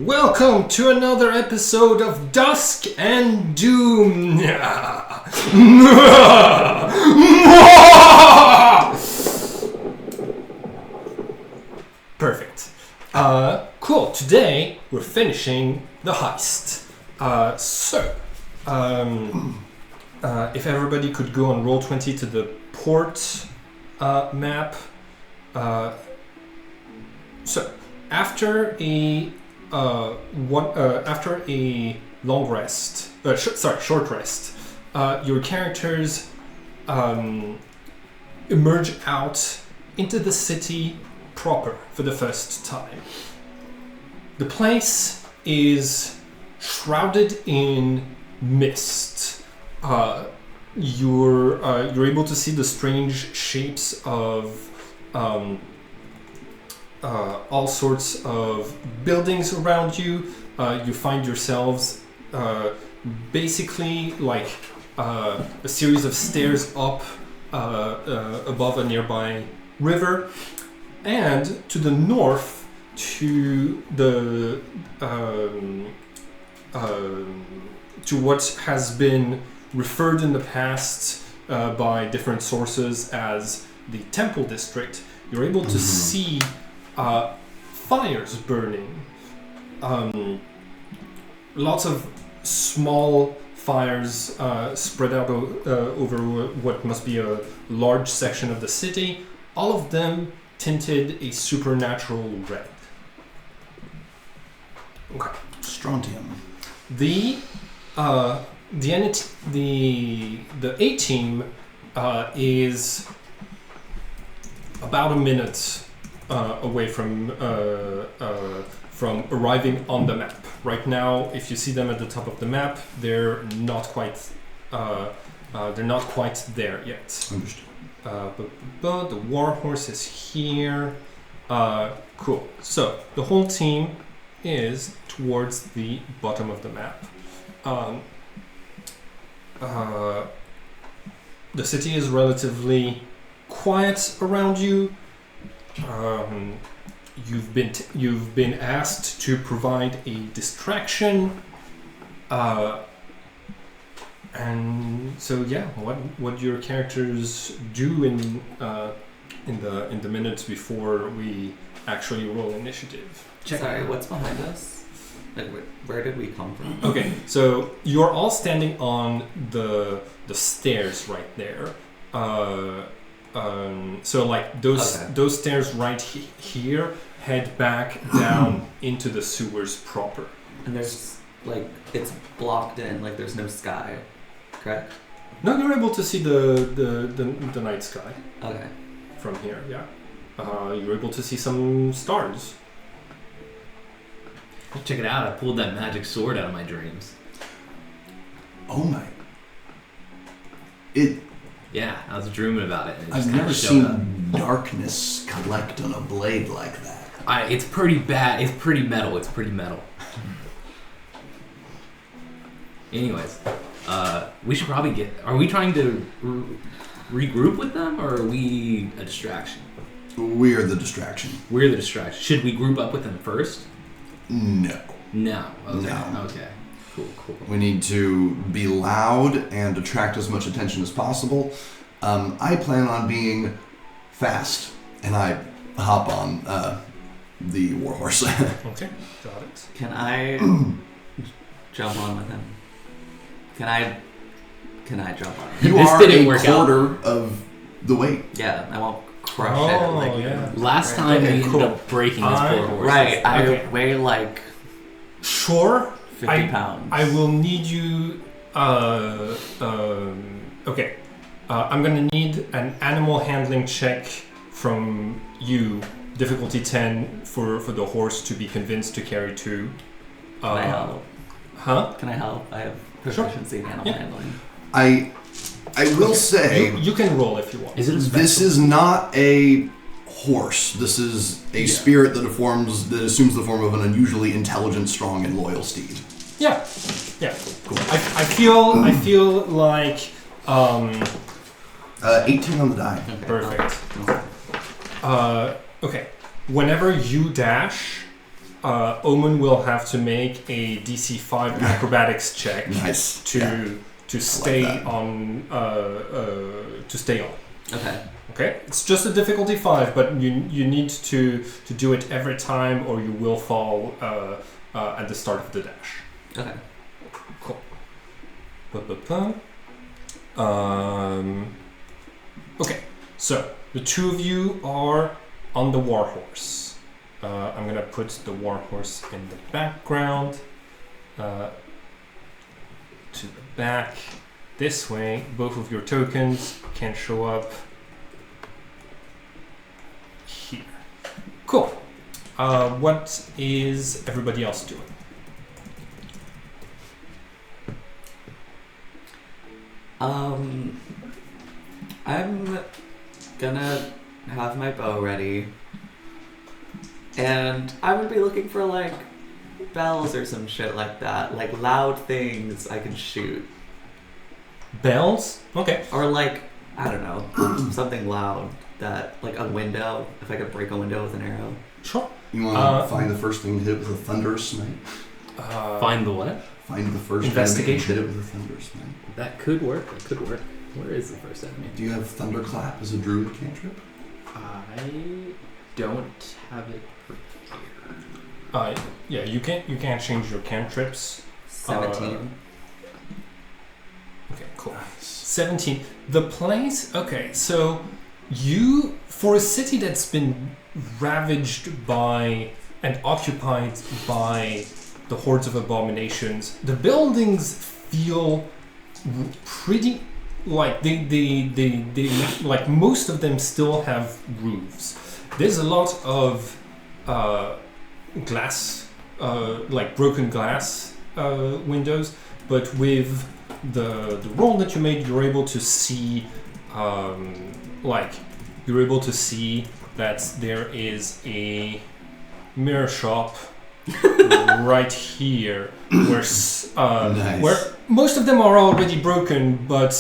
Welcome to another episode of Dusk and Doom. Perfect. Cool. Today we're finishing the heist. If everybody could go on Roll20 to the port map. After a long rest, short rest, your characters emerge out into the city proper for the first time. The place is shrouded in mist. You're able to see the strange shapes of all sorts of buildings around you. You find yourselves basically like a series of stairs up above a nearby river, and to the north, to the to what has been referred in the past by different sources as the Temple District. You're able to see fires burning. Lots of small fires spread out over what must be a large section of the city, all of them tinted a supernatural red. Okay. Strontium. The A team is about a minute away from arriving on the map. Right now, if you see them at the top of the map, they're not quite there yet. Understood. But the warhorse is here. Cool. So the whole team is towards the bottom of the map. The city is relatively quiet around you. You've been asked to provide a distraction, and so yeah, what your characters do in the minutes before we actually roll initiative. Sorry, what's behind us? Like, where did we come from? Okay, so you're all standing on the stairs right there. So like those stairs right here head back down into the sewers proper. And there's like it's blocked in, like there's no sky, correct? No, you're able to see the night sky. Okay. From here, yeah. You're able to see some stars. Check it out! I pulled that magic sword out of my dreams. Oh my! Yeah, I was dreaming about it. I've never seen darkness collect on a blade like that. It's pretty bad. It's pretty metal. Anyways, we should probably get... Are we trying to regroup with them, or are we a distraction? We're the distraction. We're the distraction. Should we group up with them first? No. No. Okay. No. Okay. Cool. We need to be loud and attract as much attention as possible. I plan on being fast, and I hop on the warhorse. Okay, got it. Can I jump on with him? Can I jump on him? You This are didn't a work quarter of the weight. Yeah, I won't crush it. Like, yeah. Last time we ended up breaking his poor horse. Right, Okay. I weigh like Sure. 50 pounds. I will need you. Okay. I'm gonna need an animal handling check from you. Difficulty 10 for the horse to be convinced to carry 2. Can I help? Huh? Can I help? I have proficiency in animal handling. I will say You can roll if you want. Is it a special? this is not a horse. This is a spirit that assumes the form of an unusually intelligent, strong, and loyal steed. Yeah. Cool. I feel like 18 on the die. Okay. perfect. Okay. Whenever you dash, Omen will have to make a DC 5 acrobatics check Nice. to stay that. on. To stay on. Okay. Okay, it's just a difficulty 5, but you need to do it every time, or you will fall at the start of the dash. Okay. Cool. Okay, so the two of you are on the warhorse. I'm gonna put the warhorse in the background, to the back. This way, both of your tokens can show up here. Cool. What is everybody else doing? I'm gonna have my bow ready, and I would be looking for like bells or some shit like that, like loud things I can shoot, Bells? Okay. or like I don't know, something loud that like a window. If I could break a window with an arrow. Sure. You want to find the first thing to hit with a thunderous smite? Find the what? Find the first Investigation. enemy and hit it with a thunderous smite. That could work. That could work. Where is the first enemy? Do you have thunderclap as a druid cantrip? I don't have it prepared. Yeah, you can't change your cantrips. 17. Okay, cool. 17. The place. Okay, so you, for a city that's been ravaged by and occupied by the hordes of abominations, the buildings feel pretty like they like most of them still have roofs. There's a lot of glass, like broken glass windows, but with the roll that you made, you're able to see that there is a mirror shop right here, where Nice. where most of them are already broken, but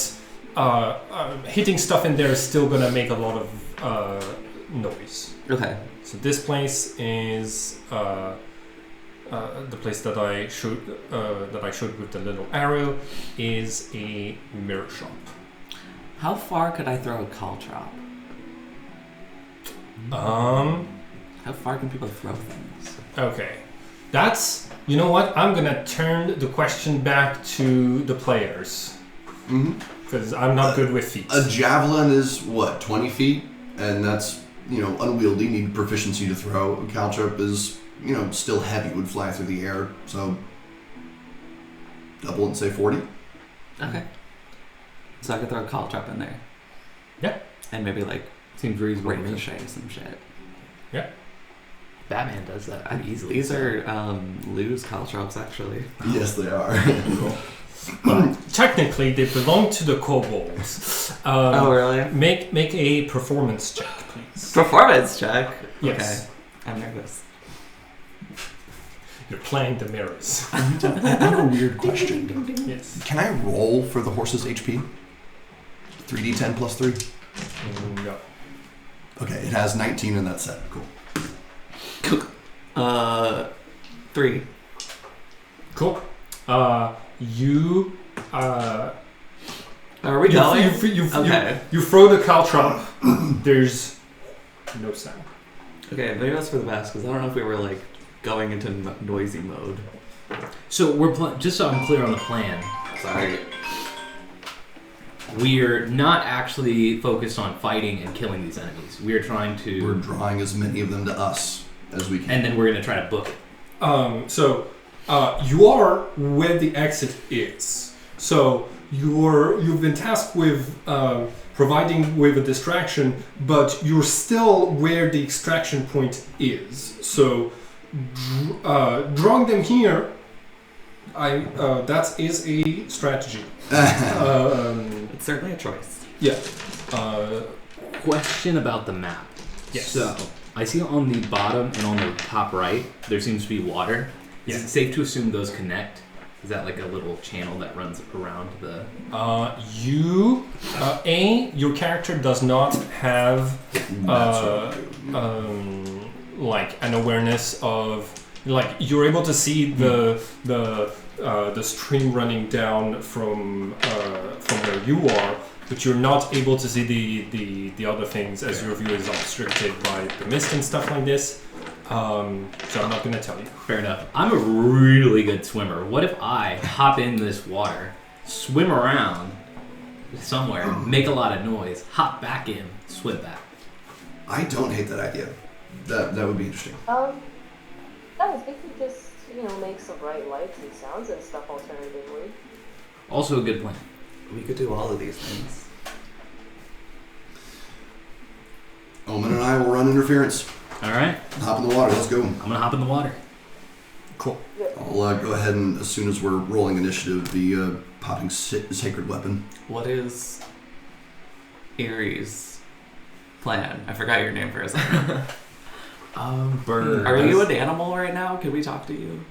hitting stuff in there is still gonna make a lot of noise. Okay. So this place is the place that I showed with the little arrow is a mirror shop. How far could I throw a caltrop? How far can people throw things? Okay. That's, you know what? I'm gonna turn the question back to the players. Mm-hmm. Because I'm not good with feet. A javelin is what, 20 feet? And that's, unwieldy, need proficiency to throw. A caltrip is, still heavy, would fly through the air. So, double and say 40. Okay. So I could throw a caltrop in there. Yeah. And maybe like Seems reasonable. to me. ricochet some shit. Batman does that pretty easily. These are loose caltrops, actually. Yes, they are. Well, technically, they belong to the kobolds. Oh, really? Make a performance check, please. Performance check. Yes. Okay. I'm nervous. You're playing the mirrors. I have a weird question. Yes. Can I roll for the horse's HP? 3d10 plus 3? No. Okay, it has 19 in that set. Cool. 3. Cool. Are we going? You throw the caltrop. There's no sound. Okay, maybe that's for the best, because I don't know if we were like going into noisy mode. So we're just so I'm clear on the plan. Sorry. We're not actually focused on fighting and killing these enemies. We're trying to. We're drawing as many of them to us as we can. And then we're going to try to book it. So you are where the exit is. So you've been tasked with providing with a distraction, but you're still where the extraction point is. So drawing them here, that is a strategy. It's certainly a choice. Yeah. Question about the map. Yes. So I see on the bottom and on the top right, there seems to be water. Yeah. Is it safe to assume those connect? Is that like a little channel that runs around the... Your character does not have That's what I do. like an awareness of like you're able to see the stream running down from where you are, but you're not able to see the other things as your view is obstructed by the mist and stuff like this. So I'm not gonna tell you. Fair enough. I'm a really good swimmer. What if I hop in this water, swim around somewhere, make a lot of noise, hop back in, swim back? I don't hate that idea. That would be interesting. Guys, we could just, make some bright lights and sounds and stuff alternatively. Also a good plan. We could do all of these things. Omen and I will run interference. All right. Hop in the water. Let's go. I'm gonna hop in the water. Cool. I'll go ahead and, as soon as we're rolling initiative, be popping sacred weapon. What is Erie's plan? I forgot your name for a second. Bird. Are you an animal right now? Can we talk to you?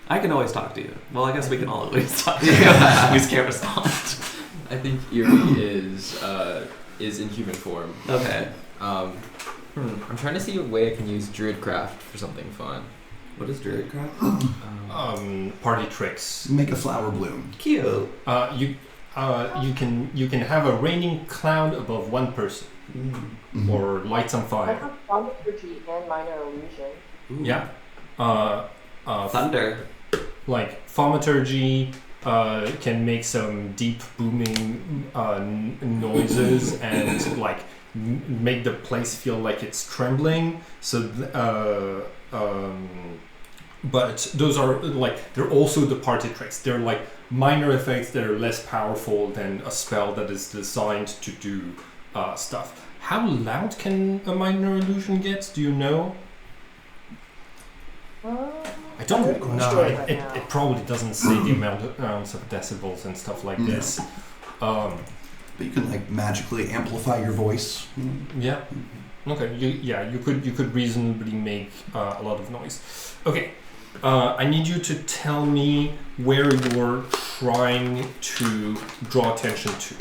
I can always talk to you. Well, I guess we can always talk to you. We just can't respond. I think Erie is in human form. Okay. I'm trying to see a way I can use Druidcraft for something fun. What is Druidcraft? Party tricks. Make a flower bloom. Cute. You can have a raining cloud above one person, Mm-hmm. or lights on I fire. have thaumaturgy and minor illusion. Ooh. Yeah. Thunder. Like thaumaturgy can make some deep booming noises and like make the place feel like it's trembling. So, but those are like they're also the party tricks. They're like minor effects that are less powerful than a spell that is designed to do stuff. How loud can a minor illusion get? Do you know? I don't know. It probably doesn't say the amounts of decibels and stuff like this. But you can like magically amplify your voice. Yeah. Okay. You could reasonably make a lot of noise. Okay. I need you to tell me where you're trying to draw attention to.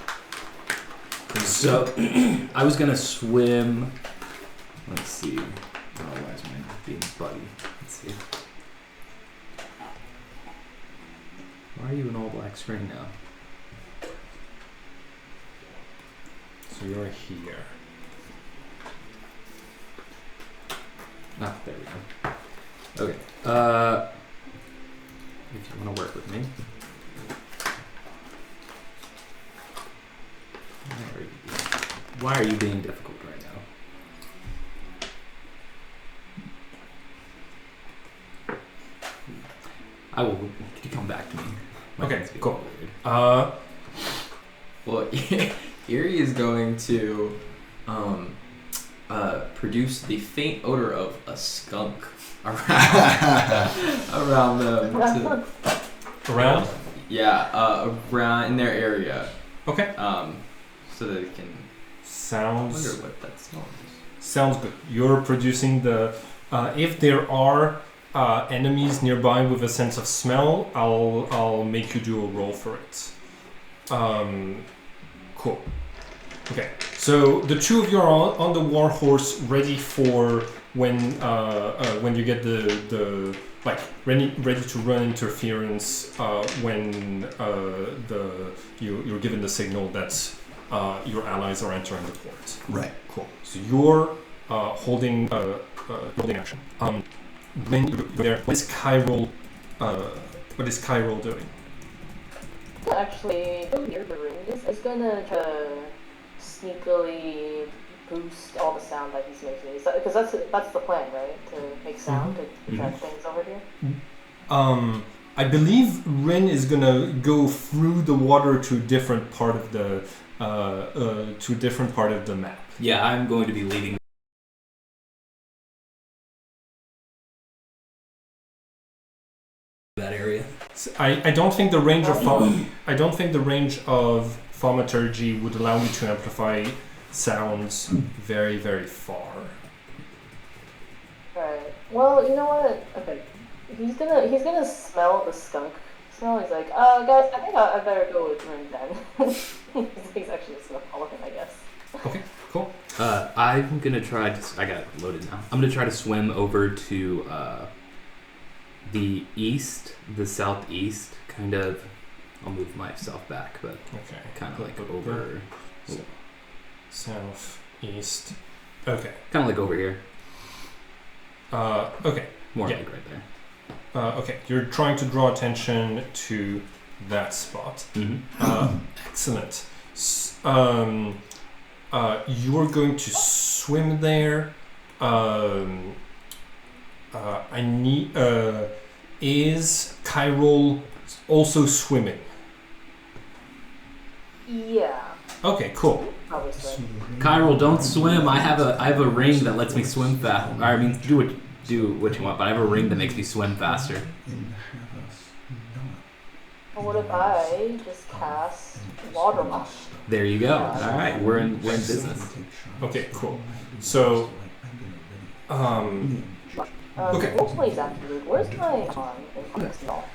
So, I was gonna swim. Let's see. Oh, why is mine being buggy? Let's see. Why are you an all black screen now? So you're here. Ah, there we go. Okay. If you want to work with me. Why are you being difficult right now? I will. Could you come back to me? Okay, cool. Well, Erie is going to produce the faint odor of a skunk around them. Around? Around in their area. Okay. So that it can. Sounds. Wonder what that smell is. Sounds good. You're producing the. If there are enemies nearby with a sense of smell, I'll make you do a roll for it. Cool. Okay. So the two of you are on the war horse, ready for when you get the like ready to run interference when you're given the signal that your allies are entering the port. Right. Cool. So you're holding action. When you're there, what is Kyrol doing? Actually, near the room, it's gonna try to sneakily boost all the sound that he's making. Because that's the plan, right? To make sound to attract things over here. I believe Rin is gonna go through the water to a different part of the map. Yeah, I'm going to be leading that area. So I don't think the range of thaumaturgy would allow me to amplify sounds very, very far. Right. Well, you know what? Okay. He's gonna smell the skunk smell. He's like, guys, I think I better go with Rin then. He's actually a smell all of him, I guess. Okay, cool. I'm gonna try to. I got it loaded now. I'm gonna try to swim over to the east, the southeast, kind of. I'll move myself back, but Okay. kind of like over. So, south, east. Okay. Kind of like over here. Okay. More Yeah. like right there. Okay. You're trying to draw attention to that spot. Mm-hmm. Excellent. You're going to swim there. I need. Is Kyrol also swimming? Yeah, Okay, cool. probably so. Kyril, don't swim. I have a ring that lets me swim fast. I mean, do what you want, but I have a ring that makes me swim faster. Well, what if I just cast Water Rush? There you go. All right, we're in business. Okay, cool. So, okay. What plays afterward? Where's my arm in context at all?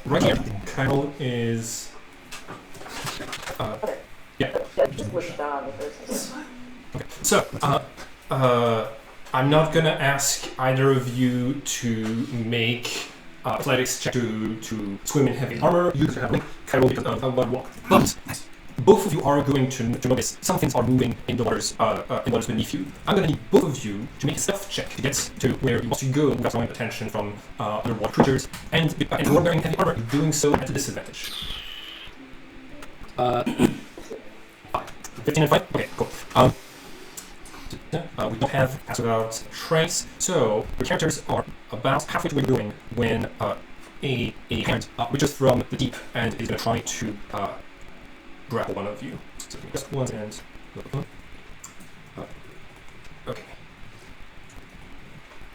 Right here, Kyrol is. Okay. Yeah. Just look down the first. Okay. So, I'm not gonna ask either of you to make athletics check to swim in heavy armor. You have Kyrol because of walk. But both of you are going to notice some things are moving in the waters beneath you. I'm gonna need both of you to make a stealth check to get to where you want to go without drawing attention from other water creatures. And you're wearing heavy armor, you're doing so at a disadvantage. 15 and 5? Okay, cool. We don't have Ask Without Trace, so your characters are about halfway to where you're going when a hand reaches from the deep and is going to try to grapple one of you. So just one and... okay.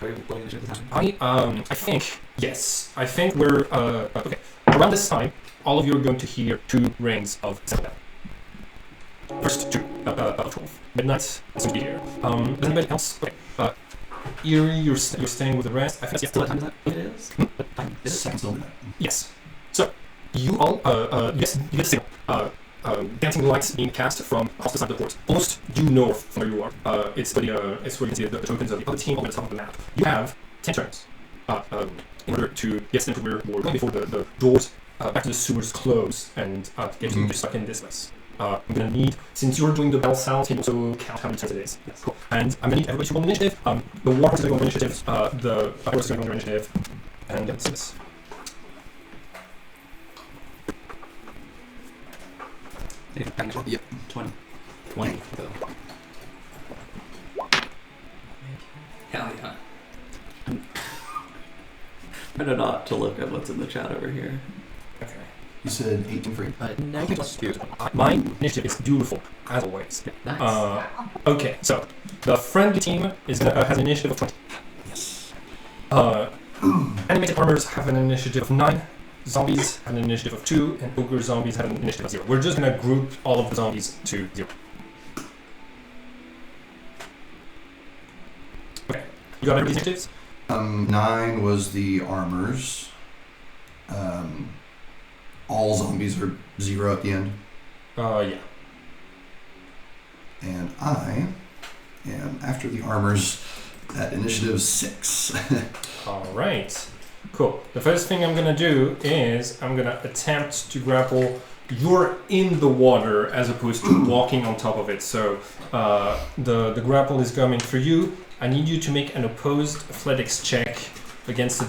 I think, yes. I think we're... okay. Around this time, all of you are going to hear 2 rings of sound. First 2 of 12. Midnight is going to be here. Does anybody else? Okay. Eerie, you're staying with the rest. I think yes. What time is that? It is? What time is it? Second still. Yes. So you all yes, you get a signal. Dancing lights being cast from across the side of the port, almost due north from where you are. It's where you can see the tokens of the other team on the top of the map. You have 10 turns in order to get into where you're going before the doors back to the sewers close and get you stuck in this place. I'm gonna need, since you're doing the bell sound, can you also count how many turns it is. Yes, cool. And I'm gonna need everybody to roll initiative. The warhorse is going to go on initiative. The fireworks is going to go on initiative. And let's see this. Yep. 20. 20. So. Hell yeah. I know not to look at what's in the chat over here. Okay. You said 18 free. My initiative is beautiful, as always. Nice. Okay, so the friendly team is has an initiative of 20. Yes. Animated armors have an initiative of 9. Zombies have an initiative of 2, and ogre zombies have an initiative of 0. We're just gonna group all of the zombies to 0. Okay, you got everybody's initiatives? 9 was the armors. All zombies are 0 at the end. Yeah. And I am after the armors at initiative 6. Alright. Cool. The first thing I'm gonna do is I'm gonna attempt to grapple. You're in the water as opposed to walking on top of it. So the grapple is coming for you. I need you to make an opposed athletics check against the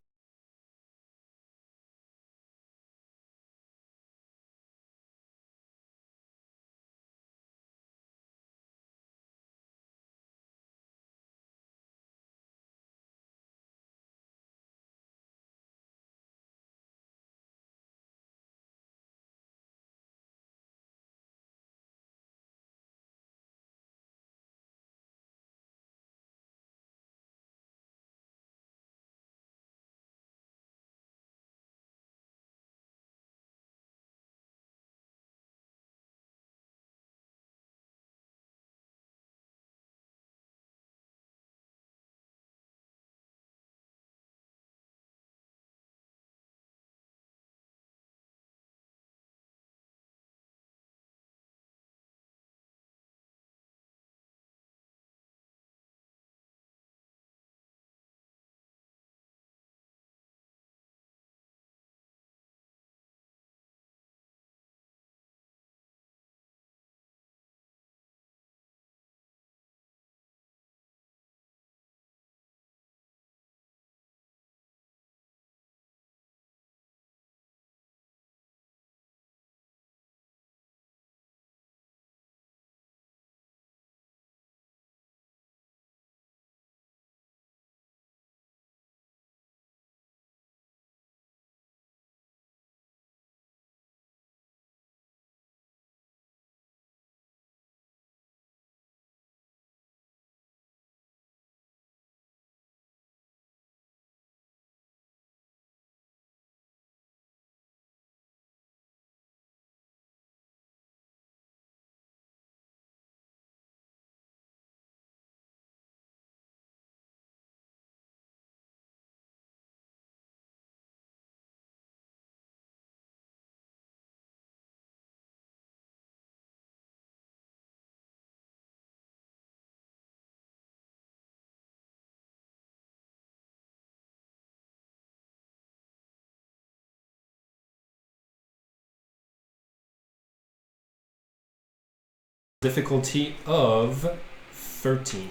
difficulty of 13.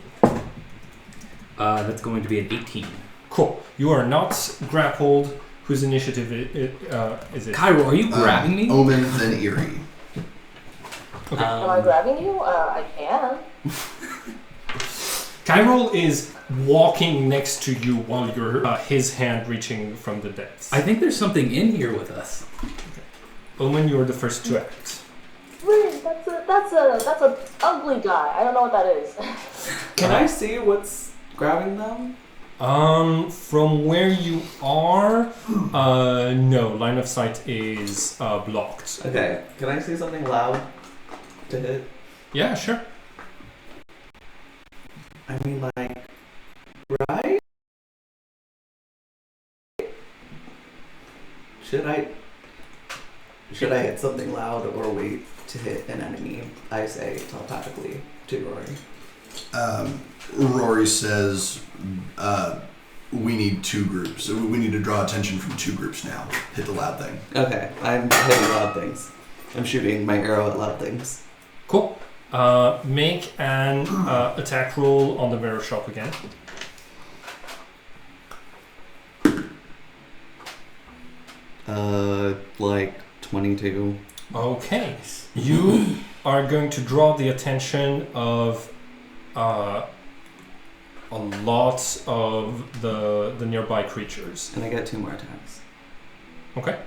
That's going to be an 18. Cool. You are not grappled. Whose initiative is it? Cairo, are you grabbing me? Omen, then Eerie. Okay. Am I grabbing you? I can. Kyrol is walking next to you while you're his hand reaching from the depths. I think there's something in here with us. Omen, you're the first to act. Wait, that's a ugly guy. I don't know what that is. Can I see what's grabbing them? From where you are, no, line of sight is blocked. Okay, can I see something loud to hit? Yeah, sure. I mean, like, right? Should I hit something loud or wait to hit an enemy? I say telepathically to Rory. Rory says, we need two groups. We need to draw attention from two groups now. Hit the loud thing. Okay, I'm hitting loud things. I'm shooting my arrow at loud things. Cool. Make an attack roll on the mirror shop again. Like 22. Okay. You are going to draw the attention of a lot of the nearby creatures. And I get 2 more attacks. Okay.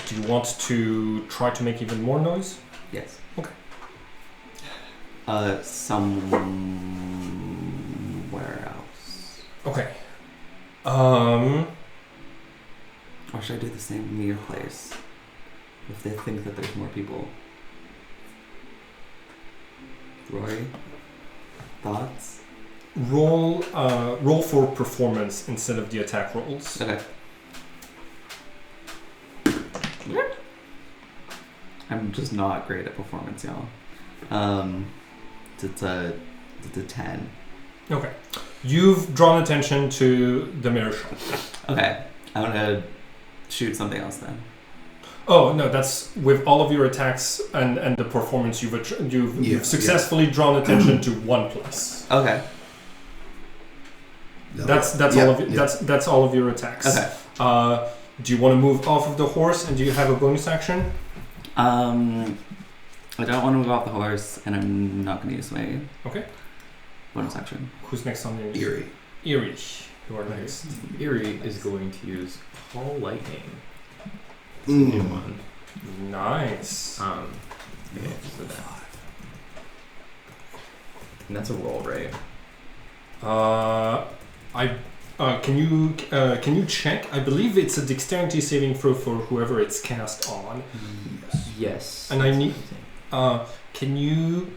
Do you want to try to make even more noise? Yes. Okay. Somewhere else. Okay. Or should I do the same near place? If they think that there's more people. Rory? Thoughts? Roll for performance instead of the attack rolls. Okay. I'm just not great at performance, y'all. It's a 10. Okay. You've drawn attention to the mirror shop. Okay. I'm gonna shoot something else then. Oh no, that's with all of your attacks and the performance you've successfully drawn attention to one place. Okay. That's all of that's all of your attacks. Okay. Do you want to move off of the horse and do you have a bonus action? I don't want to move off the horse, and I'm not going to use my bonus action. Who's next on the Eerie. Eerie. You are next. Eerie is going to use Call Lightning. Mm. New one. Nice. Okay, so that. And that's a roll, right? Can you check? I believe it's a dexterity saving throw for whoever it's cast on. Yes. And I need. Can you?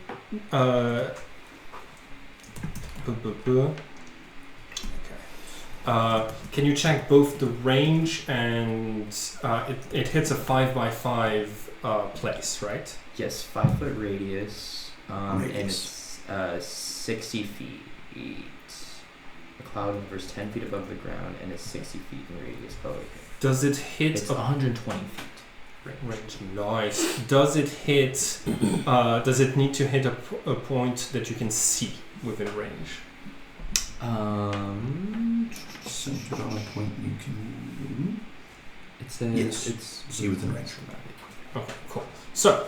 Can you check both the range and it hits a 5x5 place, right? Yes, 5 foot radius, and Radius. it's 60 feet. A cloud hovers 10 feet above the ground and is 60 feet in radius. Oh, okay. Does it hit It's 120 feet. range? Nice. Does it hit? Does it need to hit a point that you can see within range? Centered on a point you can It says Yes. it's see within range. Okay, cool. So,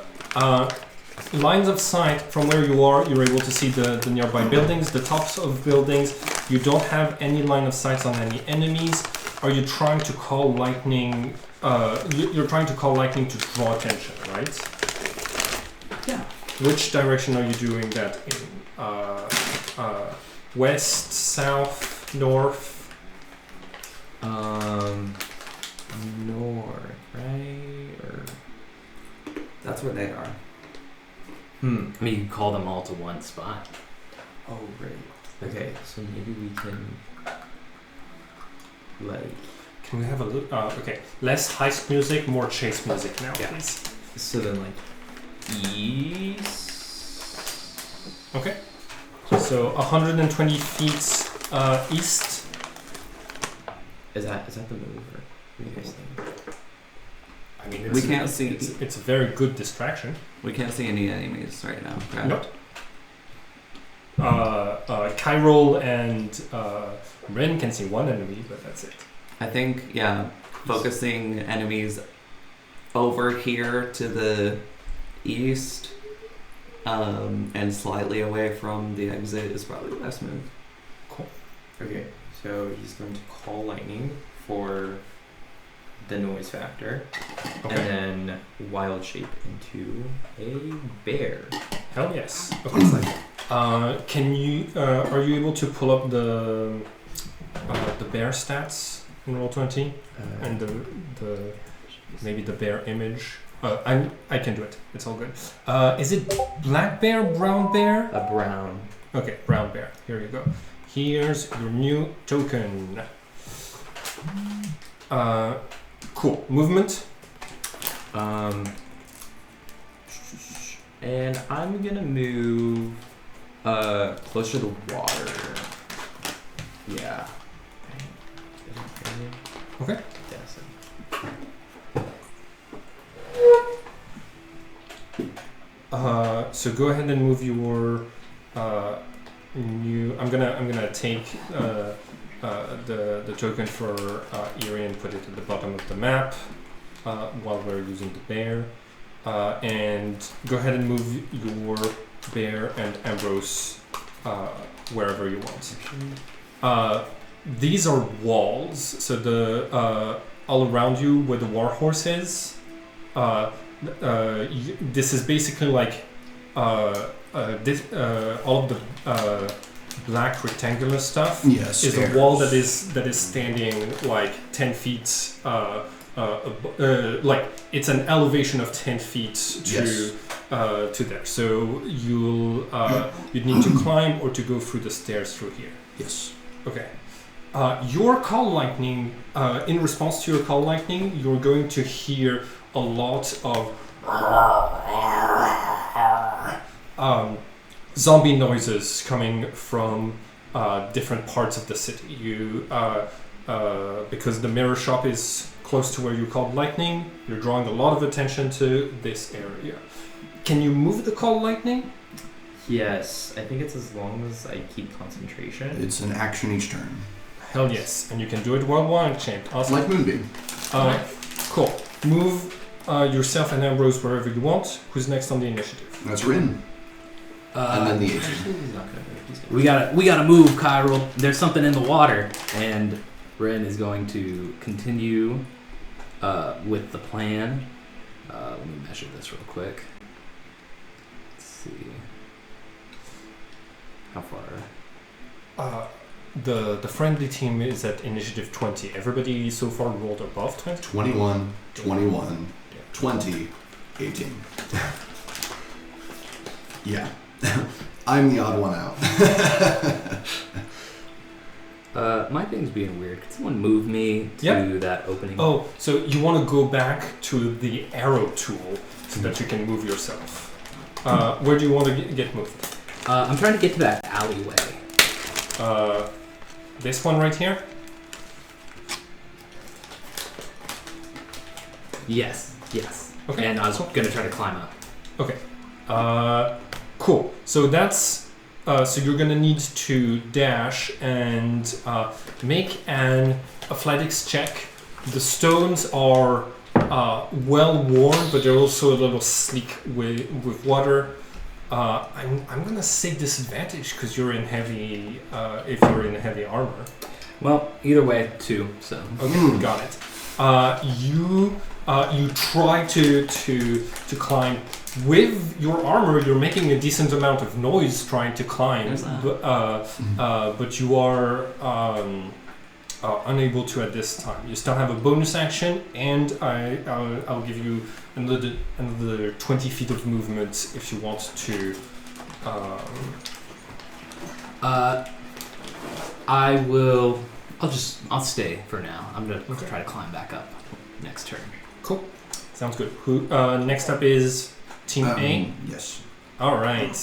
lines of sight from where you are, you're able to see the nearby buildings, the tops of buildings. You don't have any line of sight on any enemies. Are you trying to call lightning? You're trying to call lightning to draw attention, right? Yeah. Which direction are you doing that in? West, south, north? north, right? Or That's where they are. I mean, you can call them all to one spot. oh right. Okay, so maybe we can like Can we have a look? Okay, less heist music, more chase music now, Yeah. please. so then like east. Okay. So 120 feet east. Is that the move or what do you guys think? I I mean, We can't see. It's a very good distraction. We can't see any enemies right now. Correct? Nope. Kyrol and Ren can see one enemy, but that's it. I think, yeah, focusing enemies over here to the east and slightly away from the exit is probably the best move. Cool. Okay, so he's going to call lightning for the noise factor, Okay. and then wild shape into a bear. Hell yes. Okay. Can you? Are you able to pull up the bear stats in Roll20 and the maybe the bear image? I can do it. It's all good. Is it black bear, brown bear? A brown. Okay, brown bear. Here you go. Here's your new token. Cool. Movement. And I'm gonna move closer to the water. Yeah. Okay. Yes. So go ahead and move your new. I'm gonna take the token for Erie and put it at the bottom of the map while we're using the bear. And go ahead and move your bear and Ambrose wherever you want. These are walls, so the all around you where the warhorse is. This is basically like all of the black rectangular stuff. Yes. Is a wall that is standing like 10 feet. Like it's an elevation of 10 feet to there. So you'd need to climb or to go through the stairs through here. Yes. Okay. Your call lightning. In response to your call lightning, you're going to hear a lot of zombie noises coming from different parts of the city. You because the mirror shop is close to where you called lightning, you're drawing a lot of attention to this area. Can you move the call lightning? Yes, I think it's as long as I keep concentration. It's an action each turn. Hell yes, and you can do it while wild chained. Awesome. Like Moonbeam. Cool. Move yourself and Ambrose wherever you want. Who's next on the initiative? That's Rin. And then the 18. Actually, he's not gonna move. He's gonna We gotta move, Kyril. There's something in the water, and Ren is going to continue with the plan. Let me measure this real quick. Let's see. How far? The friendly team is at initiative 20. Everybody so far rolled above 20. 21, 21, 20, 18. Yeah. I'm the odd one out. My thing's being weird. Could someone move me to that opening? Oh, so you want to go back to the arrow tool so that you can move yourself. Where do you want to get moved? I'm trying to get to that alleyway. This one right here? Yes. Okay. And I was gonna try to climb up. Okay. Cool. So that's so you're gonna need to dash and make an athletics check. The stones are well worn, but they're also a little sleek with water. I'm gonna say disadvantage because you're in heavy. If you're in heavy armor. Well, either way, 2. So. Okay, got it. You try to climb with your armor. You're making a decent amount of noise trying to climb, but you are unable to at this time. You still have a bonus action, and I'll give you another 20 feet of movement if you want to. I'll stay for now. I'm gonna try to climb back up next turn. Cool. Sounds good. Who next up is Team A? Yes. All right.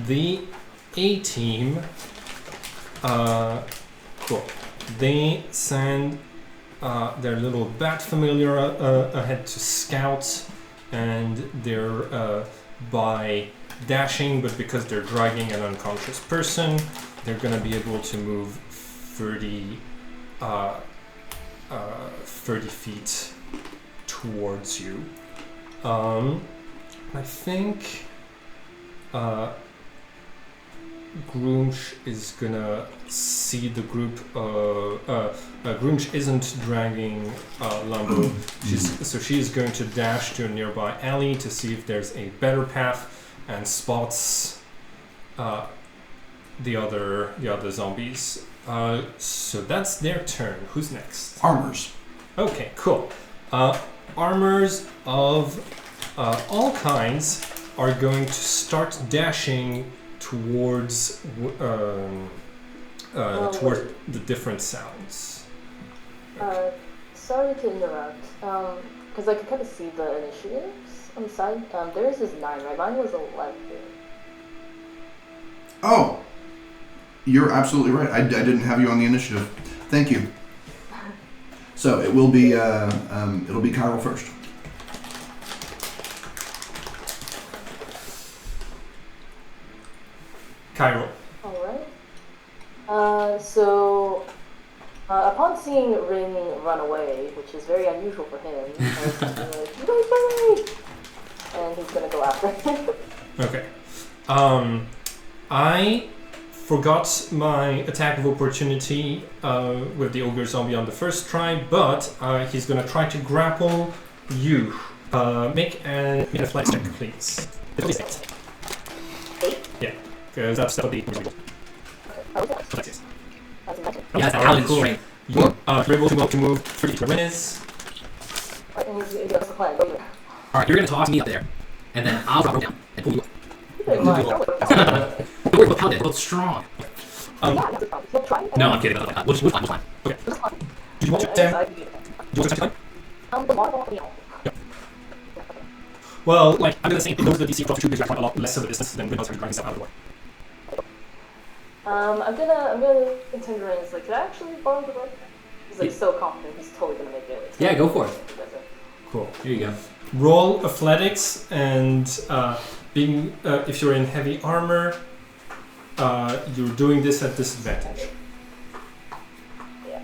The A team. Cool. They send their little bat familiar ahead to scout, and they're by dashing, but because they're dragging an unconscious person, they're gonna be able to move 30 feet towards you. I think Groomsh is gonna see the group. Groomsh isn't dragging Lumbo. She's going to dash to a nearby alley to see if there's a better path, and spots the other zombies. So that's their turn. Who's next? Armors. Okay, cool. Armors of all kinds are going to start dashing towards toward the different sounds. Sorry to interrupt, because I could kind of see the initiatives on the side. Theirs is 9, right? Mine was 11. Oh, you're absolutely right. I didn't have you on the initiative. Thank you. So it will be it'll be Kyril first. Kyril. Alright. So, upon seeing Rin run away, which is very unusual for him, I was thinking, like, wait! And he's gonna go after him. Okay. I forgot my attack of opportunity with the ogre zombie on the first try, but he's gonna try to grapple you. Make an athletics check, please. Please. 8? Yeah, because that's the beat. That's Yeah, that's Paladin cool. strength. You're able to move 30 minutes. and he goes to plan. Go there. Alright, you're gonna toss me up there, and then I'll drop down and pull you up. Hey, Mike, Don't worry about Paladin, both strong. yeah, that's a problem. He'll try it. No, I'm kidding. We'll climb, we'll climb. Okay. Just climb. Do you want to And attempt? I can do that. Do you want to attempt? The marble, you know. Well, like I'm gonna say, those the DC across 2 because you're a lot less of a distance than without driving yourself out of the way. I'm gonna contend Rin. It's like, could I actually borrow the book? He's like so confident. He's totally gonna make it. Yeah, go for it. Cool. Here you go. Roll athletics, and being if you're in heavy armor, you're doing this at disadvantage. Yeah.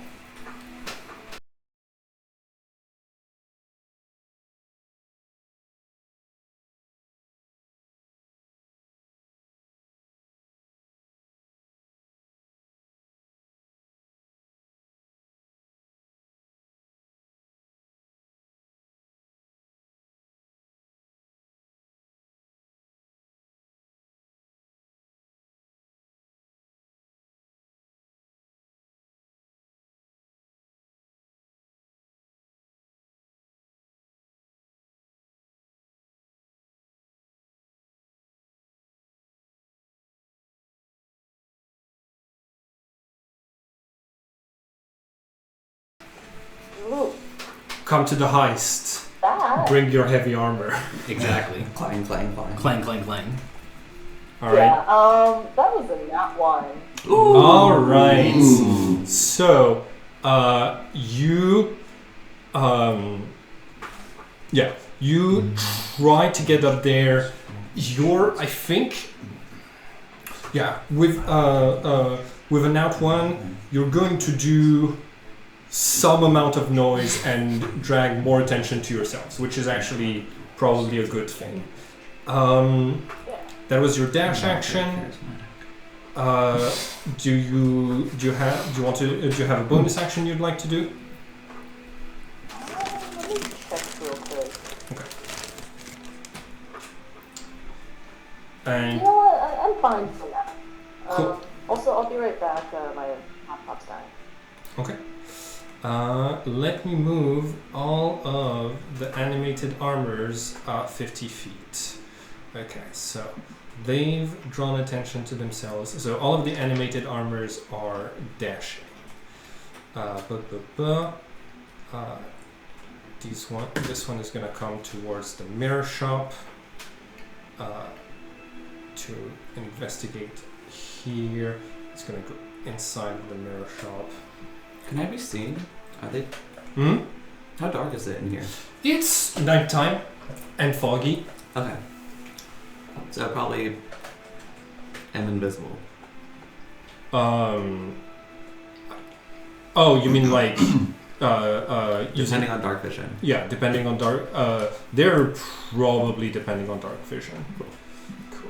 Ooh, Come to the heist. that. Bring your heavy armor. Exactly. Clang, clang, clang. Clang, clang, clang. All right. Yeah. That was a nat 1. All right. Ooh. So, you, you try to get up there. I think, with a nat 1, you're going to do some amount of noise and drag more attention to yourselves, which is actually probably a good thing. That was your dash action. Do you have a bonus action you'd like to do? Let me check real quick. And You know what? I'm fine for that. Cool. Also, I'll be right back. My laptop's dying. okay. Let me move all of the animated armors 50 feet. Okay, so they've drawn attention to themselves. So all of the animated armors are dashing. This one is going to come towards the mirror shop to investigate here. It's going to go inside of the mirror shop. Can I be seen? Are they Hmm? How dark is it in here? It's nighttime and foggy. Okay. So I probably am invisible. Oh, you mean like Depending on dark vision. Yeah, depending on dark. They're probably depending on dark vision. Cool.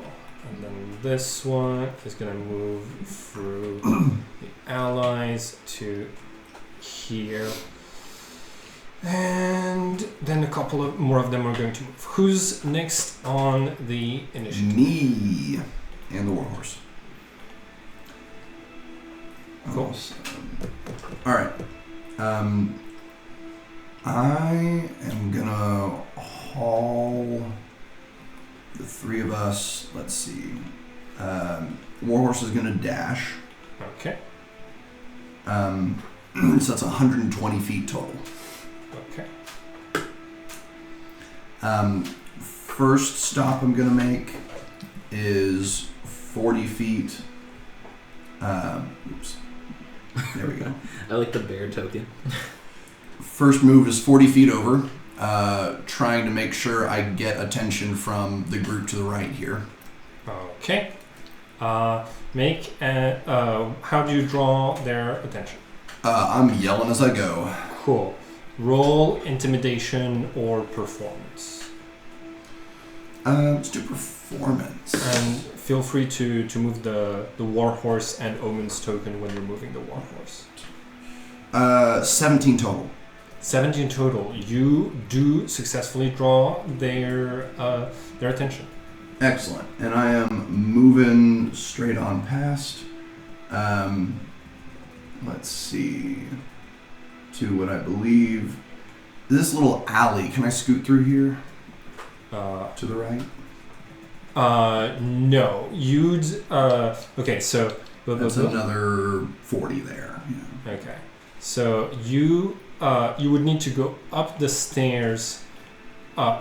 And then this one is gonna move through the allies to here, and then a couple of more of them are going to move. Who's next on the initiative? Me and the warhorse. Cool. Awesome. All right. I am gonna haul the three of us. Let's see. Warhorse is gonna dash. Okay. So that's 120 feet total. Okay. First stop I'm gonna make is 40 feet. Oops. There we go. I like the bear token. First move is 40 feet over, trying to make sure I get attention from the group to the right here. Okay. Make a. How do you draw their attention? I'm yelling as I go. Cool. Roll intimidation or performance. Let's do performance. And feel free to move the warhorse and omens token when you're moving the warhorse. 17 total. 17 total. You do successfully draw their attention. Excellent. And I am moving straight on past. Let's see. To what I believe. This little alley. Can I scoot through here? To the right? No. You'd. Okay, so. That's another 40 there. Yeah. Okay. So you would need to go up the stairs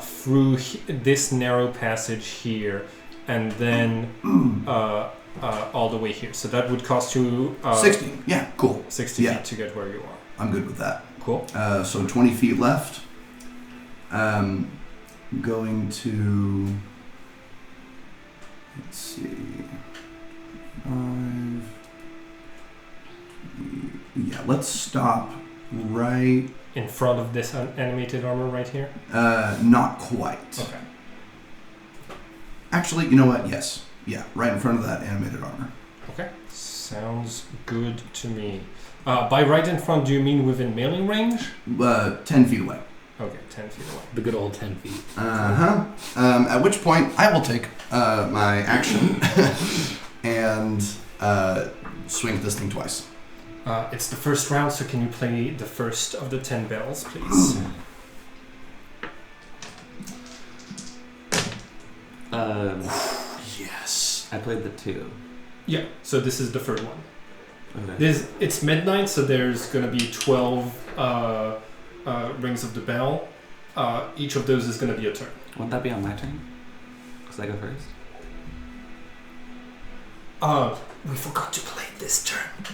through this narrow passage here, and then all the way here. So that would cost you 60. Yeah, cool. 60 Yeah. feet to get where you are. I'm good with that. Cool. So 20 feet left. Going to. Let's see. 5. Yeah, let's stop right. In front of this animated armor right here? Not quite. Okay. Actually, you know what? Yes. Yeah, right in front of that animated armor. Okay. Sounds good to me. By right in front, do you mean within melee range? 10 feet away. Okay, 10 feet away. The good old 10 feet. At which point, I will take my action and swing at this thing twice. It's the first round, so can you play the first of the 10 bells, please? Yes. I played the 2. Yeah, so this is the third one. Okay. It's midnight, so there's going to be 12 rings of the bell. Each of those is going to be a turn. Wouldn't that be on my turn? Because I go first? We forgot to play this turn.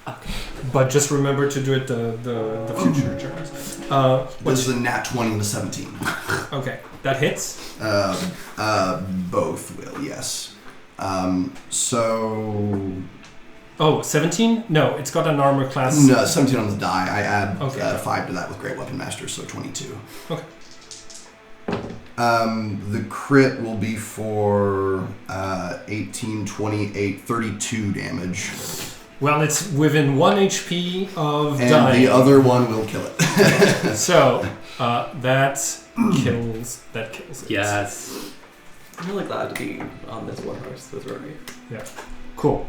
Okay. But just remember to do it the future turns. This is a nat 20 and a 17. Okay, that hits. Both will, yes. So... Oh, 17? No, it's got an armor class. No, 17 on the die. I add 5 to that with Great Weapon Master, so 22. Okay. The crit will be for 18, 28, 32 damage. Well, it's within 1 HP of and dying. The other one will kill it. So, that kills it. Yes. I'm really glad to be on this warhorse with Rory. Yeah. Cool.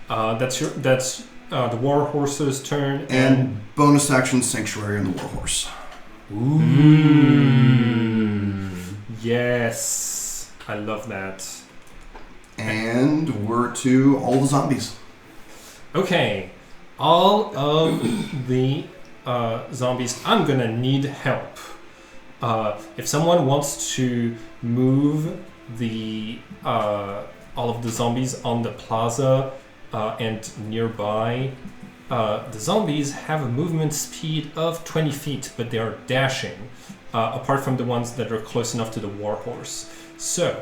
That's the warhorse's turn. And bonus action Sanctuary on the warhorse. Ooh. Yes. I love that. And we're to all the zombies. Okay. All of the zombies. I'm gonna need help. If someone wants to move the all of the zombies on the plaza and nearby The zombies have a movement speed of 20 feet, but they are dashing, apart from the ones that are close enough to the warhorse. So,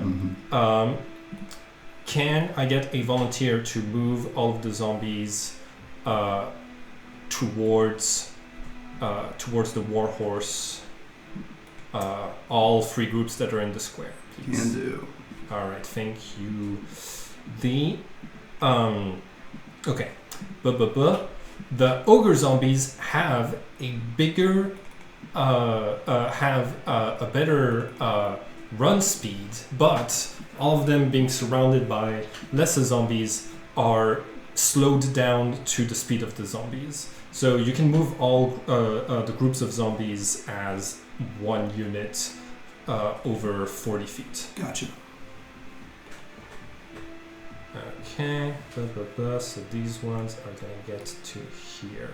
can I get a volunteer to move all of the zombies towards the warhorse? All 3 groups that are in the square, please. Can do. All right, thank you. Okay. The ogre zombies have a bigger, have a better run speed, but all of them being surrounded by lesser zombies are slowed down to the speed of the zombies. So you can move all the groups of zombies as one unit over 40 feet. Gotcha. Okay, so these ones are going to get to here.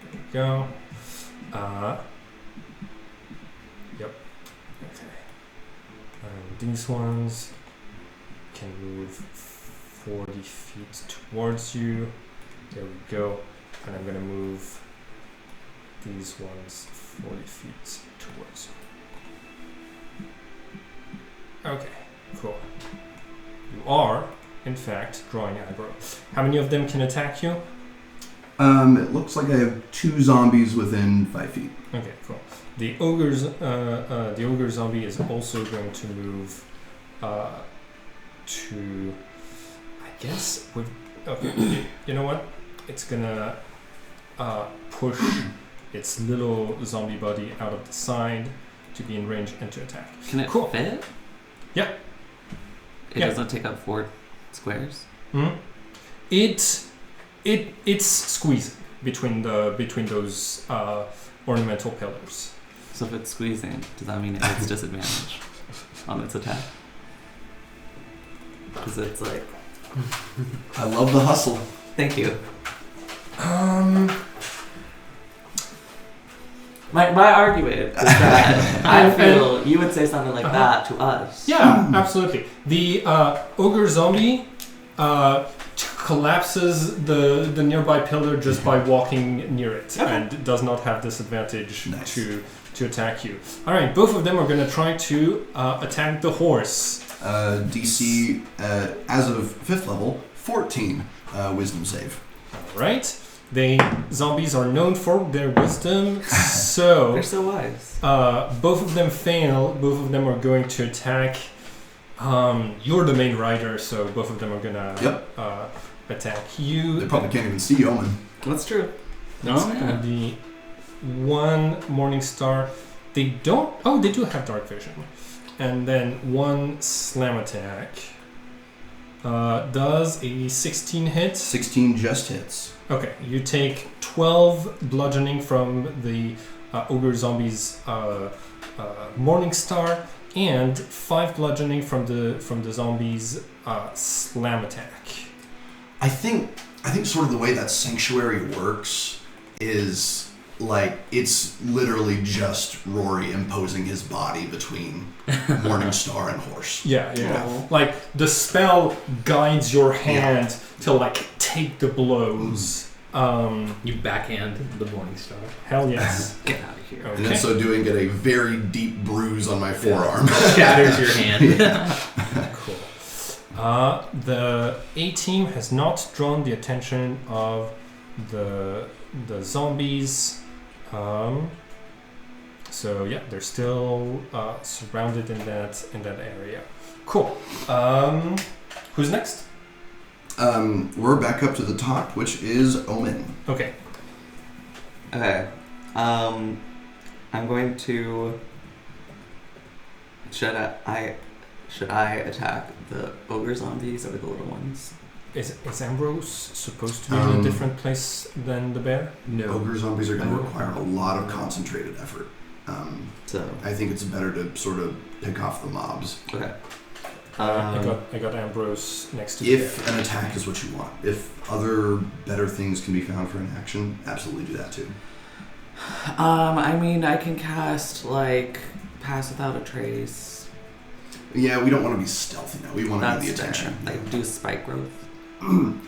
There we go. Yep. Okay. And these ones can move 40 feet towards you. There we go. And I'm going to move these ones 40 feet towards you. Okay, cool. You are, in fact, drawing aggro. How many of them can attack you? It looks like I have 2 zombies within 5 feet. Okay, cool. The ogre zombie is also going to move to, I guess, with. Okay, you know what? It's gonna push its little zombie body out of the side to be in range and to attack. Can it Cool. fit? Yeah. It Yeah. doesn't take up 4 squares? Hmm? It's squeezing between those ornamental pillars. So if it's squeezing, does that mean it gets disadvantage on its attack? Because it's like... I love the hustle. Thank you. My argument is that I feel you would say something like that to us. Yeah, absolutely. The ogre zombie collapses the nearby pillar just by walking near it, and does not have disadvantage Nice. to attack you. All right, both of them are going to try to attack the horse. DC, as of 5th level, 14 wisdom save. All right. The zombies are known for their wisdom, so They're so wise. both of them fail. Both of them are going to attack. You're the main rider, so both of them are gonna attack you. They probably can't even see Omen. That's true. It's gonna be one Morning Star. They don't. Oh, they do have dark vision, and then one slam attack. Does a 16 hit? 16 just hits. Okay, you take 12 bludgeoning from the ogre zombies Morning Star, and 5 bludgeoning from the zombies slam attack. I think sort of the way that sanctuary works is like it's literally just Rory imposing his body between Morningstar and horse. Yeah. Like the spell guides your hand to like take the blows. You backhand the Morning Star. Hell yes. Get out of here. Okay. And in so doing, get a very deep bruise on my forearm. Shatters your hand. Cool. The A team has not drawn the attention of the zombies. So yeah, they're still surrounded in that area. Cool. Who's next? We're back up to the top, which is Omen. Okay. Okay. I'm going to. Should I attack the ogre zombies or the little ones? Is Ambrose supposed to be in a different place than the bear? No. Ogre zombies are going to require a lot of concentrated effort. So I think it's better to sort of pick off the mobs. okay. I got Ambrose next to If the bear. an attack is what you want. If other better things can be found for an action, absolutely do that too. I mean, I can cast like Pass Without a Trace. Yeah, we don't want to be stealthy now. We want to be the That's attention. fair. Like do spike growth. Ooh.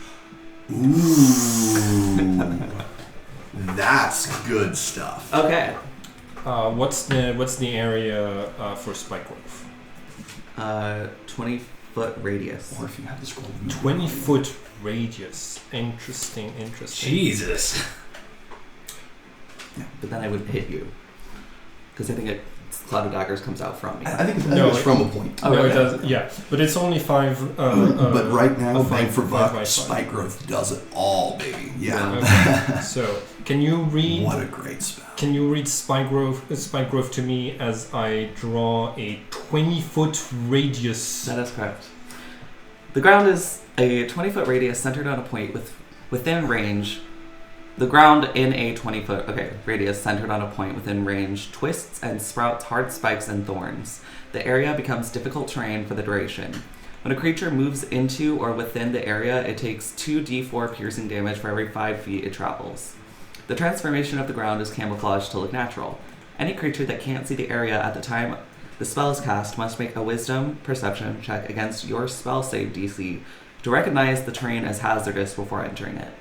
That's good stuff. Okay. What's the area for spike growth? 20-foot radius. Or if you have the scroll. 20-foot radius. Interesting. Jesus. But then I would hit you. Because I think Cloud of Daggers comes out from me. I think No, it's from a point. Oh, no, okay. it does. Yeah, but it's only 5. But right now, oh, bang for five buck, by five. spike growth does it all, baby. Yeah. Okay. So, can you read? What a great spell. Can you read spike growth to me as I draw a 20-foot radius? That is correct. The ground is a 20-foot radius centered on a point within range. The ground in a 20-foot radius centered on a point within range twists and sprouts hard spikes and thorns. The area becomes difficult terrain for the duration. When a creature moves into or within the area, it takes 2d4 piercing damage for every 5 feet it travels. The transformation of the ground is camouflaged to look natural. Any creature that can't see the area at the time the spell is cast must make a wisdom perception check against your spell save DC to recognize the terrain as hazardous before entering it.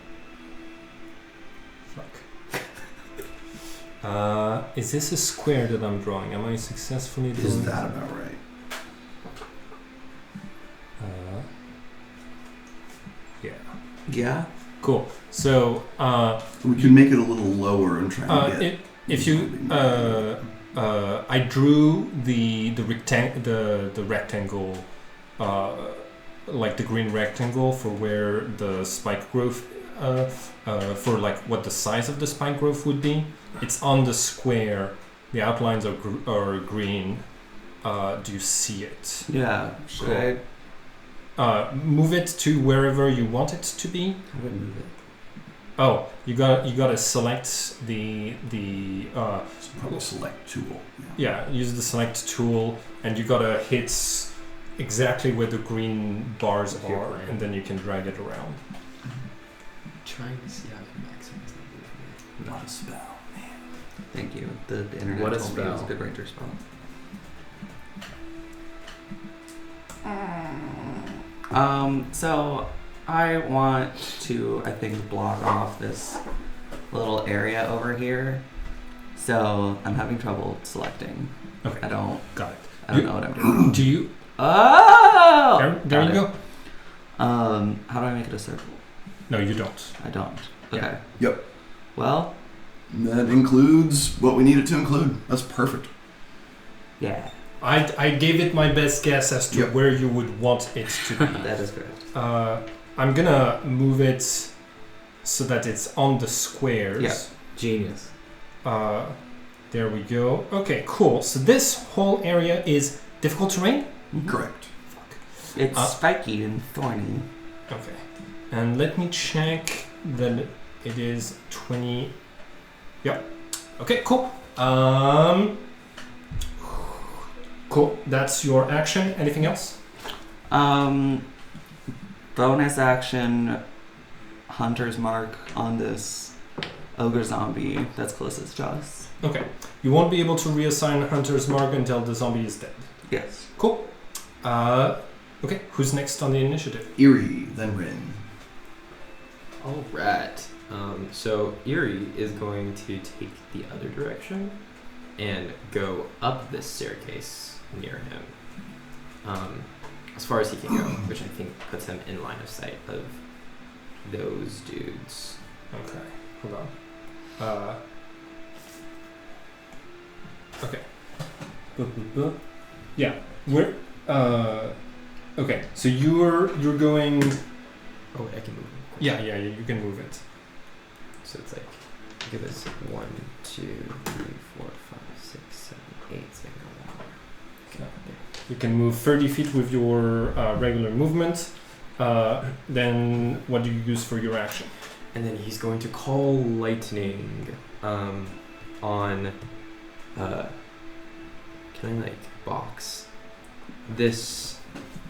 Is this a square that I'm drawing? Am I successfully drawing? Is that about right? Yeah. Yeah? Cool. So, We can make it a little lower and try and get. if you, I drew the rectangle, like the green rectangle for where the spike growth, for like what the size of the spike growth would be. It's on the square. The outlines are green. Do you see it? Yeah. Should Move it to wherever you want it to be. I would move it. Oh, you gotta select the Probably select tool. yeah, use the select tool, and you gotta hit exactly where the green bars Okay, are, plan. and then you can drag it around. Trying to see how I can maximize that movement. What a spell. Thank you. The internet What a told me it was a spell. good ranger spell. So I want to, I think, block off this little area over here. So I'm having trouble selecting. Okay. I don't Got it. know what I'm doing. Do you? Oh! There you Got go. it. How do I make it a circle? No, you don't. I don't. Yeah. Okay. Yep. Well, That includes what we need it to include. That's perfect. yeah, I gave it my best guess as to Yep. where you would want it to be. that is correct. I'm gonna move it so that it's on the squares. Yeah. Genius. There we go. Okay, cool. So this whole area is difficult terrain? Mhm. Correct. It's spiky and thorny. Okay. And let me check that it is 20. Yep. Okay, cool. Cool. That's your action. Anything else? Bonus action, Hunter's Mark on this ogre zombie that's closest to us. Okay. You won't be able to reassign Hunter's Mark until the zombie is dead. Yes. Cool. Okay. Who's next on the initiative? Eerie, then Rin. All right. So Eerie is going to take the other direction and go up this staircase near him, as far as he can go, which I think puts him in line of sight of those dudes. Okay. Hold on. Okay. Yeah. We're. Okay. So you're going. Oh, wait, I can move him. Yeah. You can move it. So it's like, give us 1, 2, 3, 4, 5, 6, 7, 8. So I can go that way. Okay. You can move 30 feet with your regular movement. Then what do you use for your action? And then he's going to call lightning on can I like box this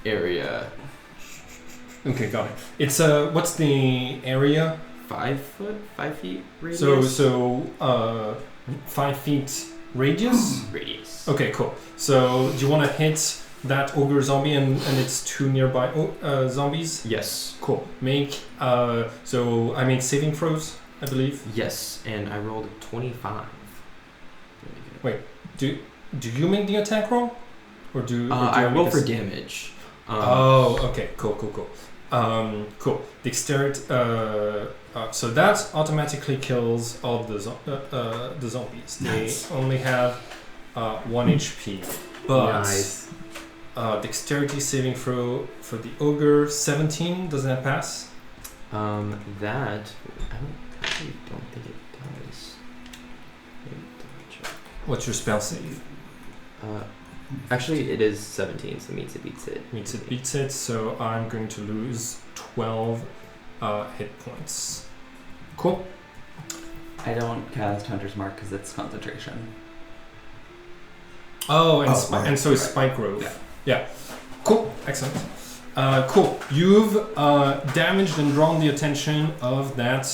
area? Okay, got it. It's what's the area? 5 feet radius. So 5 feet radius. Radius. Okay, cool. So do you want to hit that ogre zombie and its two nearby zombies? Yes. Cool. Make so I make saving throws, I believe. Yes, and I rolled 25. Do you make the attack roll, or do I make roll a for s- damage. okay. Cool. Cool. Dexterity. So that automatically kills all of the zombies. Nice. They only have 1 HP. But Nice. dexterity saving throw for the ogre 17. Does that pass? That I actually don't think it does. Let me double check. What's your spell save? Actually, it is 17, so meets it beats it. Beats it. So I'm going to lose 12 hit points. Cool. I don't cast Hunter's Mark because it's concentration. Oh, and, right, and so is right. Spike Grove. Yeah. Cool. Excellent. Cool. You've damaged and drawn the attention of that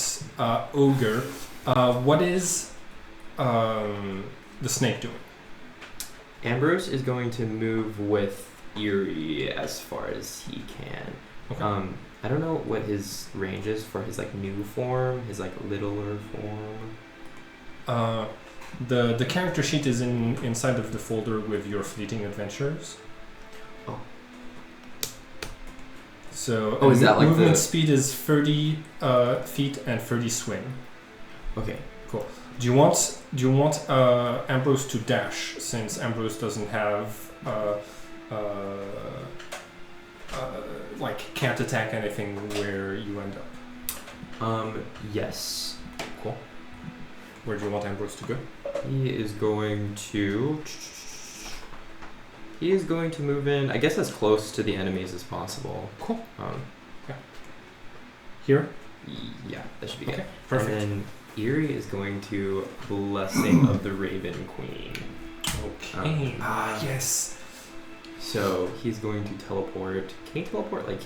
ogre. What is the snake doing? Ambrose is going to move with Eerie as far as he can. Okay. I don't know what his range is for his like new form, his like littler form. The character sheet is inside of the folder with your fleeting adventures. Oh. So Oh, is that like movement the- speed is 30 feet and 30 swing. Okay. Do you want Ambrose to dash, since Ambrose doesn't have like can't attack anything where you end up? Yes. Cool. Where do you want Ambrose to go? He is going to move in, I guess, as close to the enemies as possible. Cool. Here. Yeah, that should be Okay. good. Perfect. And then Eerie is going to Blessing of the Raven Queen. Okay. Yes. So he's going to teleport. Can he teleport like?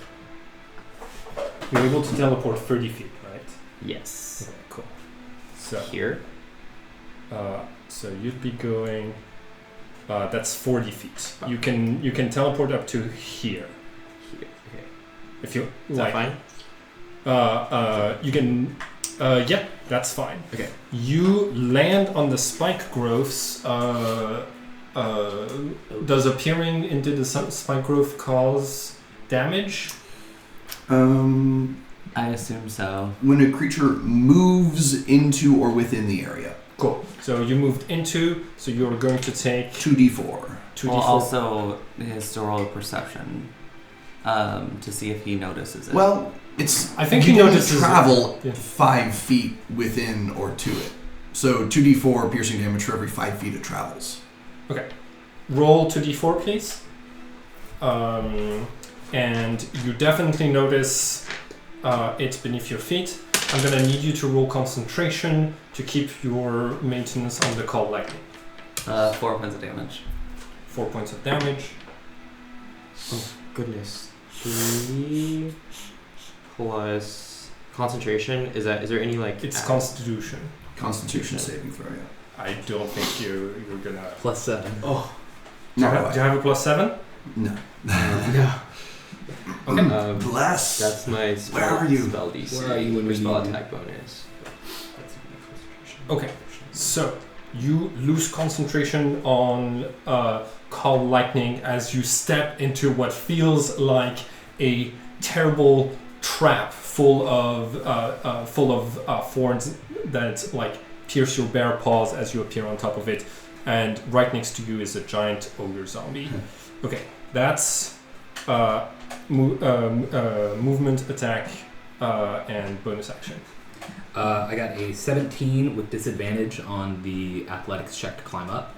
You're able to teleport 30 feet, right? Yes. Okay. Cool. So. Here. So you'd be going. That's 40 feet. You can teleport up to here Here. Okay. if you Is like. that fine? You can. Yeah, that's fine. Okay. You land on the spike growths. Does appearing into the spike growth cause damage? I assume so. When a creature moves into or within the area, Cool. So you moved into. So you're going to take 2d4. 2d4. Well, also he has to roll a perception to see if he notices it. Well, it's. I think you he can only notices it. travel Yeah. 5 feet within or to it. So 2d4 piercing damage for every 5 feet it travels. Roll 2d4, please. And you definitely notice it beneath your feet. I'm gonna need you to roll concentration to keep your maintenance on the call lightning. 4 points of damage. 4 points of damage. Goodness. 3 plus concentration. Is there any like? It's Constitution. Constitution saving throw, yeah. I don't think you're gonna. +7. Oh. Do you, No, have, do you have a +7? no. No. Okay. Bless. That's my spell, Where are you? spell DC. Where are you when or we spell need you? attack bonus. Okay. So you lose concentration on call lightning as you step into what feels like a terrible trap full of thorns that like pierce your bare paws as you appear on top of it, and right next to you is a giant ogre zombie. Okay, that's movement, attack, and bonus action. I got a 17 with disadvantage on the athletics check to climb up.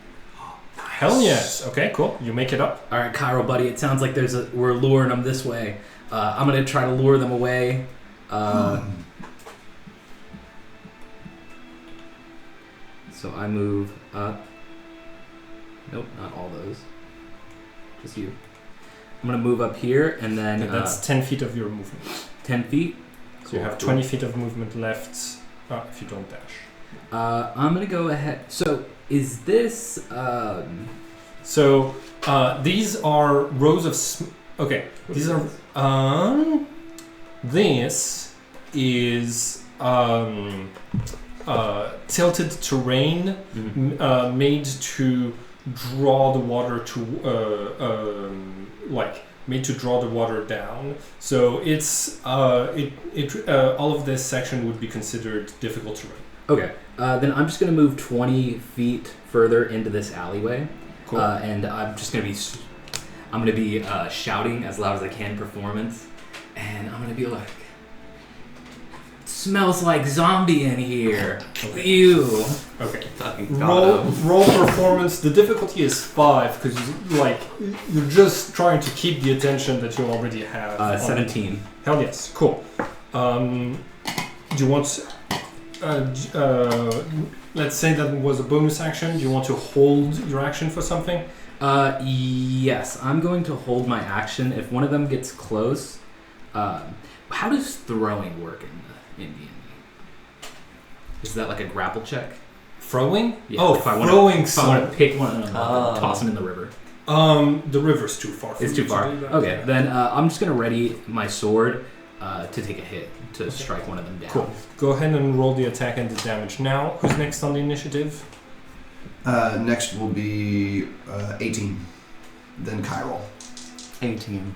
Hell yes. Okay, cool. You make it up. All right, Cairo, buddy. It sounds like we're luring them this way. I'm gonna try to lure them away. So I move up. Nope, not all those. Just you. I'm gonna move up here and then And that's 10 feet of your movement. 10 feet. So you have 20 feet of movement left if you don't dash. I'm gonna go ahead. So is this? So These are rows of. Okay, these are. This is tilted terrain made to draw the water made to draw the water down. So it's all of this section would be considered difficult terrain. Okay, then I'm just going to move 20 feet further into this alleyway. Cool. And I'm just going to be shouting as loud as I can performance. And I'm going to be like, smells like zombie in here. Ew. Okay. Fucking Roll performance. The difficulty is 5 because you're just trying to keep the attention that you already have. 17. Hell yes. Cool. Do you want? Let's say that was a bonus action. Do you want to hold your action for something? Yes. I'm going to hold my action. If one of them gets close, how does throwing work in D&D? Is that like a grapple check? Throwing? Yeah, oh, if I throwing. If I want to pick one of them up and toss them in the river. The river's too far. It's too far. Okay, then I'm just gonna ready my sword to take a hit to strike one of them down. Cool. Go ahead and roll the attack and the damage now. Who's next on the initiative? Next will be 18. Then Chiral. 18.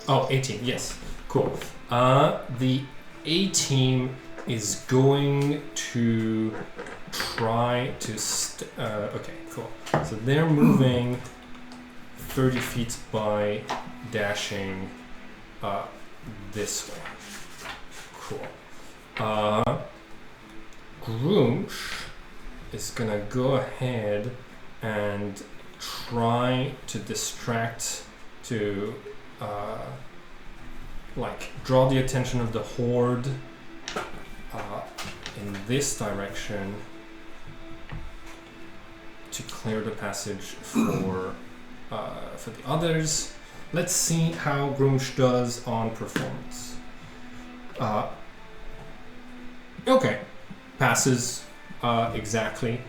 Oh, 18. Yes. Cool. The A team is going to try to. Okay. Cool. So they're moving 30 feet by dashing this way. Cool. Groosh is gonna go ahead and try to distract, to draw the attention of the horde in this direction to clear the passage for the others. Let's see how Groosh does on performance. Okay, passes exactly.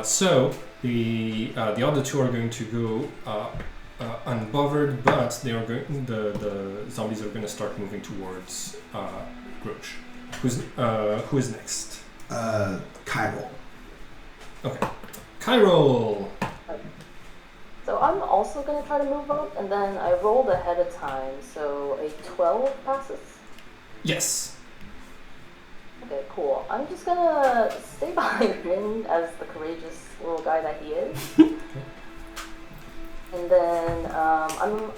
So the other two are going to go unbothered, but they are the zombies are going to start moving towards Groosh. Who is next? Chiral. Okay, Chiral. So I'm also going to try to move up, and then I rolled ahead of time, so a 12 passes. Yes. Okay, cool. I'm just gonna stay behind Finn as the courageous little guy that he is. And then I'm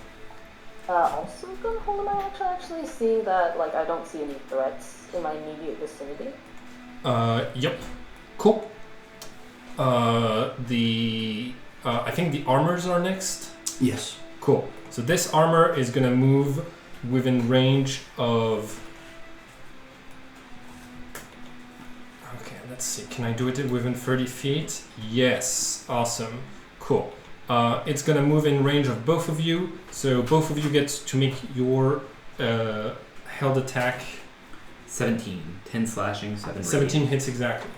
also gonna hold my action, actually, seeing that I don't see any threats in my immediate vicinity. Yep. Cool. I think the armors are next. Yes. Cool. So this armor is gonna move within range of. Okay, let's see. Can I do it within 30 feet? Yes. Awesome. Cool. It's gonna move in range of both of you. So both of you get to make your held attack. 17. 10 slashing, 7 17 radiant. hits exactly.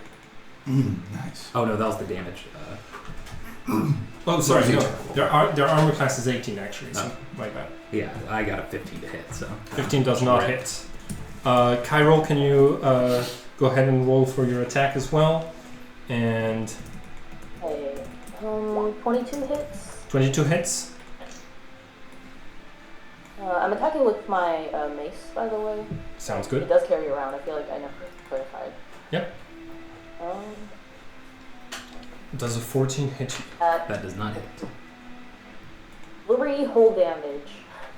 Nice. Oh no, that was the damage. Oh, sorry. What No, was it? their armor class is 18 actually. So my bad. Yeah, I got a 15 to hit, so. 15 does not hit. Chiral, can you go ahead and roll for your attack as well? And Okay, 22 hits. 22 hits. I'm attacking with my mace, by the way. Sounds It good. does carry around. I feel like I never clarified. Yep. Does a 14 hit you? That does not hit. 3 whole damage.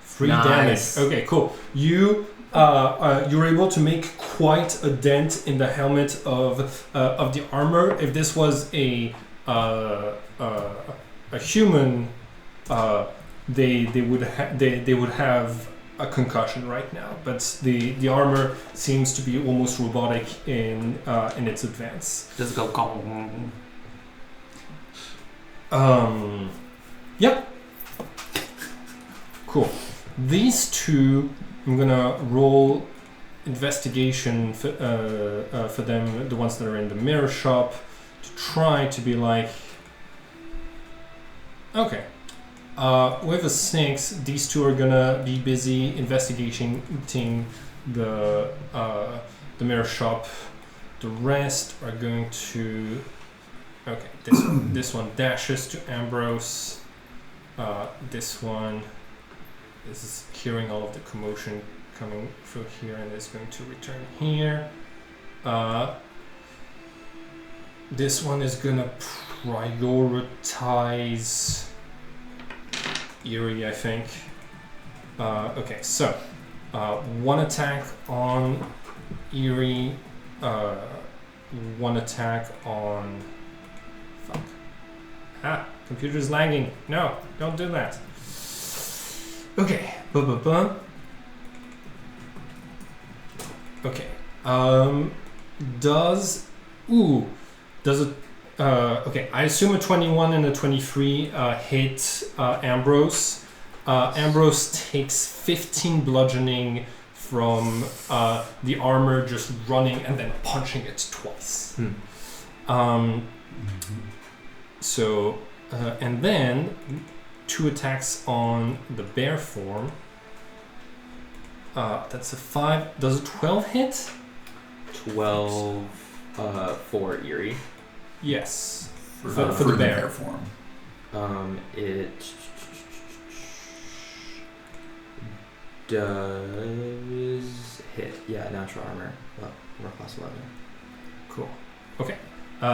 3 Nice. damage. Okay, cool. You're able to make quite a dent in the helmet of the armor. If this was a human, they would have a concussion right now. But the armor seems to be almost robotic in its advance. Just go gong. Yep. Cool. These two, I'm gonna roll investigation for them, the ones that are in the mirror shop, to try to be like, okay, with a 6, these two are gonna be busy investigating the mirror shop. The rest are going to. Okay, this one dashes to Ambrose. This one is hearing all of the commotion coming through here and is going to return here. This one is gonna prioritize Eerie, I think. Okay, so one attack on Eerie, one attack on. Fuck. Computer's lagging. No, don't do that. Okay. Okay. Does it? Okay. I assume a 21 and a 23 hit Ambrose. Ambrose takes 15 bludgeoning from the armor just running and then punching it twice. So, and then 2 attacks on the bear form. That's a 5. Does a 12 hit? 12 for Eerie. Yes. For the bear form. It does hit. Yeah, natural armor. Well, armor class 11. Cool. Okay.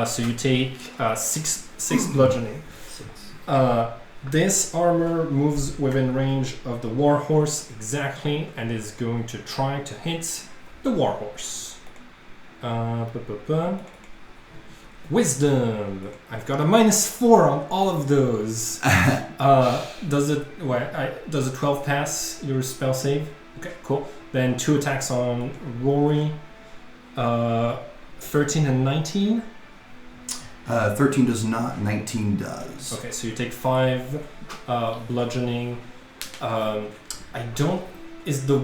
So you take 6 bludgeoning. 6. This armor moves within range of the warhorse exactly and is going to try to hit the warhorse. Wisdom. I've got a -4 on all of those. Does a 12 pass your spell save? Okay, cool. Then 2 attacks on Rory. 13 and 19. 13 does not. 19 does. Okay, so you take 5 bludgeoning. I don't. Is the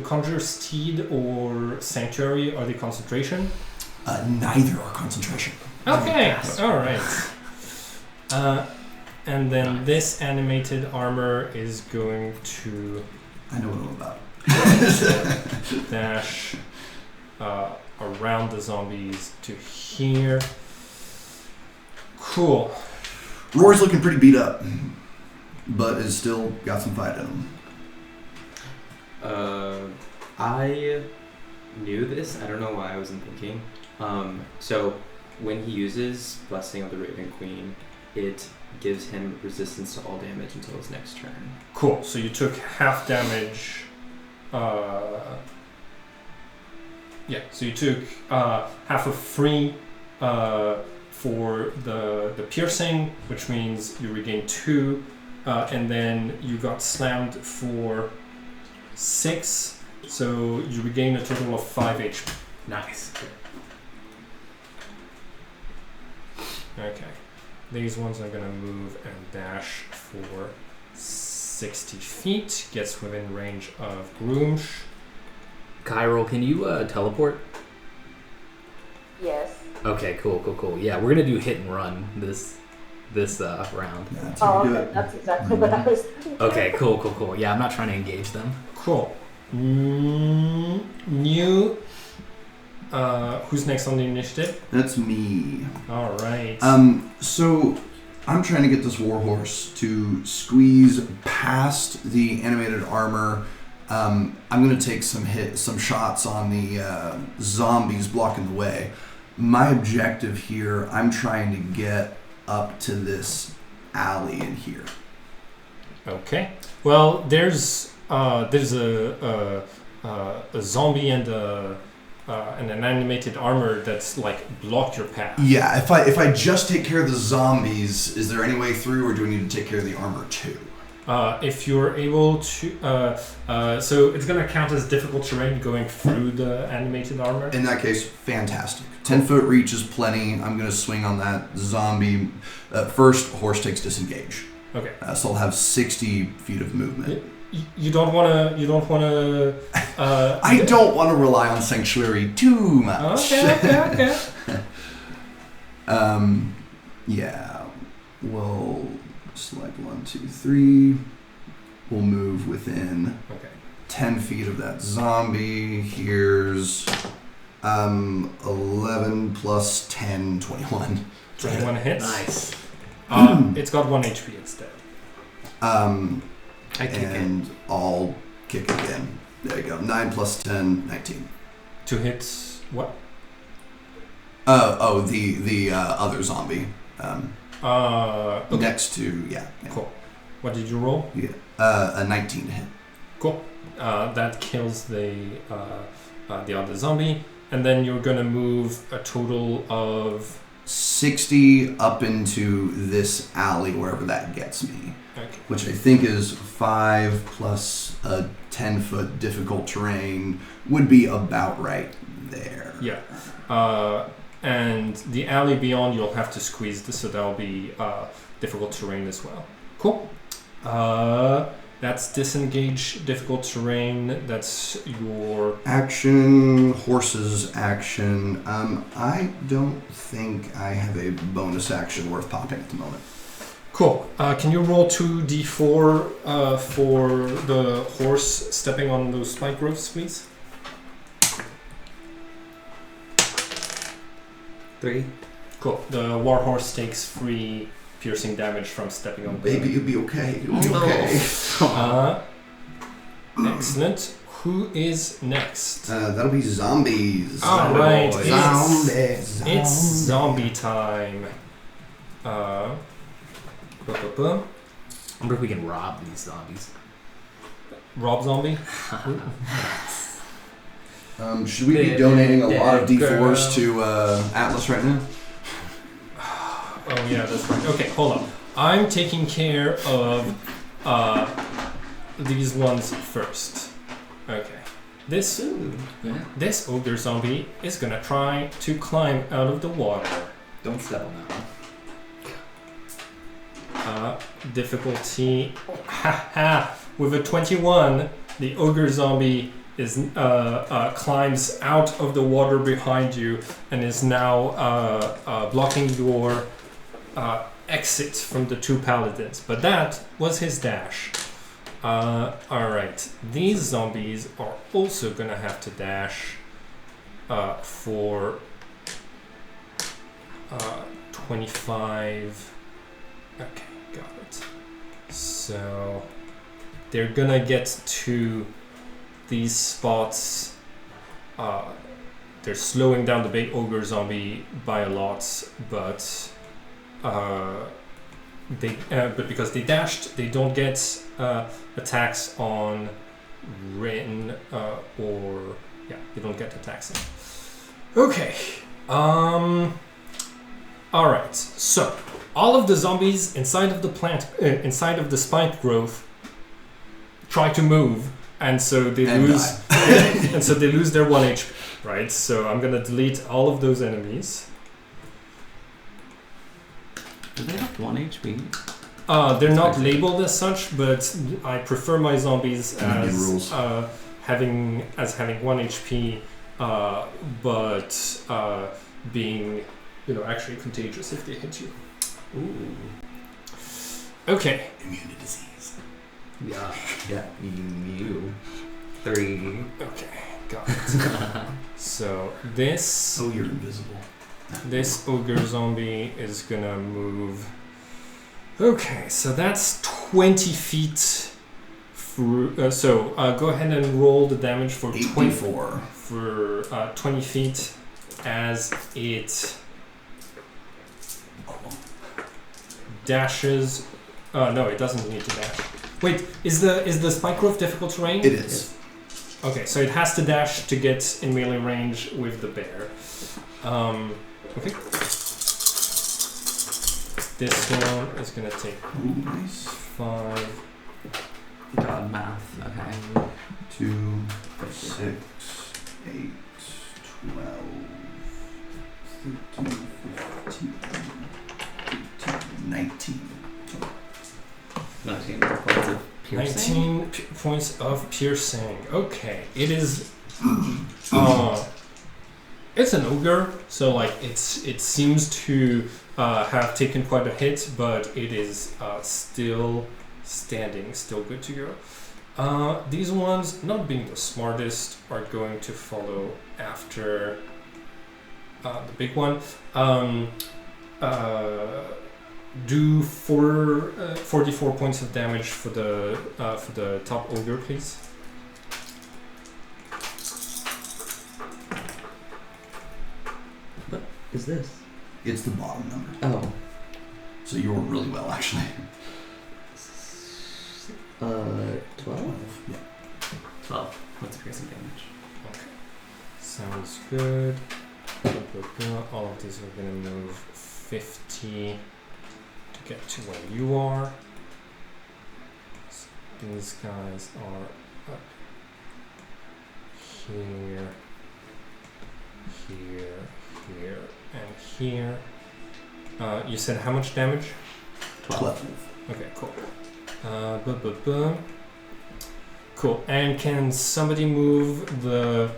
Conjure Steed or Sanctuary, are they concentration? Neither are concentration. Okay, all right. And then this animated armor is going to I know what I'm about. dash around the zombies to here. Cool. Rory's looking pretty beat up, but is still got some fight in him. I knew this. I don't know why I wasn't thinking. So when he uses Blessing of the Raven Queen, it gives him resistance to all damage until his next turn. Cool. So you took half damage. Yeah. So you took half of free for the piercing, which means you regain 2, and then you got slammed for 6. So you regain a total of 5 HP. Nice. Okay. These ones are gonna move and dash for 60 feet. Gets within range of Groomsh. Kyril, can you teleport? Yes. Okay, cool. Yeah, we're gonna do hit and run this round. Yeah, that's how Oh, we do okay. it. That's exactly what I was thinking. Okay, cool. Yeah, I'm not trying to engage them. Cool. New. Who's next on the initiative? That's me. All right. So I'm trying to get this warhorse to squeeze past the animated armor. I'm going to take some shots on the zombies blocking the way. My objective here, I'm trying to get up to this alley in here. Okay. Well, there's a zombie and an animated armor that's like block your path. Yeah, if I just take care of the zombies, is there any way through, or do we need to take care of the armor too? If you're able to, so it's gonna count as difficult terrain going through the animated armor. In that case, fantastic. 10-foot reach is plenty. I'm going to swing on that zombie. First, horse takes disengage. Okay. So I'll have 60 feet of movement. You don't wanna. I don't want to rely on sanctuary too much. Okay. Yeah. We'll select 1, 2, 3. We'll move within Okay. 10 feet of that zombie. Here's 11 plus 10, 21. 21 hits. Nice. It's got 1 HP instead. I kick And I'll kick again. There you go. 9 plus 10, 19. 2 hits. What? The other zombie. Okay. Next to, yeah. Cool. What did you roll? A 19 to hit. Cool. That kills the other zombie, and then you're gonna move a total of 60 up into this alley, wherever that gets me. okay. Which I think is 5 plus a 10-foot difficult terrain would be about right there. Yeah. And the alley beyond, you'll have to squeeze this, so that'll be difficult terrain as well. Cool. That's disengage, difficult terrain. That's your Action, horses action. I don't think I have a bonus action worth popping at the moment. cool. Can you roll 2d4 for the horse stepping on those spike growths, please? 3. Cool. The warhorse takes 3 piercing damage from stepping on. Baby, you'll be okay. You'll be Oh. okay. Excellent. Who is next? That'll be zombies. All right. Zombies. It's zombie time. I wonder if we can rob these zombies. Rob zombie. Should we be donating a lot of D4s to Atlas right now? Oh yeah, that's right. Okay, hold on. I'm taking care of these ones first. Okay. This ogre zombie is gonna try to climb out of the water. Don't step on that one. Difficulty. With a 21, the ogre zombie is climbs out of the water behind you and is now blocking your exit from the 2 paladins. But that was his dash. Alright, these zombies are also gonna have to dash for 25. Okay, got it. So they're gonna get to these spots. They're slowing down the big ogre zombie by a lot, but because they dashed, they don't get attacks on Rin they don't get attacks in. Okay. All right. So all of the zombies inside of the plant, inside of the spike growth, try to move, and so they lose. And so they lose their 1 HP. Right. So I'm gonna delete all of those enemies. Do they have 1 HP? They're not labeled as such, but I prefer my zombies as having 1 HP, but being actually contagious if they hit you. Ooh. Okay. Immune to disease. Yeah. You. 3. Okay. Got it. So this. Oh, you're invisible. This ogre zombie is gonna move. Okay, so that's 20 feet through. Go ahead and roll the damage for 24. For 20 feet as it dashes. No, it doesn't need to dash. Wait, is the spike growth difficult terrain? It is. Okay, so it has to dash to get in melee range with the bear. Okay. This one is gonna take 5. God, math. Okay. 2, 6, 8, 12, 13, 15, 18, 19. 19 points of piercing. 19 points of piercing. Okay, it It's an ogre, so like it seems to have taken quite a hit, but it is still standing, still good to go. These ones, not being the smartest, are going to follow after the big one. Do 44 points of damage for the top ogre, please. What is this? It's the bottom number. Oh. So you rolled really well, actually. 12? Yeah. 12. What's piercing damage? Okay. Sounds good. All of these are going to move 50 to get to where you are. So these guys are up here, here, and here. You said how much damage? 12. Okay, cool. Cool. And can somebody move the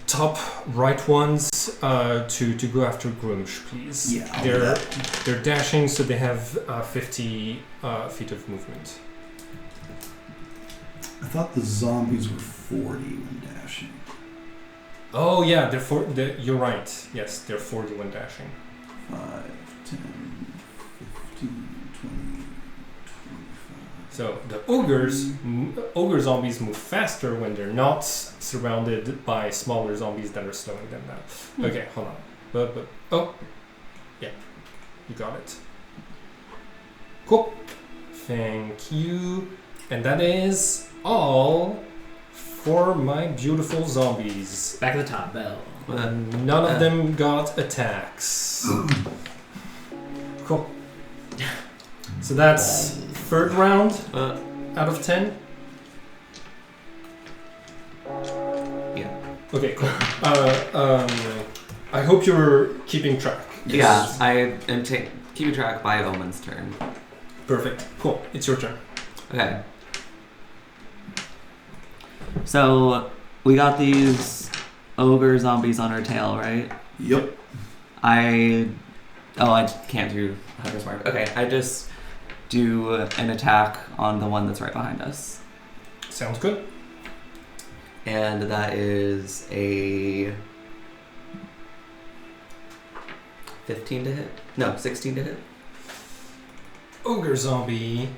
top right ones to go after Grumsh, please? Yeah, I'll do that. They're dashing, so they have 50 feet of movement. I thought the zombies were 40 when dashing. Oh yeah, you're right. Yes, they're 40 when dashing. 5, 10, 15, 20, 25. So the ogre zombies move faster when they're not surrounded by smaller zombies that are slowing them down. Okay, hold on. Oh, yeah, you got it. Cool. Thank you. And that is all for my beautiful zombies. Back at the top, Bell. None of them got attacks. Cool. So that's third round out of 10. Yeah. Okay, cool. I hope you're keeping track. Yes. Yeah, I am keeping track by Omen's turn. Perfect. Cool. It's your turn. Okay. So we got these ogre zombies on our tail, right? Yep. I can't do Hunter's Mark. Okay, I just do an attack on the one that's right behind us. Sounds good. And that is a 15 to hit? No, 16 to hit. Ogre zombie,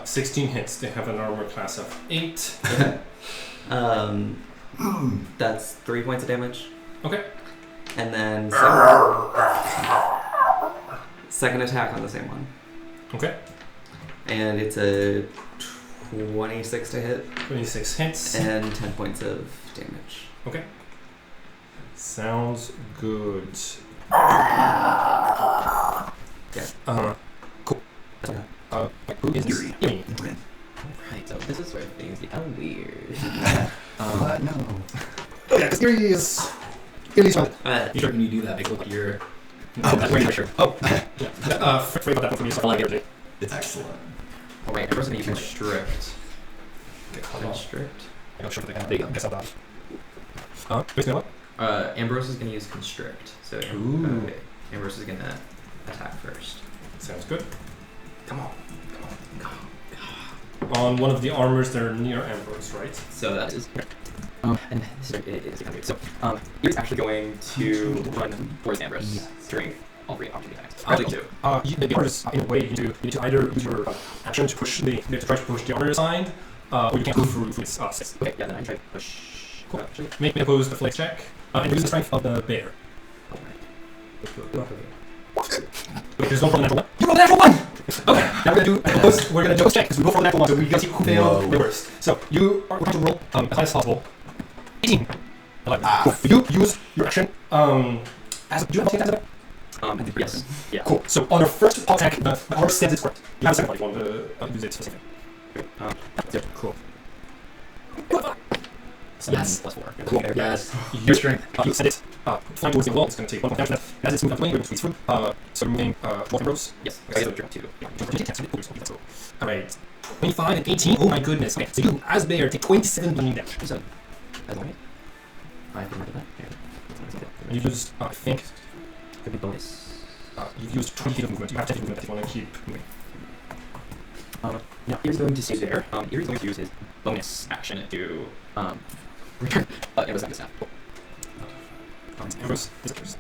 16 hits. They have an armor class of 8. Okay. That's 3 points of damage. Okay. And then second attack on the same one. Okay. And it's a 26 to hit. 26 hits. And 10 points of damage. Okay. Sounds good. Yeah. Cool. Who is Yuri? Right, so this is where things become weird. No. Yeah, because Yuri is... Yuri's fine. You sure when you do that, make it look like you're... that's where you're Oh, yeah. Forget about that one for me. It's excellent. Alright, I'm going to use Constrict. Okay, hold on. Constrict? I'm not sure if they can guess out that. Who's going what? Ambrose is going to use Constrict. So Ooh. okay. Ambrose is going to attack first. Sounds good. Come on. On one of the armors that are near Ambrose, right? So that is... and this is kind of weird. So, Yuri's actually going to run towards Ambrose during all 3 opportunity attacks. Actually 2. The armors, in a way, you need to either use your action to push to try to push the armor aside, or you can go through its 6. Okay, yeah, then I try to push. Cool. Make me oppose the flex check, and use the strength of the bear. Wait, there's no natural one. You rolled a natural 1! Okay, now we're gonna do a check, because we go for the natural 1, so we gotta see who failed the worst. So, you are trying to roll as high as possible. 18. 11. Cool. You use your action, as do you have a I think yes. Yeah. Cool. So on your first pop attack, the armor stands its correct. You have a second one if you want to use it specifically. Yeah, cool. Yes. +4. Cool. Yes. Your strength. You set it flying towards the wall. It's going to take 1 point damage. As it's moving out the way, you're squeeze through. So removing 12 arrows. Yes. Okay, so jump 2. Yeah. Alright. 25 and 18. Oh my goodness. Okay, so you, as Bear, take 27 bludgeoning damage. So, as long as I can remember that. And you used, I think, Could be bonus. you've used 20 feet of movement. You have 10 feet of movement if you want to keep moving. Yeah, Erie's going to stay there. Erie's going to use his bonus action to return. It was not this now. Ambrose disappears.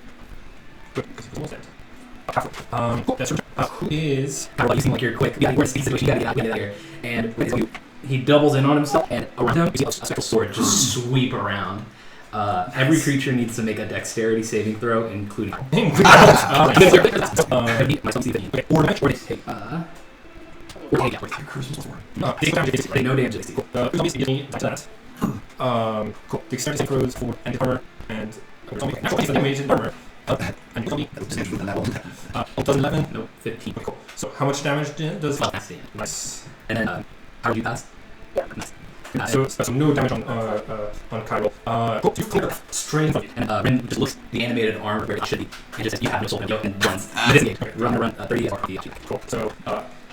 Good, because he was almost dead. Cool, that's your turn. Who is... Well, you seem like you're quick. Yeah, you're in a sticky situation. You gotta get out of here. And he doubles in on himself, and around him, you see a spectral sword just sweep around. Every creature needs to make a dexterity saving throw, including. Or Okay, take no damage. Cool. Zombies give me that. Cool. Dexterity saving throws for anti-armor and zombie. Natural 20 for damage and armor. And zombie. Does 11? No, 15. Cool. So how much damage does? 12 max damage. Nice. And then, how would you pass? Yeah. Nice. So no damage on Cairo. Cool. You clear straight in front of you. And Ren just looks at the animated arm where it should be, and just says, "You have no soul," and runs. Disengage. Run. 30 RPG. Cool. So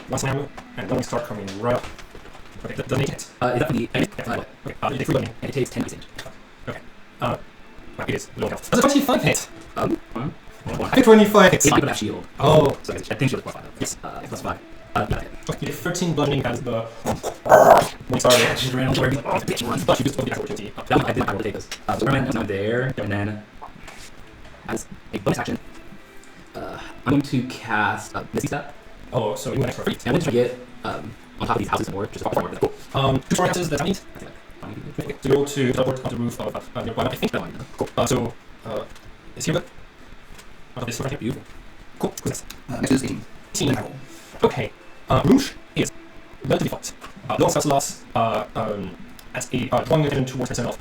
once now, and then we start coming right up. Okay. Doesn't hit. Is that the Okay. You take 3 damage. and it takes 10 damage. Okay. It is low health. Does a 25 hit? Huh? I think 25 hits. It's not have shield. Oh. So I think shield is +5. Yes. Plus 5. You get 13 bludgeoning as the. Sorry. She's ran over the bitch runs. But you just the opportunity. I did not roll to take this. So Superman is now there, and then as a bonus action, I'm going to cast Misty Step. Oh, so you went extra feet. And I'm going to get on top of these houses more, just far more. Cool. 2 more houses that I need. So you go to teleport on the roof of nearby. I think that one. Cool. So is here good? This right here. Beautiful. Cool. Who's this? Next is 18. 18. Okay. Rouge is relatively fast. No success loss as a drawing attention towards herself.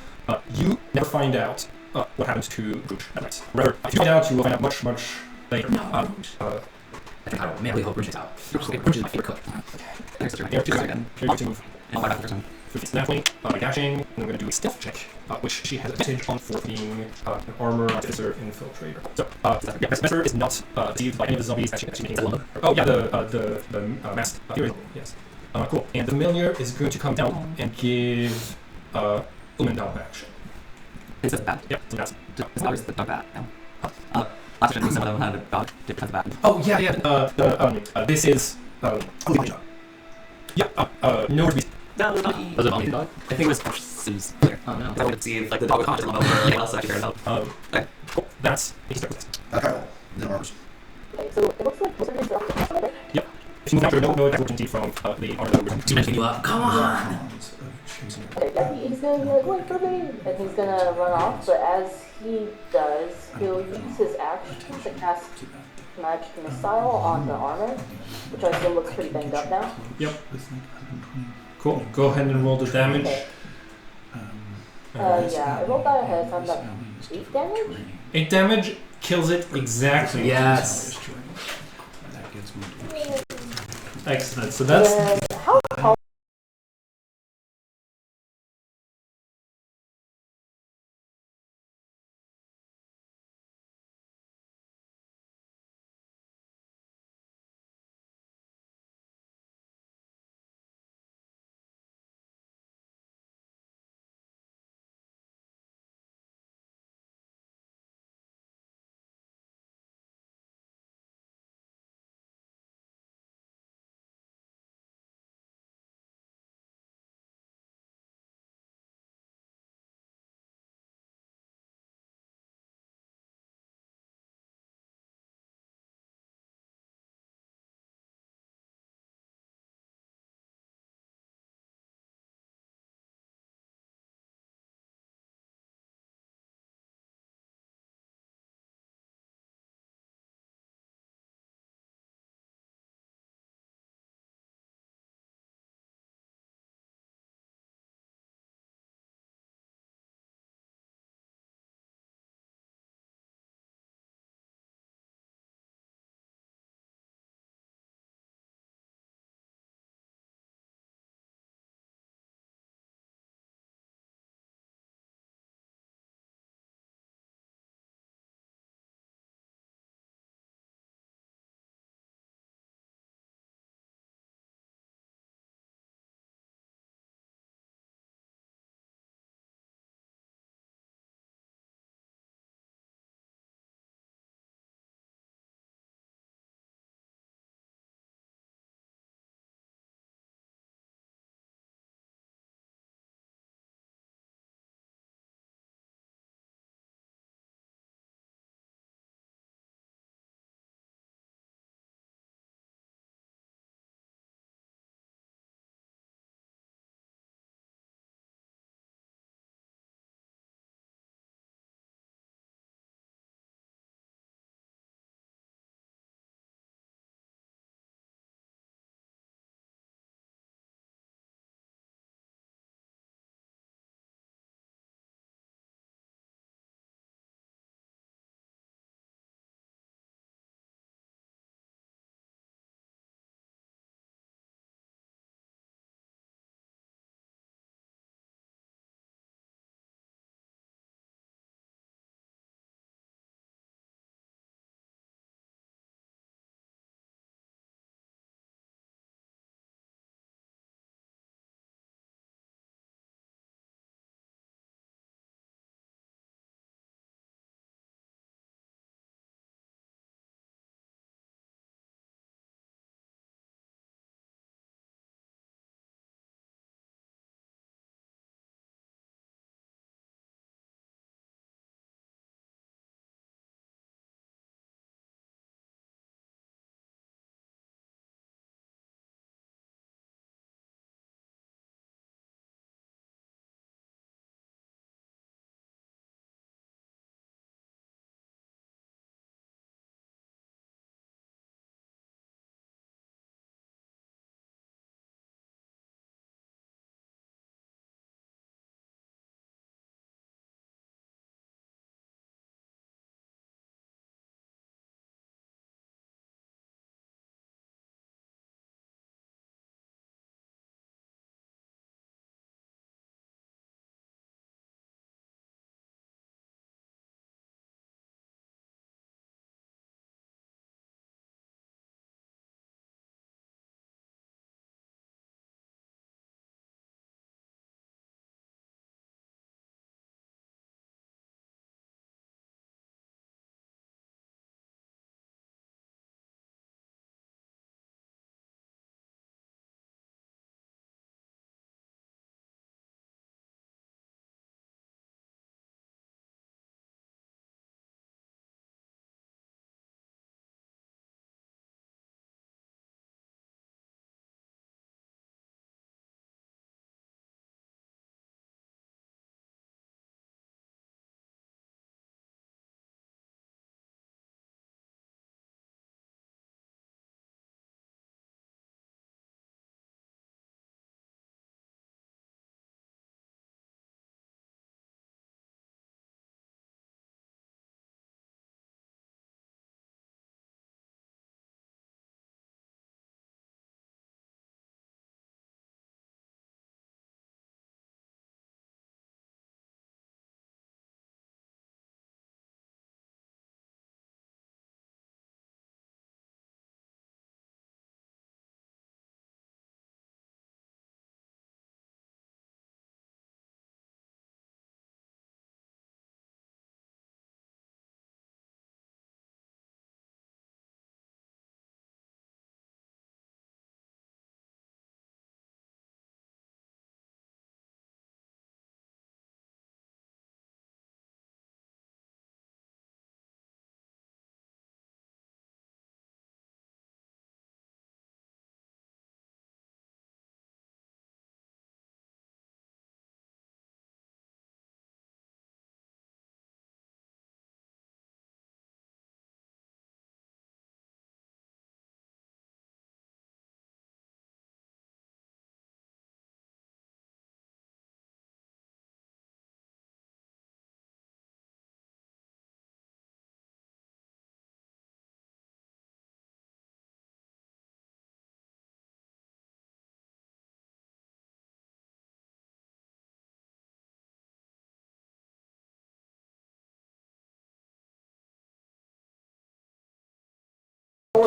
You never find out what happens to Rouge at night. Rather, if you find out, you will find out much later. I think I will mainly hope Rouge is out. Rouge is my favorite cook. Next turn. Here to move. And my back turn. It's definitely dashing, and I'm going to do a stealth check, which she has advantage on for being an armor artificer infiltrator. So, yeah, Mesmer is not deceived by any of the zombies that she's making. Oh, yeah, the masked hero. Yes. Cool. And the familiar is going to come down and give Umendal action. It's a bat. Yep, it's It's not the dog bat. No. Last turn, some of them had a dog. Did have a bat. Oh, yeah. This is. Oh, my job. Yeah, no to be. No, not Was it on the dog? I think it was Sue's clear. Oh no. I wanted to see if like the dog would conjure them over or anyone else actually cared about. Okay, cool. That's a start with this. Kyle, then armors. Okay, so it looks like most of it's up. Yep. If you move after, no opportunity from the armor. Too much you up. Come on! Okay, yeah, he's gonna be like, wait for me! And he's gonna run off, but as he does, he'll use his action to cast Magic Missile on the armor, which I assume looks pretty banged up now. Yep. Cool. Go ahead and roll the damage. Okay. Yeah, I rolled that ahead of time, that 8 damage? 8 damage kills it exactly. Yes. Excellent. So that's And how tall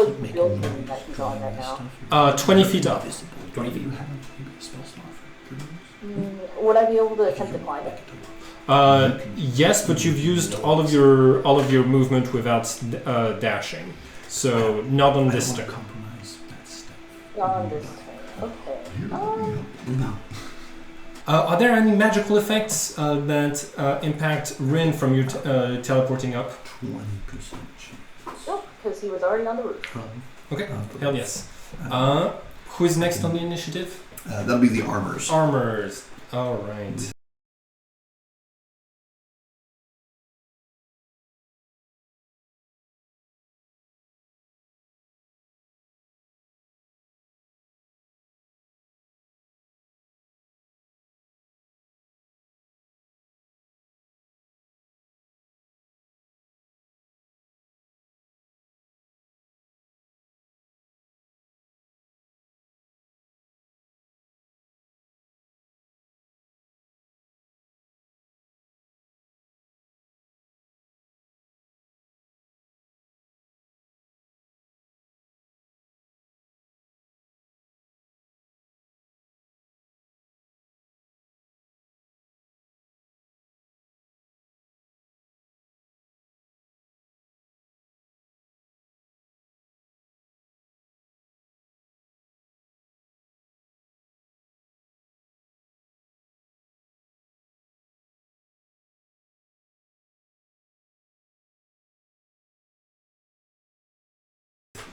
tallest building that he's on right now? 20 feet up. 20 feet. Would I be able to attempt to climb it? Yes, but you've used all of your movement without dashing, so not on this turn. Not on this turn. Okay. Are there any magical effects that impact Rin from you teleporting up? 20% chance. Nope, because he was already on the roof. Okay, hell yes. Who is next on the initiative? That'll be the armors. Armors. All right.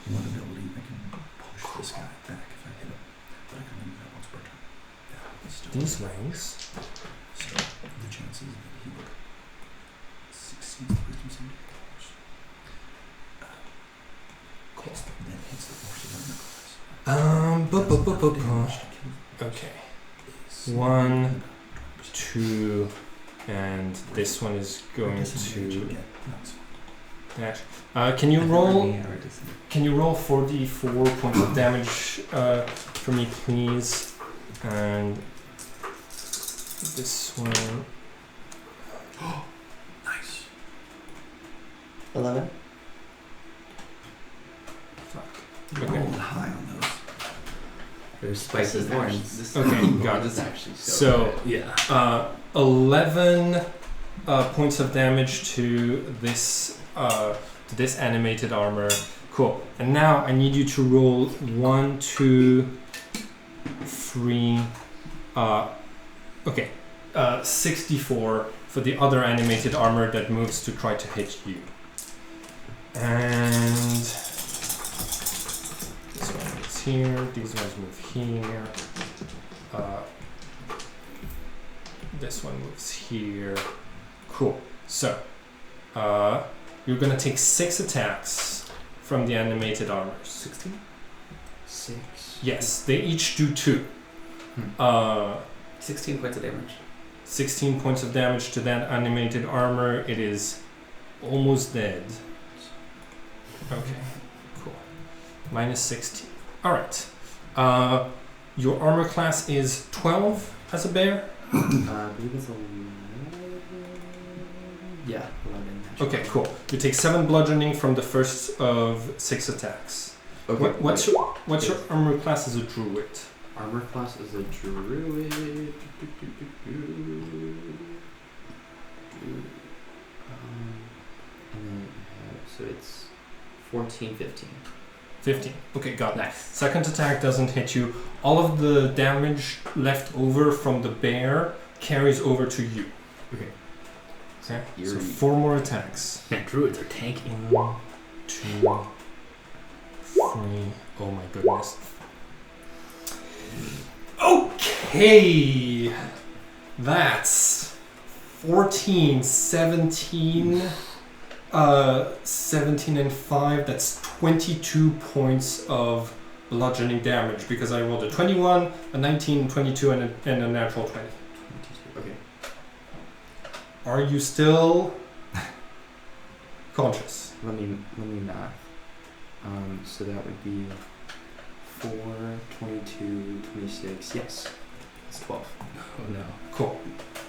One ability, I can push this guy back if I hit him. But I can only do that once per turn. These rings. So the chances that he would succeed the wisdom saving throws. Then hits the force of armor class. Okay. 1, 2, and this one is going to dash. Can you roll 4d4 points of damage for me, please? And this one. Nice. 11. Fuck. You rolled high on those. There's spikes and thorns. Okay, got This is it. actually So, Yeah. 11 points of damage to this animated armor. Cool. And now I need you to roll 1, 2, 3. 64 for the other animated armor that moves to try to hit you. And this one moves here. These ones move here. This one moves here. Cool. So, you're gonna take 6 attacks from the animated armors. 16? 6. Yes, they each do 2. 16 points of damage. 16 points of damage to that animated armor. It is almost dead. Okay, cool. Minus 16. Alright. Your armor class is 12 as a bear? I believe it's 11. Yeah, 11. Okay, cool. You take 7 bludgeoning from the first of 6 attacks. Okay. What's your armor class as a druid? Armor class is a druid. And then so it's 14, 15. 15. Okay, got it. Nice. Second attack doesn't hit you. All of the damage left over from the bear carries over to you. Okay. Okay. So Eerie. 4 more attacks. Man, druids are tanky. 1, 2, 3. Oh my goodness. Okay. That's 14, 17, 17 and 5. That's 22 points of bludgeoning damage because I rolled a 21, a 19, 22, and a natural 20. 22. Okay. Are you still conscious? Let me math. So that would be 4, 22, 26. Yes. It's 12. Oh no. Cool.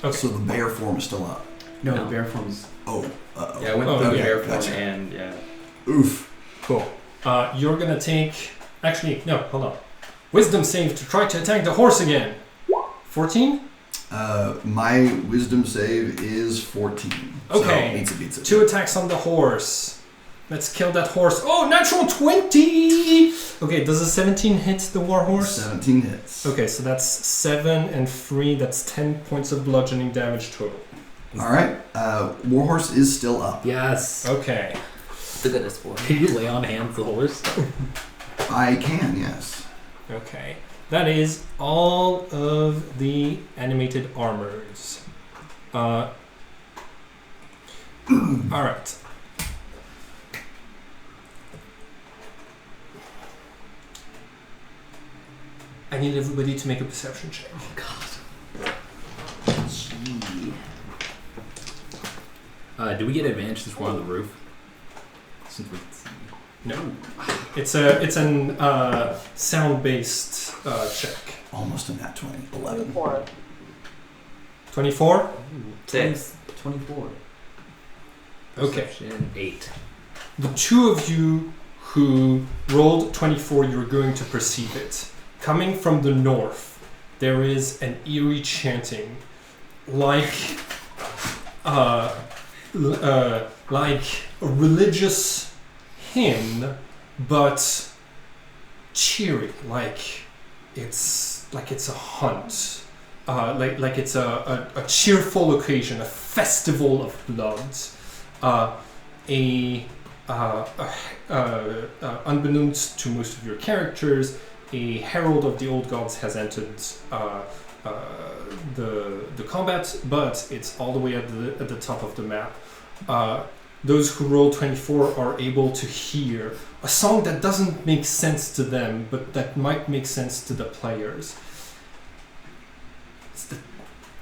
Okay. So the bear form is still up. No, No. the bear form's. Oh, uh-oh. Yeah, I went Oh, through the yeah, bear form gotcha. and yeah. Oof. Cool. You're gonna take. Actually, no, hold on. Wisdom save to try to attack the horse again. 14? My wisdom save is 14. Okay. So beats it. 2 attacks on the horse. Let's kill that horse. Oh, natural 20! Okay, does a 17 hit the war horse? 17 hits. Okay, so that's 7 and 3. That's 10 points of bludgeoning damage total. Alright. Warhorse is still up. Yes. Okay. The goodest for. Can you lay on hands the horse? I can, yes. Okay. That is all of the animated armors. Alright. I need everybody to make a perception check. Oh God. Do we get advantage since we're on the roof? Since we can see. No. It's an sound-based check. Almost a nat 20. 11. 24. 24? 6. 24. Okay. Perception 8. The two of you who rolled 24, you're going to perceive it. Coming from the north, there is an eerie chanting, like a religious hymn, but cheery, like it's a hunt, like it's a cheerful occasion, a festival of blood. Unbeknownst to most of your characters, a herald of the old gods has entered the combat, but it's all the way at the top of the map. Those who roll 24 are able to hear a song that doesn't make sense to them, but that might make sense to the players.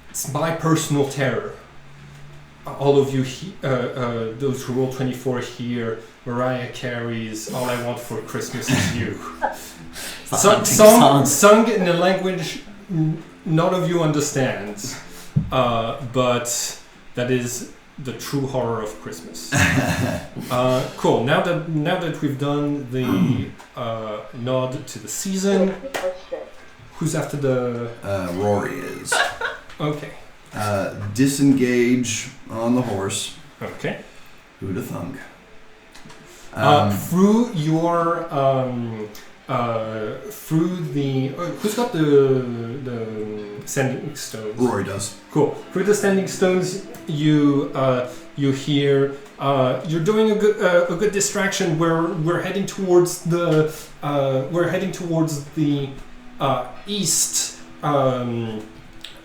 It's my personal terror. All of you, those who roll 24 hear Mariah Carey's "All I Want for Christmas Is You." Sung in a language none of you understands, but that is the true horror of Christmas. Cool. Now that we've done the nod to the season, who's after the? Rory is. Okay. Disengage on the horse. Okay. Who'da thunk? Through your through the who's got the standing stones? Rory does. Cool. Through the standing stones, you hear you're doing a good distraction. We're heading towards the east.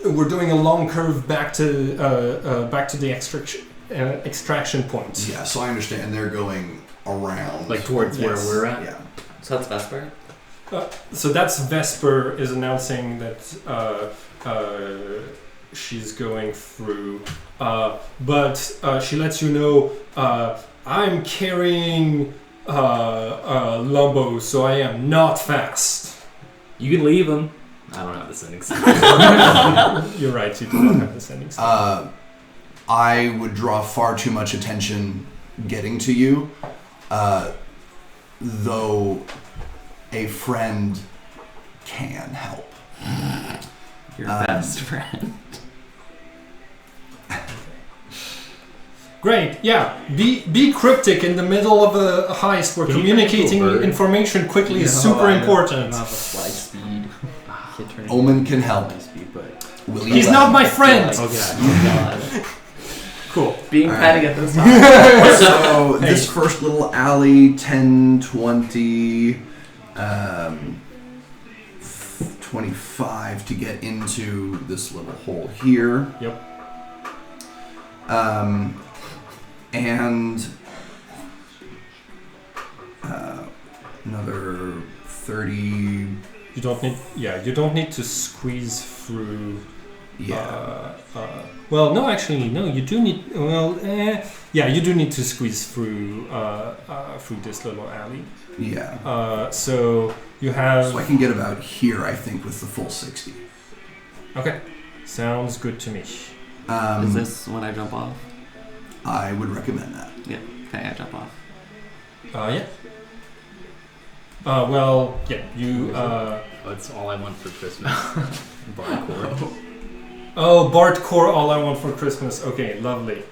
We're doing a long curve back to the extraction point. Yeah, so I understand they're going around. Like towards Yes. where we're at? Yeah. So that's Vesper? So that's Vesper is announcing that she's going through, but she lets you know I'm carrying Lumbo, so I am not fast. You can leave him. I don't have the sending stone. You're right, you do not have the sending stone. I would draw far too much attention getting to you, though a friend can help. Your best friend. Great, yeah. Be cryptic in the middle of a heist where Can you communicating turn into a bird? information quickly is No, super I don't important. have a flight speed. Can't turn into Omen can help. flight speed, but Will you He's let not him? my friend! Okay. Oh God. Cool. Being All petty at this time. So Hey. this first little alley, 10, 20, 25 to get into this little hole here. Yep. And another 30. You don't need to squeeze through. Yeah. Well, no, actually, no. You do need. Well, yeah, you do need to squeeze through through this little alley. Yeah. So you have. So I can get about here, I think, with the full 60. Okay, sounds good to me. Is this when I jump off? I would recommend that. Yeah. Okay, I jump off. Yeah. Well, yeah, you. That's all I want for Christmas. Barcore. Oh, Bart Core, all I want for Christmas. Okay, lovely.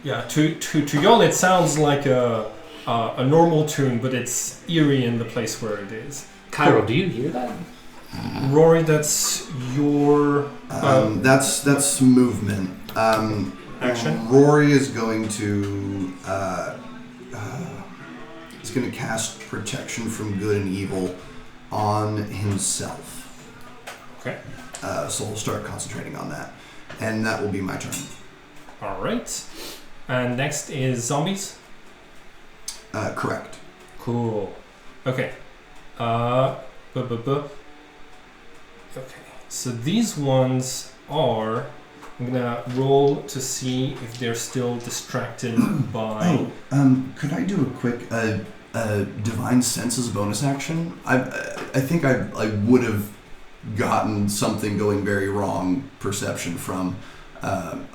Yeah, to y'all it sounds like a normal tune, but it's eerie in the place where it is. Cairo, do you hear that? Rory, that's your That's movement. action. Rory is going to he's going to cast protection from good and evil on himself. Okay. So we'll start concentrating on that, and that will be my turn. All right. And next is zombies. Correct. Cool. Okay. Okay. So these ones are. I'm gonna roll to see if they're still distracted by. Could I do a quick divine sense as a bonus action? I think I would have gotten something going very wrong perception from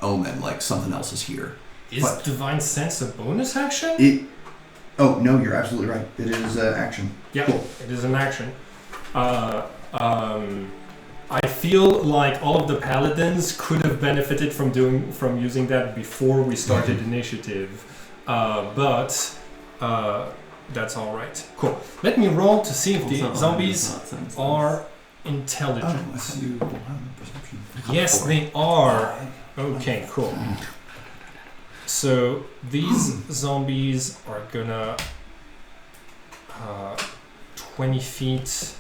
Omen, like something else is here. Is divine sense a bonus action? Oh no, you're absolutely right. It is action. Yeah, Cool. it is an action. I feel like all of the paladins could have benefited from using that before we started initiative, but that's all right. Cool. Let me roll to see if the zombies are intelligent. Oh, I see you don't have perception. Yes, they are. Okay, cool. So these zombies are gonna 20 feet.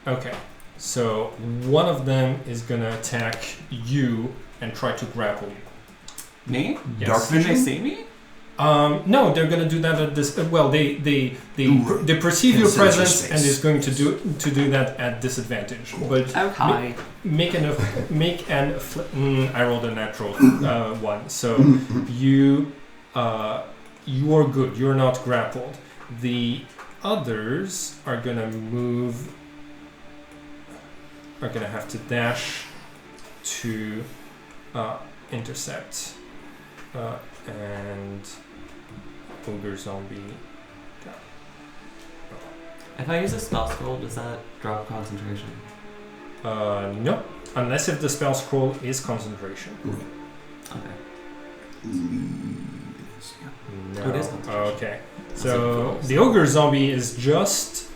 Okay, so one of them is gonna attack you and try to grapple you. Me? Yes. Dark Did they vision? see me? No, they're gonna do that at this. Well, they perceive your Consider presence space. and is going to do that at disadvantage. But Okay. I rolled a natural one, so you are good. You're not grappled. The others are gonna move. Are gonna have to dash to intercept and ogre zombie. If I use a spell scroll, does that drop concentration? No, unless if the spell scroll is concentration. Okay. No. Oh, it is concentration. Okay. So the ogre zombie is just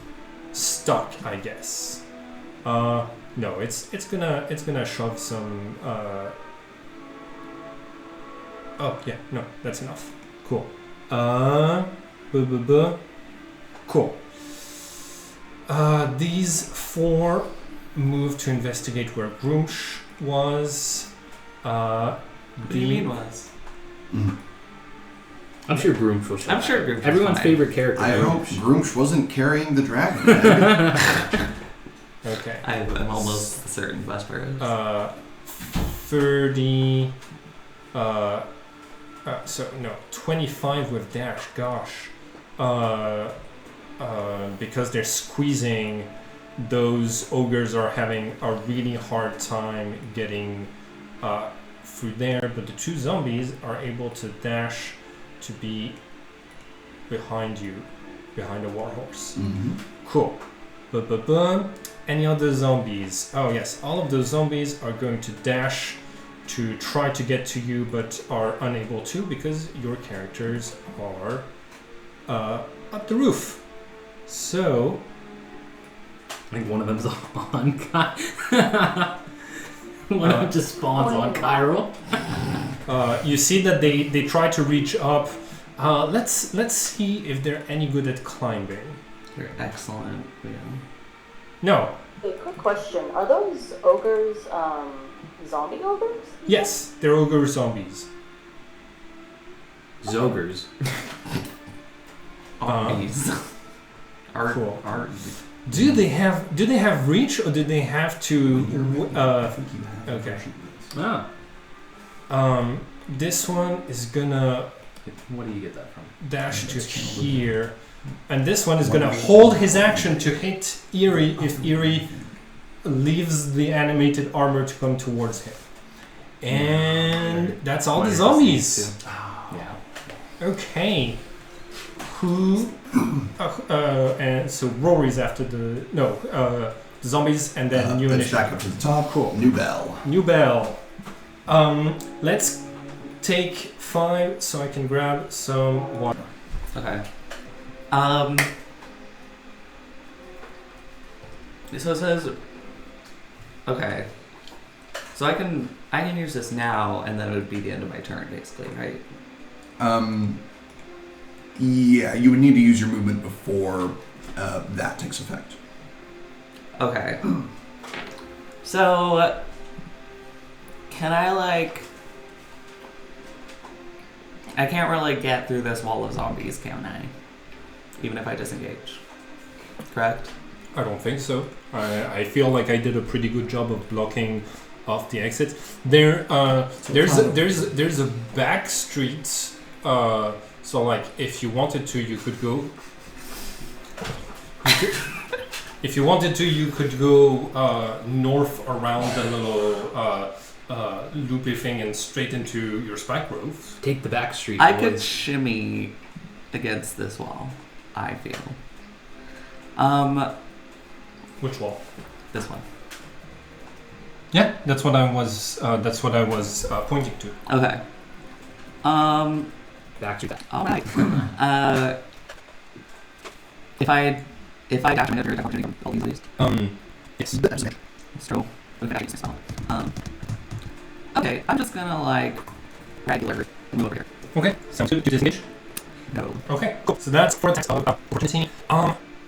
stuck, I guess. No, it's gonna shove some. Oh yeah, no, that's enough. Cool. Cool. These four move to investigate where Groomsh was. What do you mean was? I'm sure Groomsh was fine. I'm sure Groomsh was Everyone's fine. favorite character. I hope Groomsh. Groomsh wasn't carrying the dragon egg. Okay. I'm almost certain Vesper is. 30. So no, 25 with dash. Gosh. Because they're squeezing, those ogres are having a really hard time getting through there. But the two zombies are able to dash to be behind you, behind the warhorse. Cool. Any other zombies? Oh yes, all of those zombies are going to dash to try to get to you, but are unable to because your characters are up the roof. So I think one of them's on one of them just spawns on Cairo. you see that they try to reach up. Let's see if they're any good at climbing. You're excellent. Yeah. No. Okay, quick question. Are those ogres, zombie ogres? Yes, they're ogre zombies. Zogres. Armies. Cool. Do they have reach, or do they have to? Okay. Ah. This one is gonna What do you get that from? dash to here, and this one is gonna hold his action to hit Eerie if Eerie leaves the animated armor to come towards him. And that's all the zombies. Yeah. Okay. who? And so Rory's after the zombies, and then new Let's initiative. back up to the top. Cool. New bell. New bell. Let's take 5 so I can grab some water. Okay. So it says. Okay. So I can use this now, and then it would be the end of my turn, basically, right? Yeah, you would need to use your movement before that takes effect. Okay. So, can I I can't really get through this wall of zombies, can I? Even if I disengage. Correct? I don't think so. I feel like I did a pretty good job of blocking off the exit. There's a back street. So like if you wanted to, you could go. If you wanted to, you could go north around the little loopy thing and straight into your spike grove. Take the back street. I boys. could shimmy against this wall, I feel. Which wall? This one. Yeah, that's what I was. Pointing to. Okay. Back street. All right. If I dash, I'm gonna attack all these. Yes. Stroll. Okay, I can spell. Okay, I'm just gonna regular move over here. Okay. Sounds good. Do you disengage? No. Okay. Cool. So that's 4 attacks of opportunity.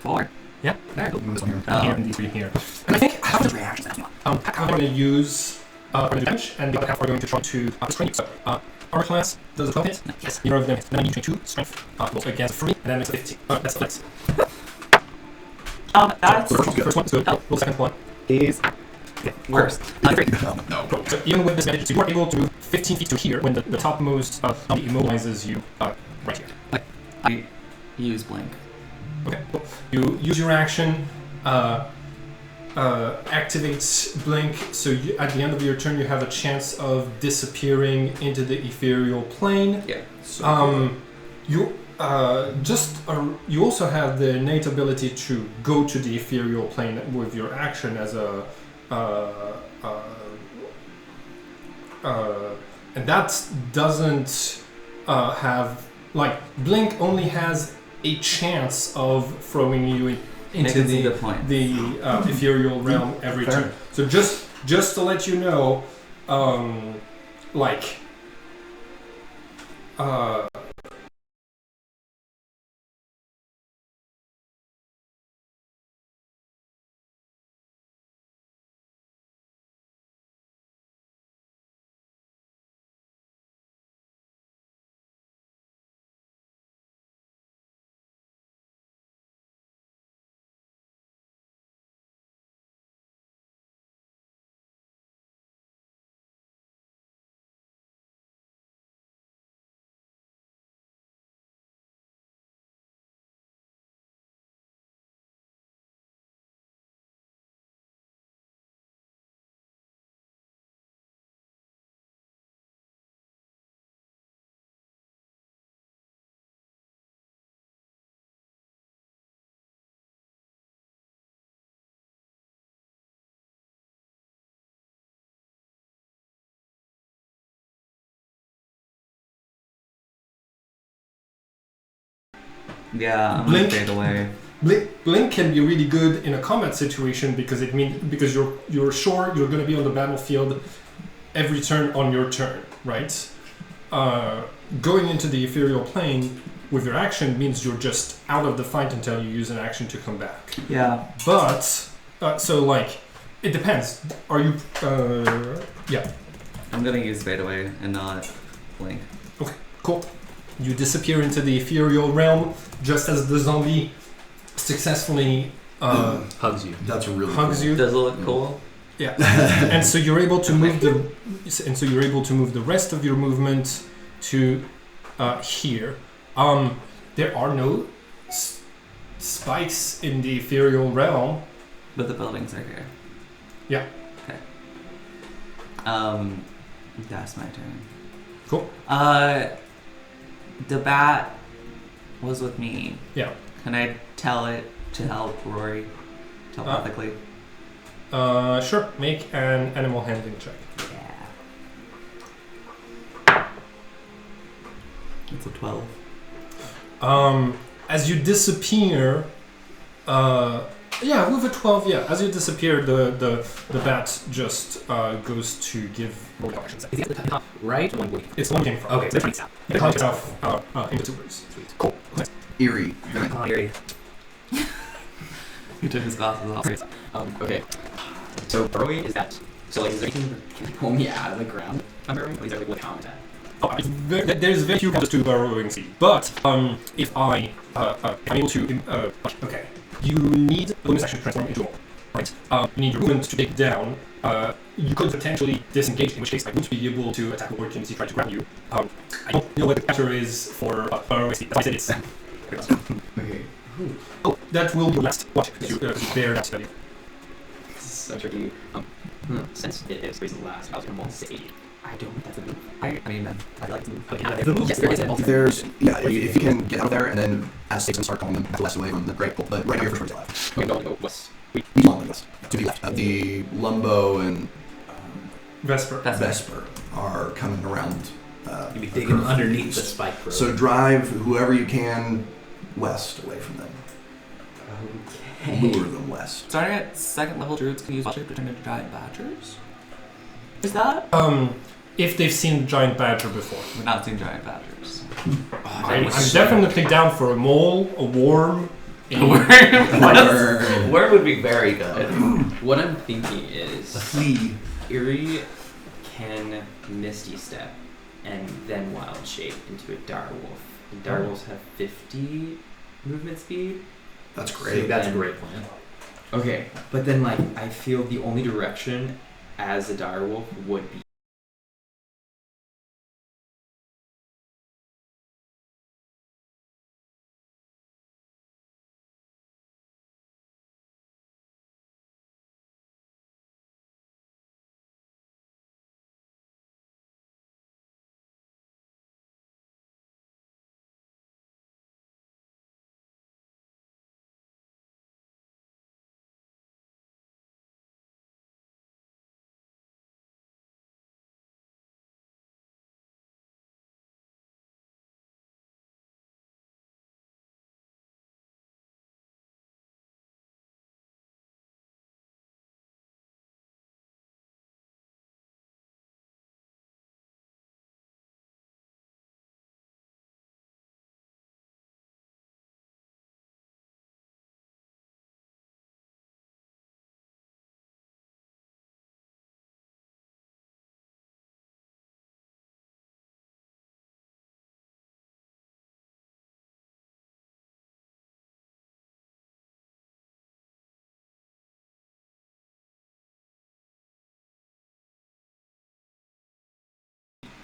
4. Yeah. There. This one here. Here and these 3 here. And I think half of the reactions. Half are going to use damage, and the other half are going to try to restrain you. So armor class does a 12 hit. Yes. Neither of them hit. Then I need 2 strength. Roll against 3, and then it's a 15. That's the flex. That's So first one is good. Roll second one. is worse. No. Cool. So even with disadvantage, you are able to move 15 feet to here when the topmost immobilizes you right here. I use blink. Okay, cool. You use your action, activates blink, so at the end of your turn you have a chance of disappearing into the ethereal plane. Yeah. You you also have the innate ability to go to the ethereal plane with your action as a and that doesn't have blink only has a chance of throwing you into the ethereal realm every Fair. turn. So just to let you know, Yeah, I'm Blink. gonna fade away. Blink can be really good in a combat situation because you're sure you're going to be on the battlefield every turn on your turn, right? Going into the ethereal plane with your action means you're just out of the fight until you use an action to come back. Yeah. But it depends. Are you? Yeah. I'm gonna use fade away and not blink. Okay. Cool. You disappear into the ethereal realm just as the zombie successfully Hugs you. That's really hugs cool. you. Does it look cool? Yeah, and so you're able to move the rest of your movement to here. There are no spikes in the ethereal realm. But the buildings are here. Yeah. Okay. That's my turn. Cool. The bat was with me. Yeah. Can I tell it to help Rory telepathically? Sure. Make an animal handling check. Yeah. It's a 12. As you disappear, with a 12, as you disappear, the bat just goes to give more directions. Is he at the top right? It's the one came from. Okay, so it's It comes itself into two rooms. Sweet. Cool. Eerie. Oh, Eerie. He took his glasses off. Okay. So burrowing is that? So like, is there anything that can pull me out of the ground? I'm burrowing. Or is there like what count that? There's very few counters to burrowing speed, but if I'm able to, okay, you need the bonus action to transform into a mole, right? You need your movement to take down. You could potentially disengage, in which case I wouldn't be able to attack opportunity try to grab you. I don't know what the counter is for burrowing speed. That's why I said it's. Okay. Oh, that will be last. What? To bear that study. This is so tricky. Since it is the last, I was going to say I don't think that's a move. I mean, I'd like to move. Okay, out of there. Yes, there is. If you can get out of there and then as Satan start calling them to the west away from the great, but right now you're first left. Okay, go west. Long west. To be left. The Lumbo and Vesper. are coming around. You'd be digging underneath the spike road. So drive whoever you can west away from them. Okay. Lure them west. Starting at second level, druids can use wild shape to turn into giant badgers. Is that? If they've seen the giant badger before. We've not seen giant badgers. I'm definitely down for a mole, a worm, Worm would be very good. What I'm thinking is A flea. Eerie can Misty Step and then Wild Shape into a direwolf. And direwolves have 50 movement speed. That's So great. that's a great plan. Okay, but then like I feel the only direction as a direwolf would be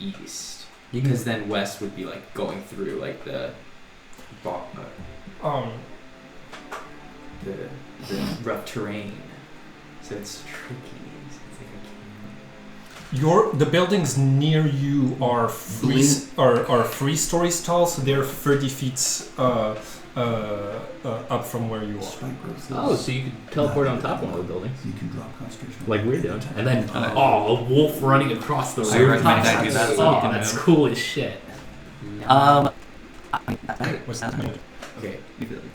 east. Because then west would be like going through like the rough terrain. So it's tricky. The buildings near you are three-story tall, so they're 30 feet up from where you are. Oh, so you could teleport on top of one of the buildings, You can drop concentration. like we're doing, and then a wolf running across the I room. recommend I do that. So you can That's move. cool as shit. What's that? Okay.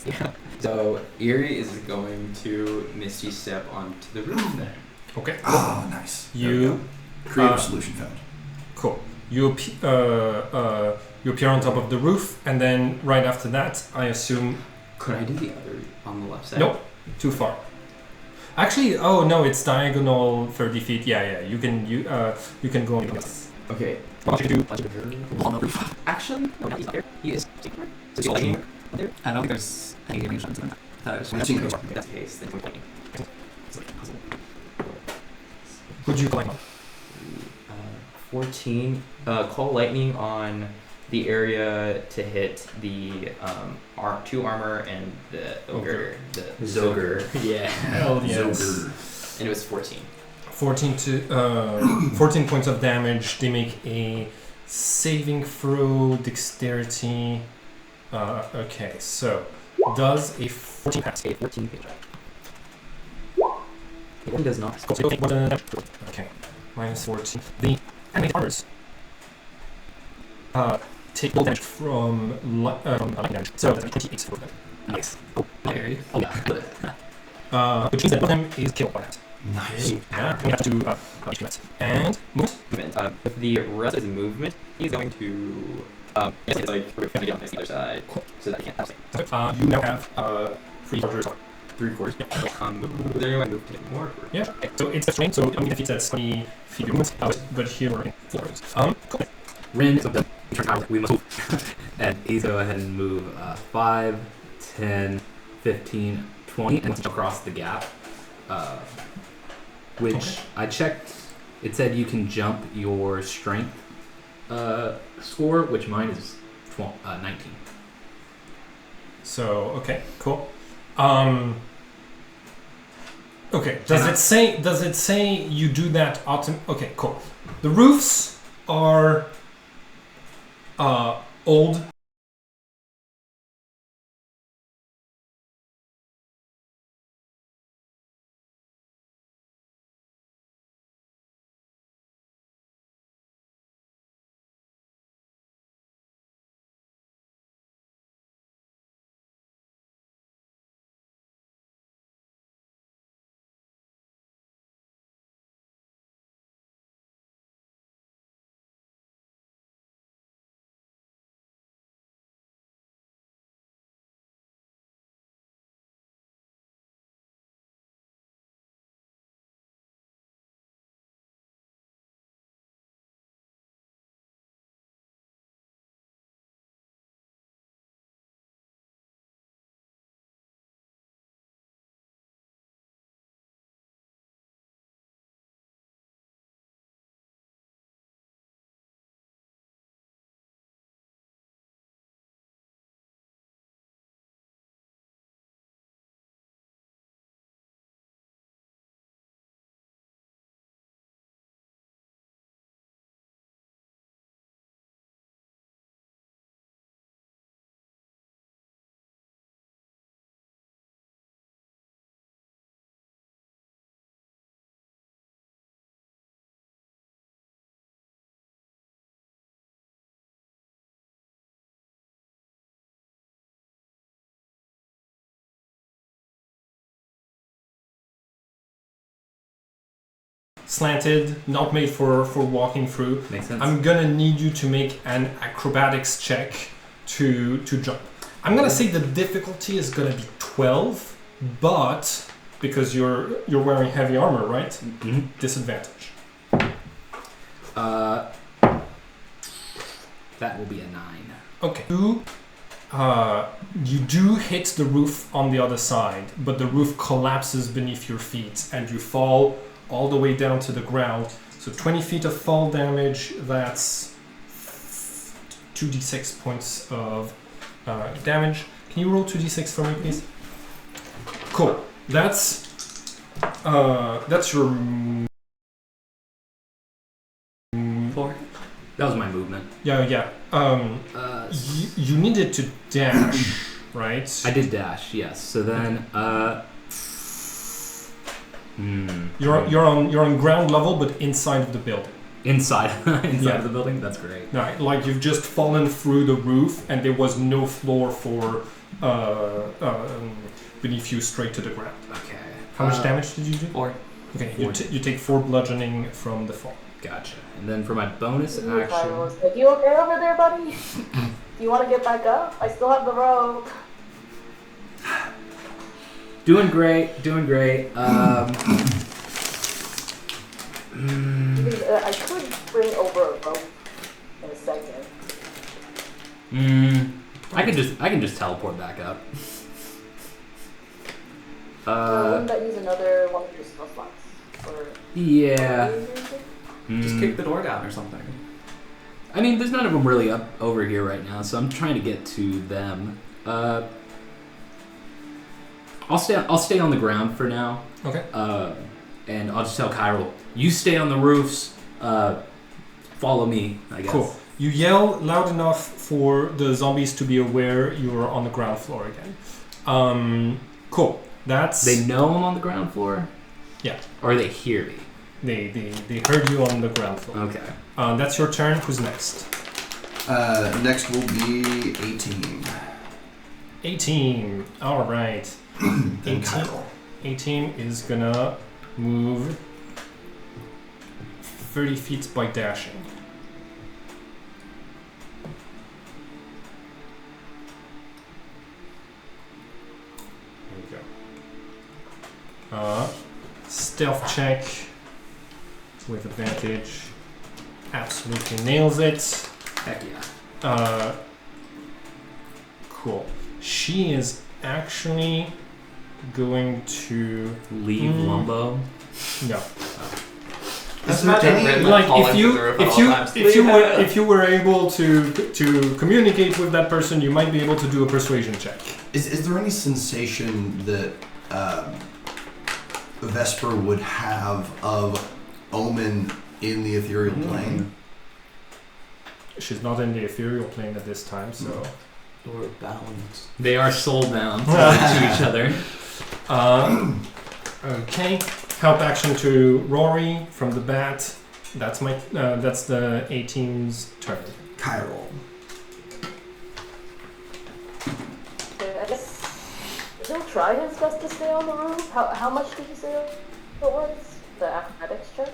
Yeah. So Eerie is going to Misty Step onto the roof then. Okay. Oh, nice. There we You go. Creative solution found. cool. You appear on top of the roof, and then right after that, I assume. Could I do the other on the left side? Nope, too far. Actually, oh no, it's diagonal 30 feet. Yeah. You can go on. Okay. What you do? On the roof. Actually, no, he's up there. He is. So he's Lightning. there. I don't think there's any animations in that. That's I've seen the those. case. Then we're It's like a puzzle. Would you climb up? 14. Call lightning on the area to hit the 2 armor and the ogre. The Zogre. Yeah. Hell yes. And it was 14. 14 points of damage. They make a saving throw, dexterity. Okay, so does a 14 pass? A 14 page. It does not. Cool, so you'll take more than okay, minus 14. The animated armors take more damage from lightning damage, so that's 28 for them. Nice. Very. Oh yeah. Which means that one of them is killed by that. Nice. Yeah, we have to do HP maths. And movement. With the rest of his movement, he's going to. It's like we're going to get on the other side, so that he can't have so, you now have 3 chargers. 3/4. Yeah. There you want to move to get more. Yeah. Okay. So it's a strain, so I mean, if it's 20 feet of movement, but here we're in 4 rows. Cool. Rin is up. We must move. And he's go ahead and move 5, 10, 15, 20, and across the gap. Which Okay. I checked. It said you can jump your strength score, which mine is 19. So okay, cool. Okay. Does it say you do that okay, cool. The roofs are old. Slanted, not made for walking through. Makes sense. I'm gonna need you to make an acrobatics check to jump. I'm gonna say the difficulty is gonna be 12, but because you're wearing heavy armor, right? Mm-hmm. Disadvantage. That will be a 9. Okay. You do hit the roof on the other side, but the roof collapses beneath your feet, and you fall all the way down to the ground. So 20 feet of fall damage, that's 2d6 points of damage. Can you roll 2d6 for me, please? Cool. That's your... 4. That was my movement. Yeah. You needed to dash, right? I did dash, yes. So then, You're on ground level, but inside of the building. inside Yeah. of the building. That's great. Right, like you've just fallen through the roof, and there was no floor for beneath you, straight to the ground. Okay. How much damage did you do? 4. Okay, you take 4 bludgeoning from the fall. Gotcha. And then for my bonus Kyle action, was like, "You okay over there, buddy? Do you want to get back up? I still have the rope." doing great. I could bring over a rope in a second. I can just teleport back up. Wouldn't that use another one of your spell slots? Or Yeah. Just kick the door down or something. I mean, there's none of them really up over here right now, so I'm trying to get to them. I'll stay on the ground for now. Okay. And I'll just tell Kyril, you stay on the roofs. Follow me, I guess. Cool. You yell loud enough for the zombies to be aware you are on the ground floor again. Cool. That's They know I'm on the ground floor? Yeah. Or they hear me? they heard you on the ground floor. Okay. That's your turn. Who's next? Next will be 18. 18. All right. Then 18. Kyle. 18 is gonna move 30 feet by dashing. There we go. Stealth check with advantage. Absolutely nails it. Heck yeah. Cool. She is actually going to Leave Lumbo. no. That's Is there not any- written Like falling through the roof at all times. if you were able to communicate with that person, you might be able to do a persuasion check. Is there any sensation that Vesper would have of Omen in the ethereal plane? She's not in the ethereal plane at this time, so. Or bound. They are soul-bound to each other. Okay. Help action to Rory from the bat. That's the 18's turn. Chiral. Okay, I guess he'll try his best to stay on the roof. How much did you say it was? The acrobatics check?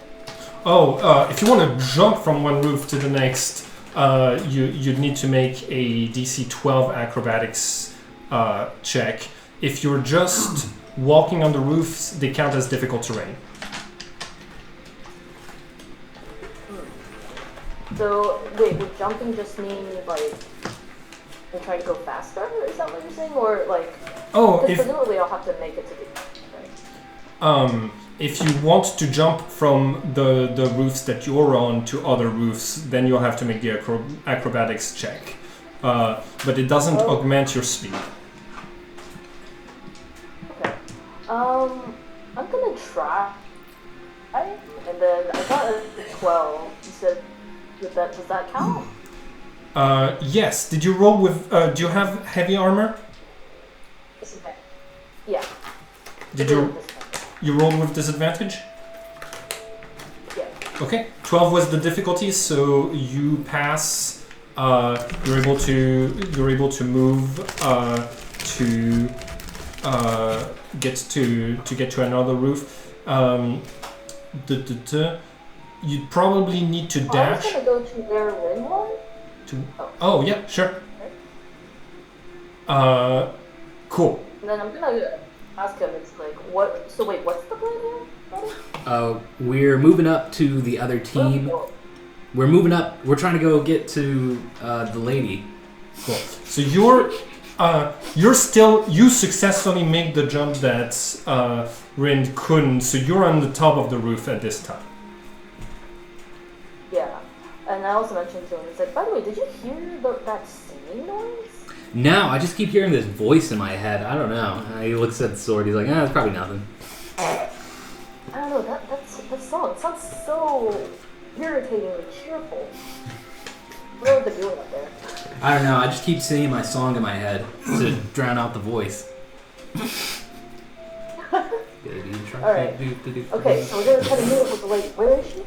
If you want to jump from one roof to the next, you'd need to make a DC 12 acrobatics check. If you're just walking on the roofs, they count as difficult terrain. So, wait, would jumping just mean, like, I'm trying to go faster? Is that what you're saying? Or, like, Oh, because if presumably I'll have to make it to the right? if you want to jump from the roofs that you're on to other roofs, then you'll have to make the acrobatics check. But it doesn't augment your speed. Okay. I'm gonna try. And then I got a 12. You said, does that count? Yes. Did you roll with? Do you have heavy armor? Yeah. Did you roll with disadvantage? Yeah. Okay. 12 was the difficulty, so you pass. You're able to move to get to another roof. You'd probably need to I was dash. gonna go to where Lynn was. Oh yeah, sure. Cool. And then I'm gonna ask him, it's like, what? So wait, what's the plan here, buddy? We're moving up to the other team. We're moving up. We're trying to go get to the lady. Cool. So you successfully make the jump that Rind couldn't. So you're on the top of the roof at this time. Yeah. And I also mentioned to him, it's like, by the way, did you hear that singing noise? No, I just keep hearing this voice in my head. I don't know. He looks at the sword. He's like, it's probably nothing. I don't know, that song sounds so irritatingly cheerful. I don't know what they're doing up there. I don't know. I just keep singing my song in my head to drown out the voice. Alright. Okay, so we're gonna try to meet up with the lady. Where is she?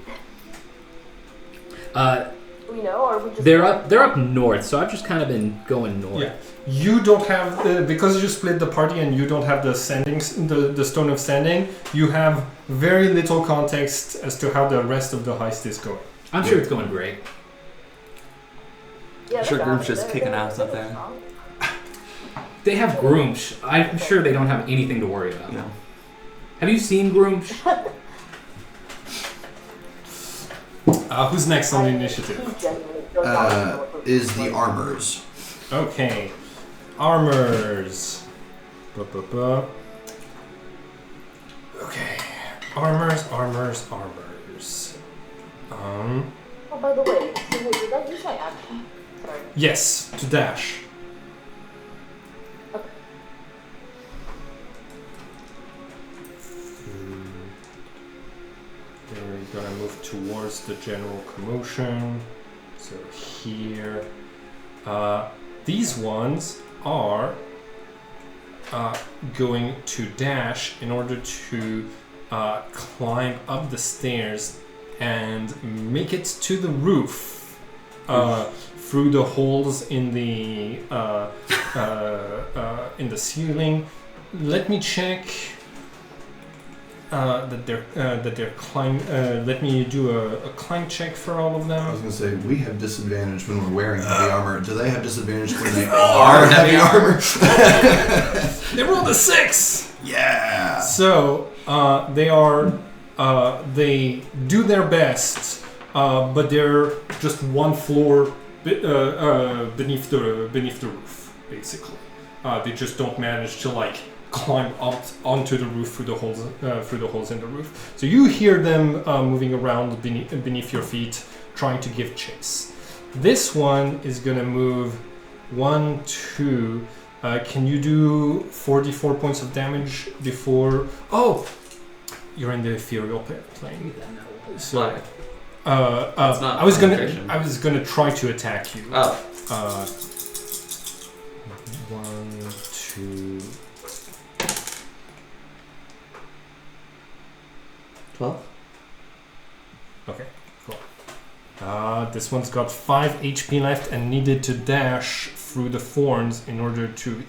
Do we know, or are we just... They're up north, so I've just kind of been going north. Yeah. You don't have because you split the party and you don't have the stone of standing. You have very little context as to how the rest of the heist is going. I'm sure it's going great. Yeah, Sure, they're group's down. just They're- kicking they're- ass up they're there. strong. They have Groomsh. I'm sure they don't have anything to worry about. No. Have you seen Groomsh? Who's next on the He initiative? genuinely does not know what Is the armors. Okay. Armors. Ba-ba-ba. Okay. Armors. Oh, by the way, so wait, did I use my action? Sorry. Yes, to dash. Okay. Then we're gonna move towards the general commotion. So here, these ones are going to dash in order to climb up the stairs and make it to the roof through the holes in the ceiling. Let me check that they're climb. Let me do a climb check for all of I them. was gonna say we have disadvantage when we're wearing heavy armor. Do they have disadvantage when they are heavy armor? They rolled a 6. Yeah. So they are. They do their best, but they're just one floor beneath the roof, basically. They just don't manage to climb up onto the roof through the holes in the roof. So you hear them moving around beneath your feet, trying to give chase. This one is gonna move 1, 2. Can you do 44 points of damage before? Oh, you're in the ethereal plane. So, not I was concentration. gonna try to attack you. Oh. 1, 2. 12? Okay, cool. This one's got 5 HP left and needed to dash through the thorns in order to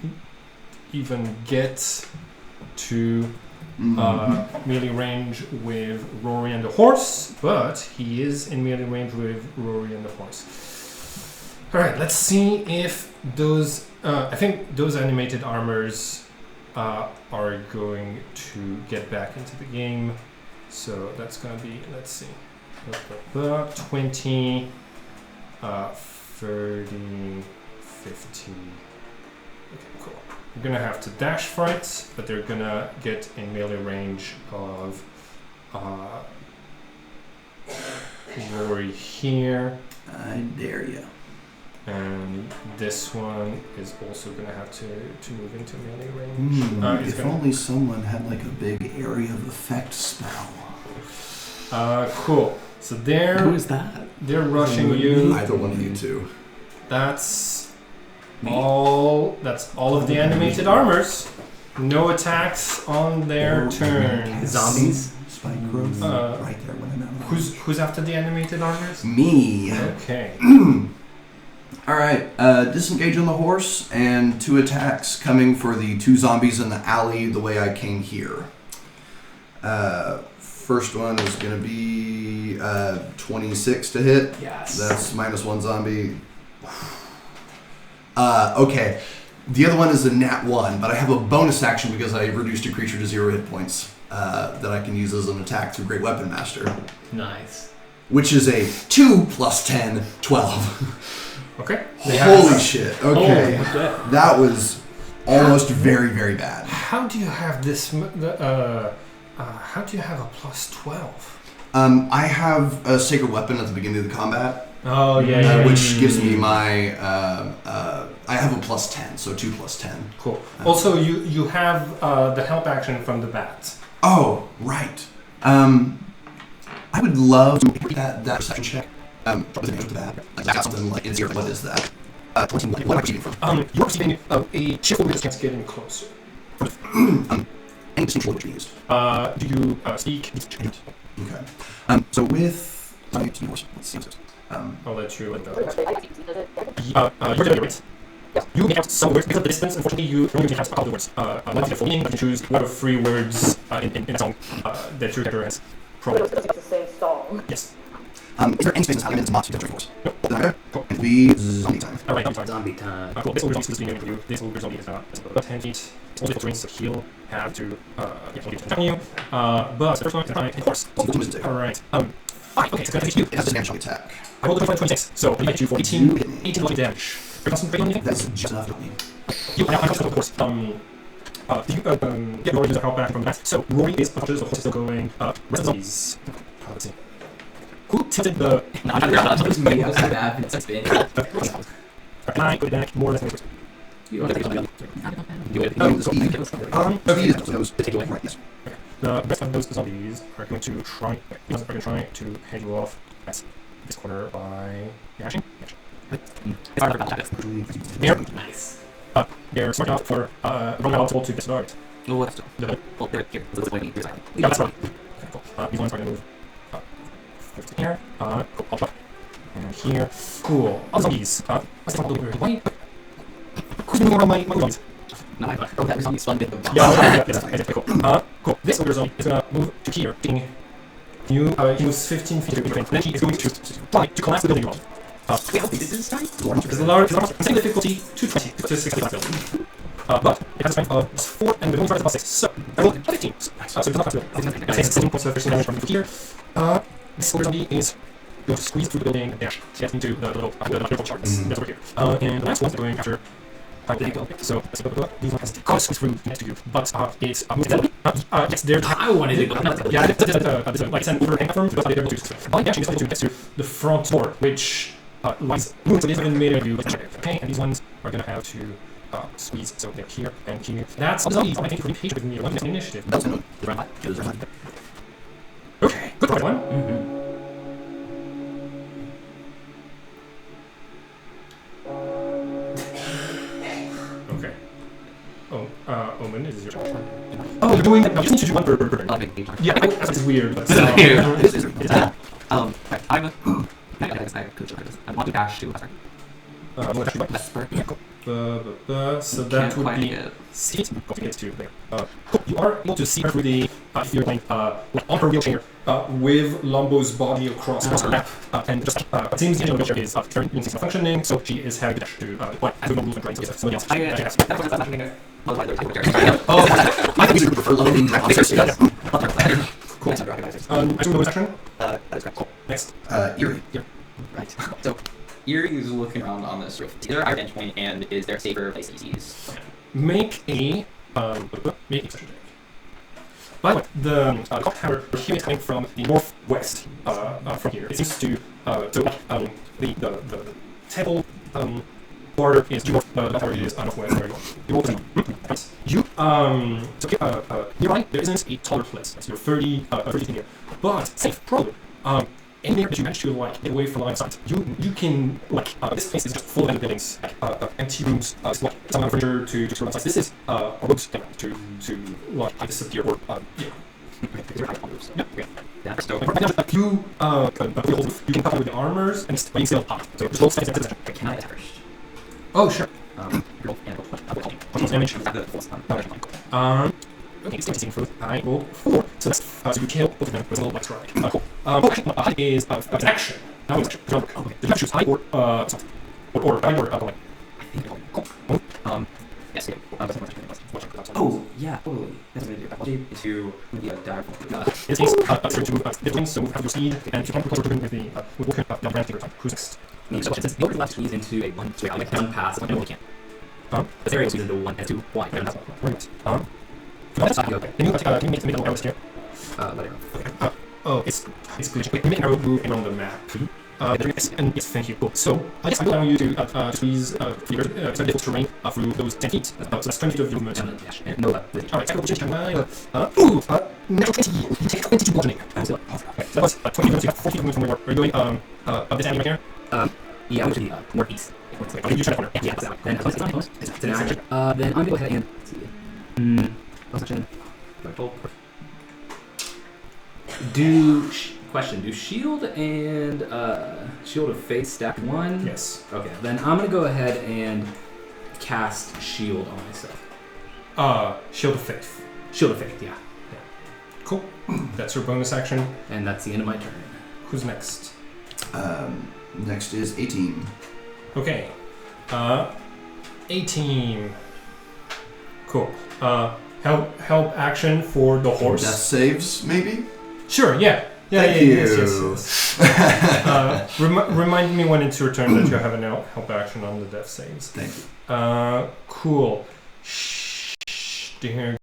even get to melee range with Rory and the horse, but he is in melee range with Rory and the horse. Alright, let's see if those... I think those animated armors are going to get back into the game. So that's going to be, let's see, 20, 30, 50. Okay, cool. You're going to have to dash for it, but they're going to get in melee range of Rory here. I dare you. And this one is also going to have to move into melee range. If only someone had a big area of effect spell. Cool. So they're Who's that? they're rushing you. Either one of you two. That's all. That's all of the animated armors. No attacks on their turn. Zombies? Spike growth. Right there when I'm out. Who's after the animated armors? Me. Okay. All right. Disengage on the horse and 2 attacks coming for the 2 zombies in the alley. The way I came here. First one is going to be 26 to hit. Yes. That's -1 zombie. Okay. The other one is a nat 1, but I have a bonus action because I reduced a creature to 0 hit points that I can use as an attack through Great Weapon Master, Nice. which is a 2 + 10, 12. Okay. Holy shit. Okay. Oh, That was almost very, very bad. How do you have this? How do you have a +12? I have a Sacred Weapon at the beginning of the combat, Oh yeah. which gives me my... I have a +10, so 2 + 10. Cool. Also, you have the help action from the bat. Oh, right. I would love to make that perception check. Drop it into that. I got something in here. What is that? 21. What am I perceiving from? You're perceiving a cheerful music that's getting closer. Any distinction which we used. Do you speak? Okay. So with... Let's see. I'll let you let go. Pretty much, I can see, does it? You're doing it. You can have some words because of the distance. Unfortunately, you only can have a couple of words. One of the full meaning, you can choose one of 3 words in a song that your character has. But it's the same song. Yes. Is there any space in this alley that's not to force? No. Okay. Cool. It'll be zombie time. Alright, I'm sorry. Zombie time. Cool. This ogre zombie is being for you. This ogre zombie is about 10 feet. It's only difficult terrain, so he'll have to he'll be attacking you. But the first one is of course. Alright. 5. Okay, it's gonna hit you. It has advantage on the attack. I rolled a 26, so I hit you for 18 lightning damage. Are you concentrating on anything? That's just enough to me. You are of course. Yeah, Rory does a help back from that. So Rory is unconscious, the horse is still going. Rest of the zombies. Let's see. Who tilted the? No, it was me. I was bad. It's been. Can I put it back more or less? You don't have to do it. Take away. Yes. Okay. The rest of those zombies are going to try to head you off. Yes. this corner by action. It's hard for that. Here, Nice. they're smart enough for running out to discard. Oh, what's The hood. well, they're here. So this is what I need. Yeah, that's right. Okay, cool. These ones are gonna move to here. Cool. I'll put and here. Cool. All zombies. What's the why? Who's moving around my zombies? No, I thought that was on spun bit of Yeah, okay, cool. Cool. This ogre zombie is gonna move to here. He moves 15 feet away. Then he is going to try to collapse the building you're on. Wait, how big is this time? Because the large, I'm setting the difficulty to 20, to 65 building. But it has a strength of 4 and the building starts at +6. So I rolled a 15. So it does not pass the building. It takes 16 points of piercing damage from here. This ogre zombie is going to squeeze through the building and dash to get into the little charts that's over here. And the last one's going after. So these ones can't squeeze through next to you, but it's yes, they're I wanted to go. yeah, like it's an overhang from the they're able to. By dashing is able to get to the front door, which lies so it isn't made of you. Okay, and these ones are gonna have to squeeze. So they're here and here. That's all the zombies. I think you're pretty patient with me. One initiative. Okay, good one. Okay. Oh, Omen, is your turn. Oh, you're doing. No, you just need to do one per turn. Yeah, that's weird. But, I'm I want to dash to Vesper. So that would be seat. Go to get to there. Cool. You are able to see her through the if you're going like on her wheelchair with Lumbo's body across her lap, and just it seems the engine of the wheelchair is currently functioning, so she is having to dash to what as we don't move and trying to get somebody else. I think we prefer loading. Cool. I do move action. That is correct. Cool. Next. Eerie. Right. So Eerie is looking around on this roof. Is there a vantage point, and is there a safer place to use? Make a perception check. By the way, the clock tower here is coming from the northwest. From here, it seems to the temple border is due north. The tower is northwest. There you go. You so nearby there isn't a taller place. So you're 30 feet here, but safe probably. Anywhere that you manage to like get away from the line of sight, you can like this place is just full of empty buildings, empty rooms, like some amount of furniture to surround sites. This is a road to like disappear or yeah. Yeah. So you can cover with the armors and you still pop. So just roll size and position. Can I first? Oh sure. Roll and What's damage? Okay, it's interesting for I roll 4. So that's so you kill both of them with a little like strike. Cool. Hide is an action. Now it's action. Okay. The choose hide or something. Or hide or going. Cool. Yes. Oh, yeah, totally. That's what I'm gonna do. Is to dive. In this case, to move the buildings, so have your speed, and if you can't closer with the the brand time. Who's next? So since the left squeeze into a one, so I'll make one pass. I really can't. This area squeezes into 1 and 2 wide. Okay. Can you make a little arrow here? It's glitching. Wait, make an arrow move around the map. And yes, thank you. Cool. So I guess I'm allowing you to squeeze difficult terrain through those 10 feet. So that's 20 feet of your movement. And no, Alright, so change natural 20. You take 22 bludgeoning. Okay, so that was 20 minutes. You have 40 movement from where you are. Are you going this enemy right here? yeah, I'm going to the northeast. Okay, you try to corner. Yeah, then it's an action. Then I'm going to go ahead and action. Do shield and shield of faith stack 1? Yes. Okay, then I'm gonna go ahead and cast shield on myself. Shield of Faith. Shield of faith, yeah. Cool. That's your bonus action. And that's the end of my turn. Who's next? Next is 18. Okay. 18. Cool. Help action for the horse. Death saves, maybe? Sure, yeah. Thank you. Yes. Remind me when it's your turn that you have an help action on the death saves. Thank you. Cool. Dear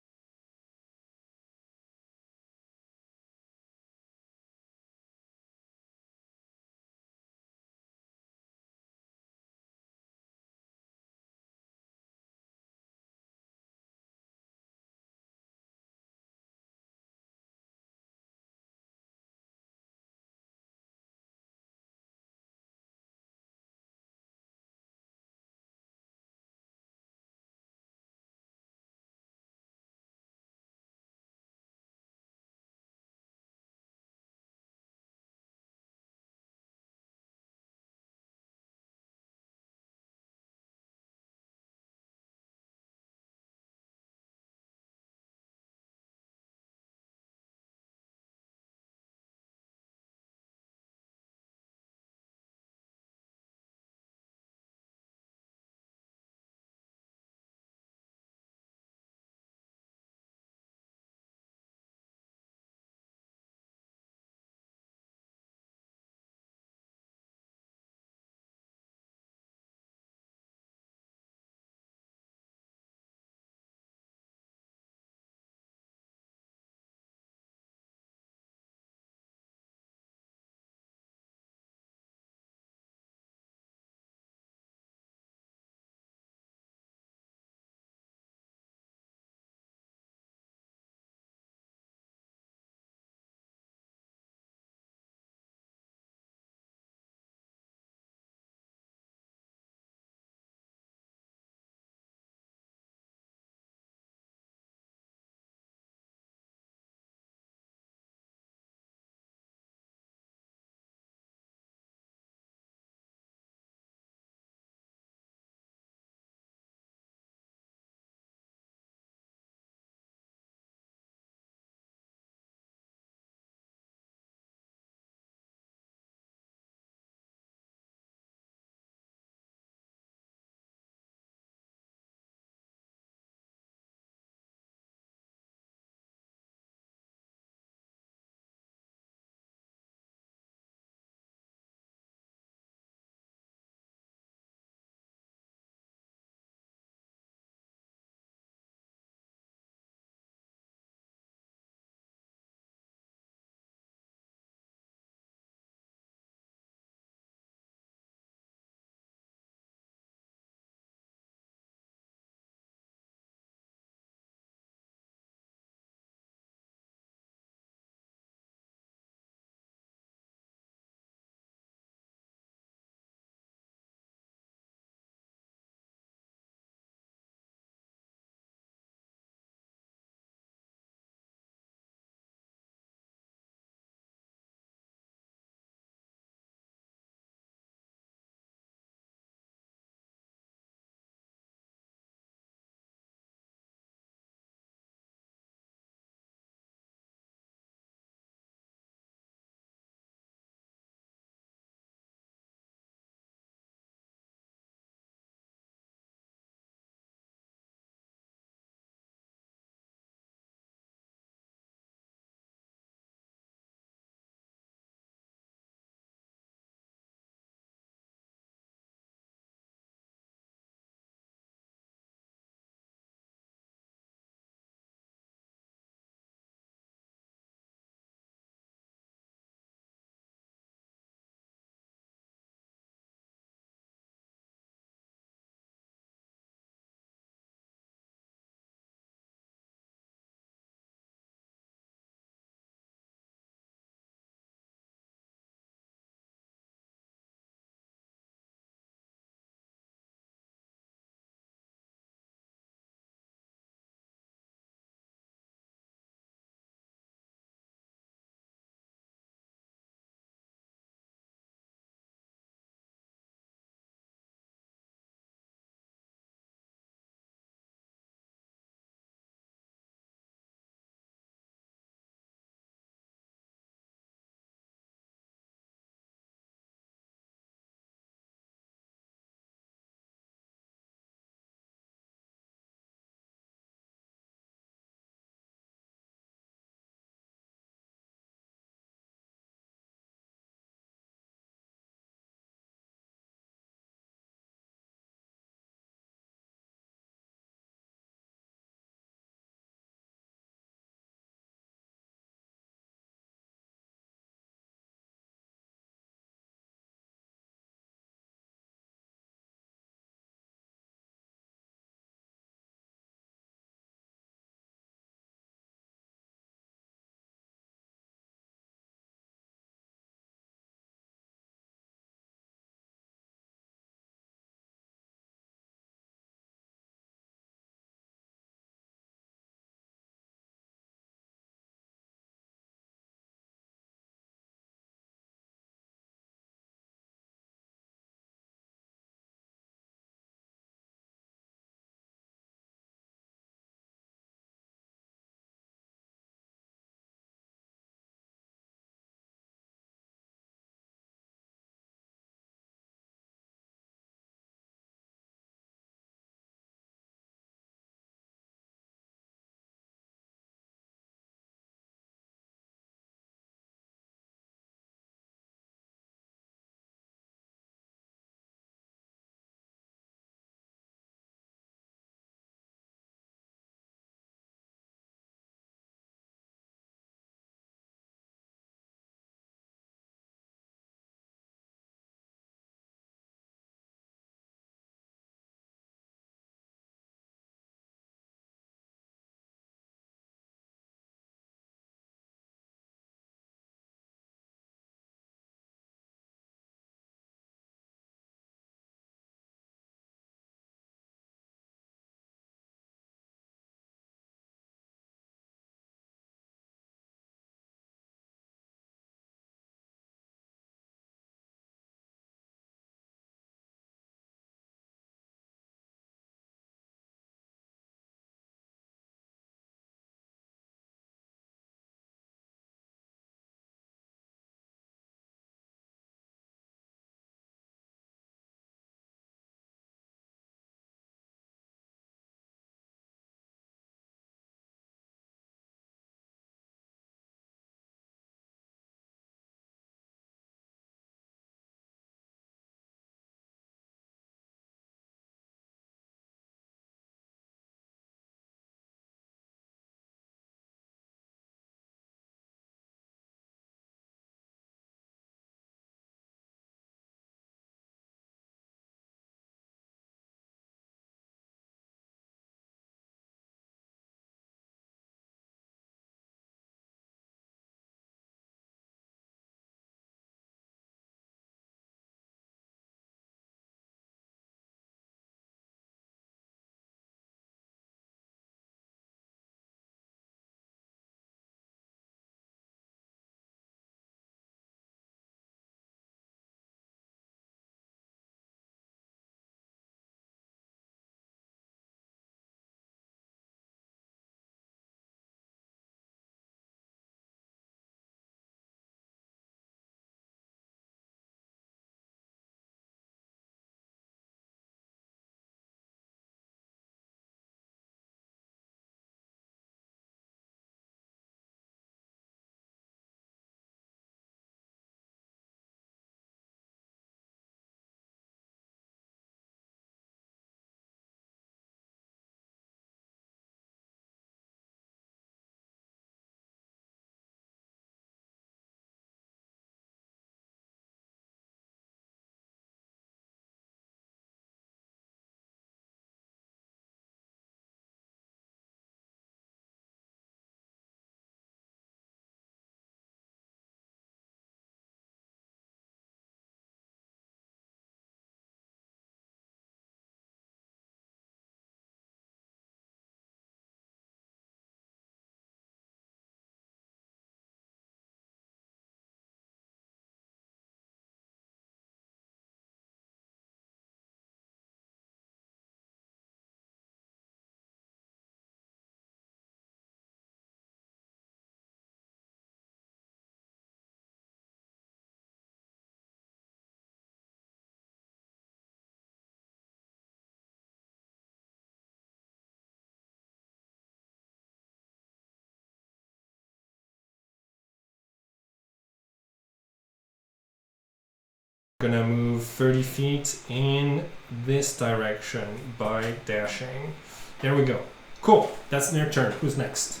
gonna move 30 feet in this direction by dashing. There we go. Cool. That's their turn. Who's next?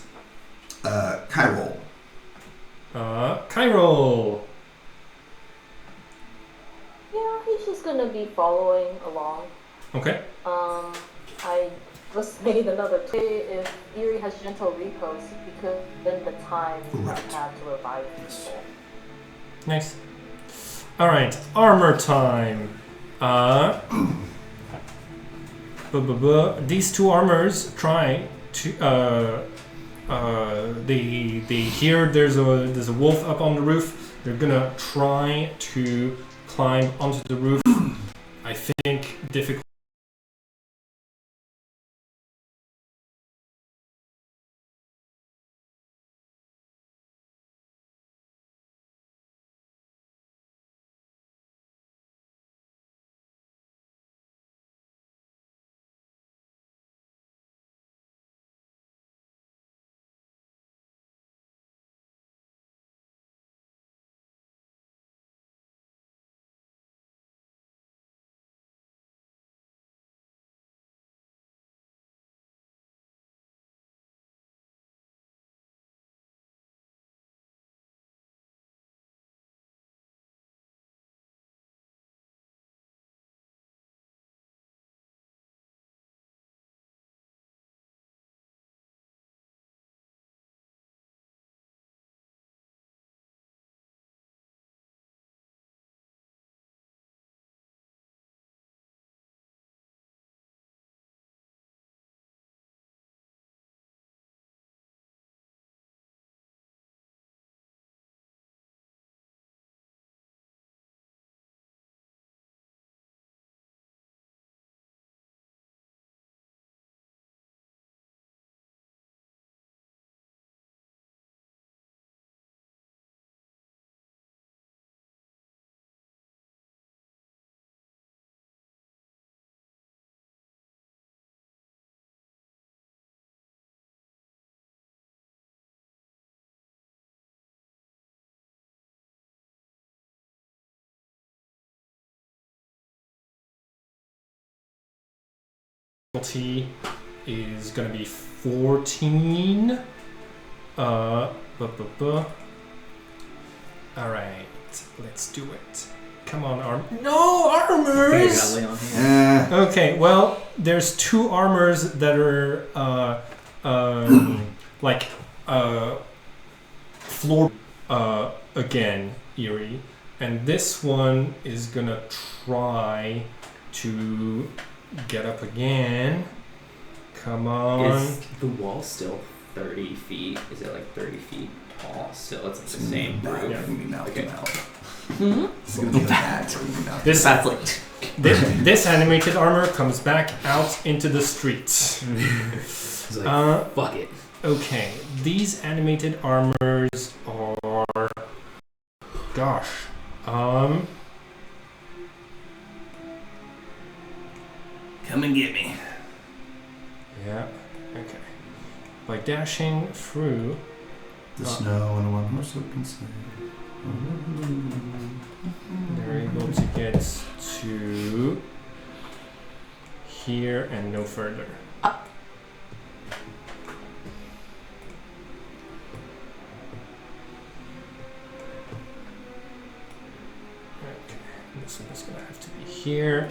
Kyrol. Kyrol. Yeah, he's just gonna be following along. Okay. I just made another tweet. If Eerie has gentle repose, he could spend the time Right. I have to revive people. Nice. All right. Armor time. These two armors try to. They hear there's a wolf up on the roof. They're gonna try to climb onto the roof. I think difficult. Difficulty is gonna be 14. All right, let's do it. Come on, no armors. Okay, well, there's two armors that are like floor again, Eerie, and this one is gonna try to get up again. Come on. Is the wall still 30 feet? Is it like 30 feet tall? Still, it's like the same Back. roof. It's gonna be mouth to Okay. mouth. It's gonna be that. This That's like this animated armor comes back out into the streets. It's like, fuck it. Okay, these animated armors are, gosh, Come and get me. yeah, okay. By dashing through, The snow and a one horse open sleigh. they're able to get to here and no further. Okay, this one is gonna have to be here.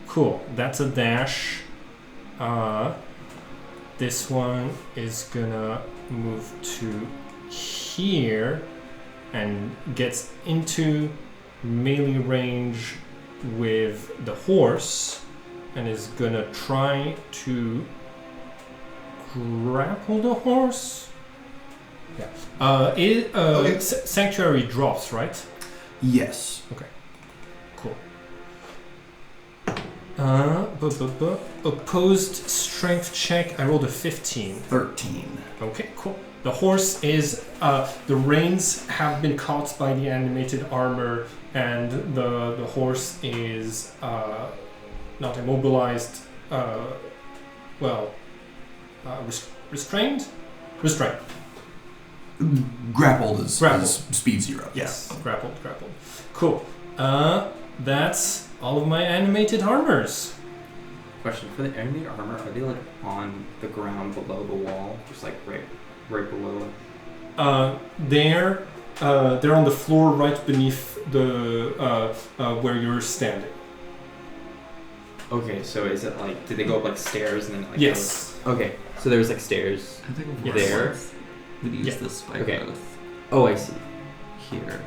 Cool, that's a dash. This one is gonna move to here and gets into melee range with the horse and is gonna try to grapple the horse. Yeah. Okay. Sanctuary drops, right? Yes. Cool. Opposed strength check. I rolled a 15. 13. Okay, cool. The horse is, the reins have been caught by the animated armor, and the horse is not immobilized. Restrained? Restrained. Grappled is Grappled. speed 0. Yes, grappled. Cool. that's all of my animated armors. Question for the animated armor: are they like on the ground below the wall, just like right below it? They're on the floor right beneath the where you're standing. Okay, so is it like did they go up like stairs and then like? Yes. Okay, so there's like stairs. I think Yes. There. We'd use Yeah. the spike Okay. growth Oh, I see. here.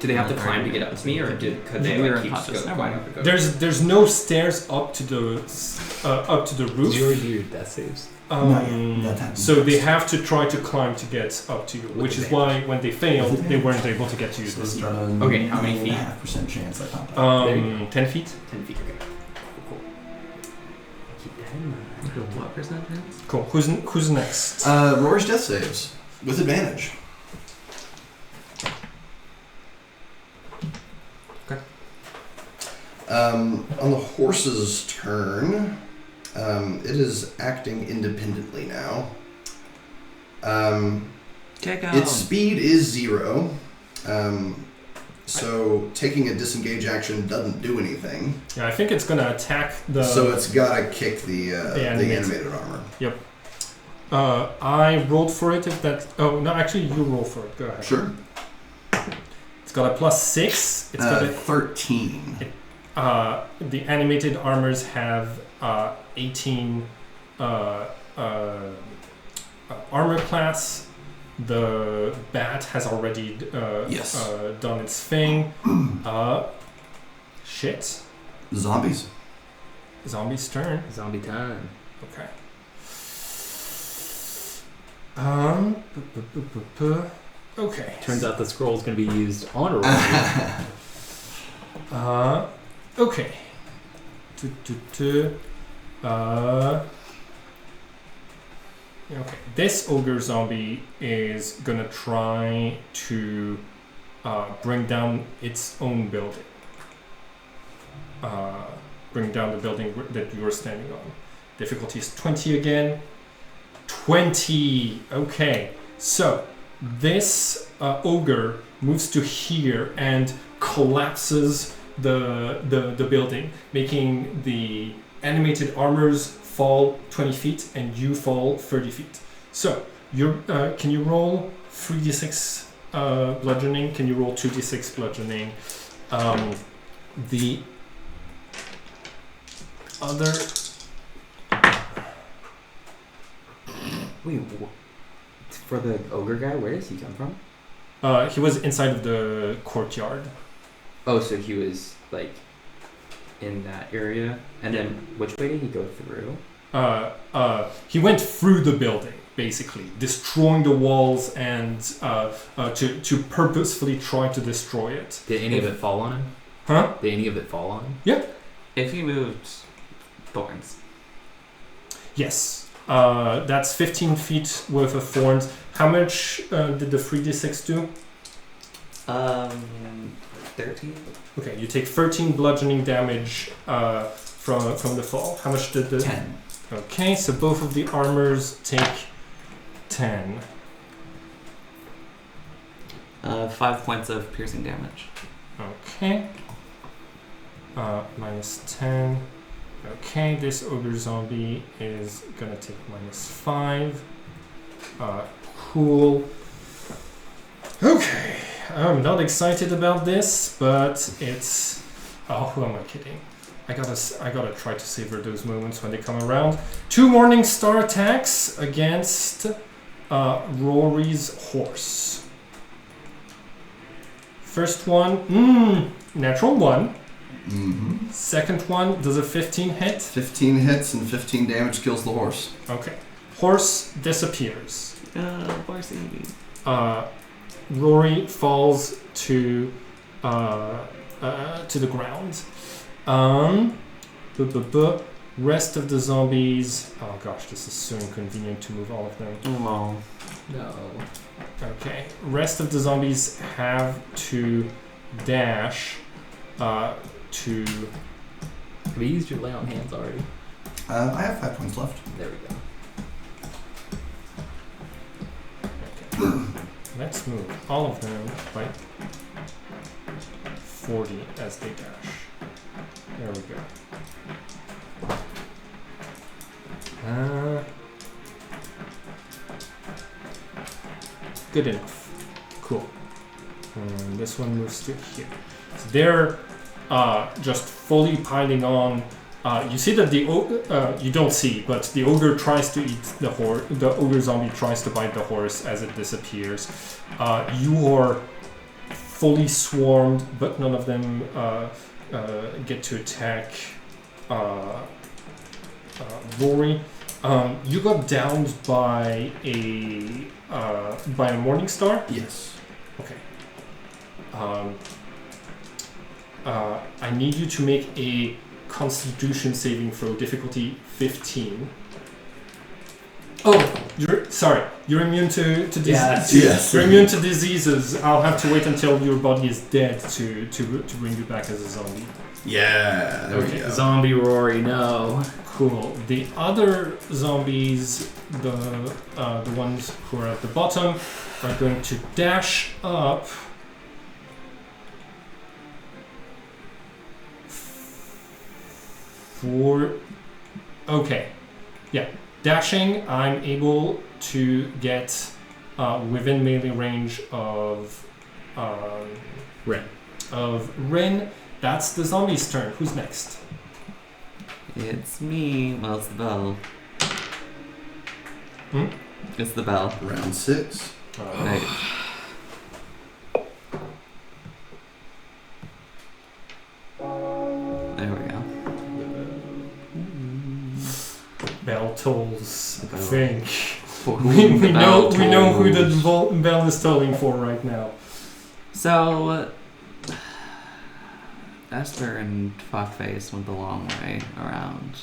Do they have to Yeah, climb to right. get up to me, or could they We were like keep unconscious, never going mind. up and go? There's no stairs up to the roof. Did you already do your death saves? Not yet. That happened So they first. have to try to climb to get up to you, which is why when they failed, they weren't able to get to you So this it's turn. about a Okay, how many feet? 9.5% chance I pop out. There you 10 feet. 10 feet. Okay. Cool. Keep that in mind. What percentage? Cool. Who's next? Roar's death saves with advantage. Okay. On the horse's turn, it is acting independently now. Kick out. Its speed is 0. So taking a disengage action doesn't do anything. Yeah, I think it's gonna attack the. So it's gotta kick the animated. animated armor. I rolled for it. If that. Oh no, actually you roll for it. Go ahead. Sure. It's got a +6. It's got a 13. the animated armors have 18 armor class. The bat has already Yes. done its thing. Shit. Zombies. Zombie's turn. Zombie time. Okay. Okay. Turns out the scroll's going to be used on a roll. Okay. Okay. This ogre zombie is gonna try to bring down its own building. Bring down the building that you are standing on. Difficulty is 20 again. 20. Okay. So this ogre moves to here and collapses the building, making the animated armors fall 20 feet and you fall 30 feet. So you can you roll 3d6 bludgeoning? Can you roll 2d6 bludgeoning? The other Wait, for the ogre guy, where does he come from? he was inside of the courtyard. Oh, so he was like in that area, and then which way did he go through? He went through the building, basically, destroying the walls and to purposefully try to destroy it. Did any of it fall on him? Huh? Did any of it fall on him? If he moved thorns. Yes. That's 15 feet worth of thorns. How much did the 3d6 do? 13. Okay, you take 13 bludgeoning damage from the fall. How much did the... 10. Okay, so both of the armors take 10. 5 points of piercing damage. Okay. Minus 10. Okay, this ogre zombie is gonna take minus 5. Cool. Okay. I'm not excited about this, but it's... Oh, who am I kidding? I gotta try to savor those moments when they come around. 2 Morning Star attacks against Rory's horse. First one, natural 1. Mm-hmm. Second one, does a 15 hit? 15 hits and 15 damage kills the horse. Okay. Horse disappears. Horsey. Rory falls to the ground. Rest of the zombies. Oh gosh, this is so inconvenient to move all of them. Oh. No. Okay. Rest of the zombies have to dash to. Have you used your lay on hands already? I have 5 points left. There we go. Okay. Let's move all of them like 40 as they dash. There we go. Good enough. Cool. And this one moves to here. So they're just fully piling on. You see that you don't see, but the ogre tries to eat the horse. The ogre zombie tries to bite the horse as it disappears. You are fully swarmed, but none of them get to attack Rory. You got downed by a morning star. Yes. Okay. I need you to make a Constitution saving throw, difficulty 15. Oh, you're immune to diseases. Yes. You're immune to diseases. I'll have to wait until your body is dead to bring you back as a zombie. Yeah. There we go. Zombie Rory, no. Cool. The other zombies, the ones who are at the bottom, are going to dash up. Okay. Yeah. Dashing, I'm able to get within melee range of Ren. Rin. That's the zombie's turn. Who's next? It's me. Well, it's the bell. Hmm? It's the bell. Round 6. Right. There we go. Bell tolls. I Bell. think. For we whom the know bell who the tolls. bell is tolling for right now. So, Esther and Fuckface went the long way around.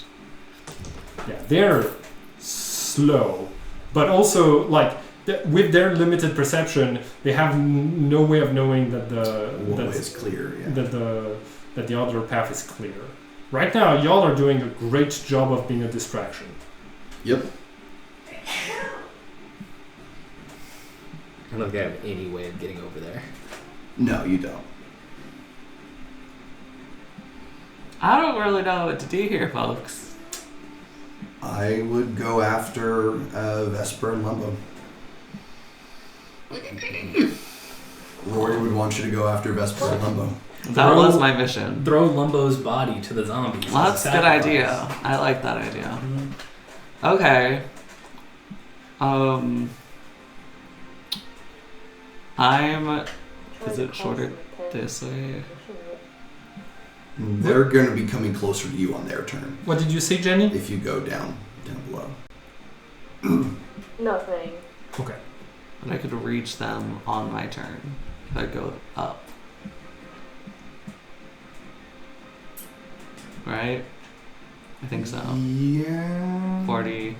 Yeah, they're slow, but also like with their limited perception, they have no way of knowing that One way is clear. Yeah. that the other path is clear. Right now, y'all are doing a great job of being a distraction. Yep. I don't think I have any way of getting over there. No, you don't. I don't really know what to do here, folks. I would go after Vesper and Lumbo. Rory would want you to go after Vesper and Lumbo. That was my mission. Throw Lumbo's body to the zombies. Well, that's a good Sacrifice. idea. I like that idea. Mhm. Okay. Is it shorter this way? They're going to be coming closer to you on their turn What did you say, Jenny? if you go down below. Nothing. Okay. But I could reach them on my turn if I go up. Right? I think so. Yeah. 40,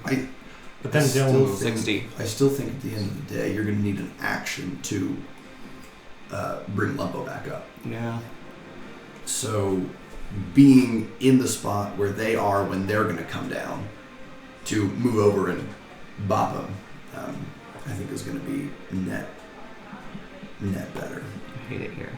But then Still they'll move. 60. I still think at the end of the day, you're going to need an action to bring Lumbo back up. Yeah. So, being in the spot where they are when they're going to come down to move over and bop them, I think is going to be net better. I hate it here.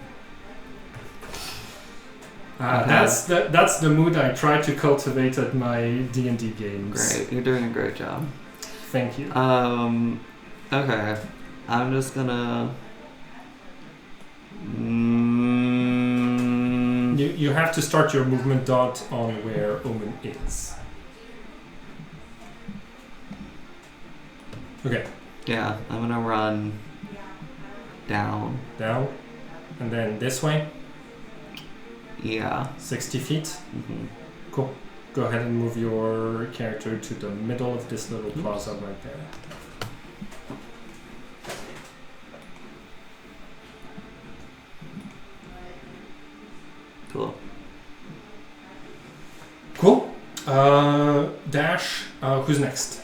Okay. That's the mood I try to cultivate at my D&D games. Great. You're doing a great job. Thank you. Okay. I'm just gonna... You have to start your movement dot on where Omen is. Okay, Yeah, I'm gonna run down. down. And then this way, Yeah. 60 feet. hmm Cool. Go ahead and move your character to the middle of this little plaza right there. Cool. Cool. Dash. Who's next?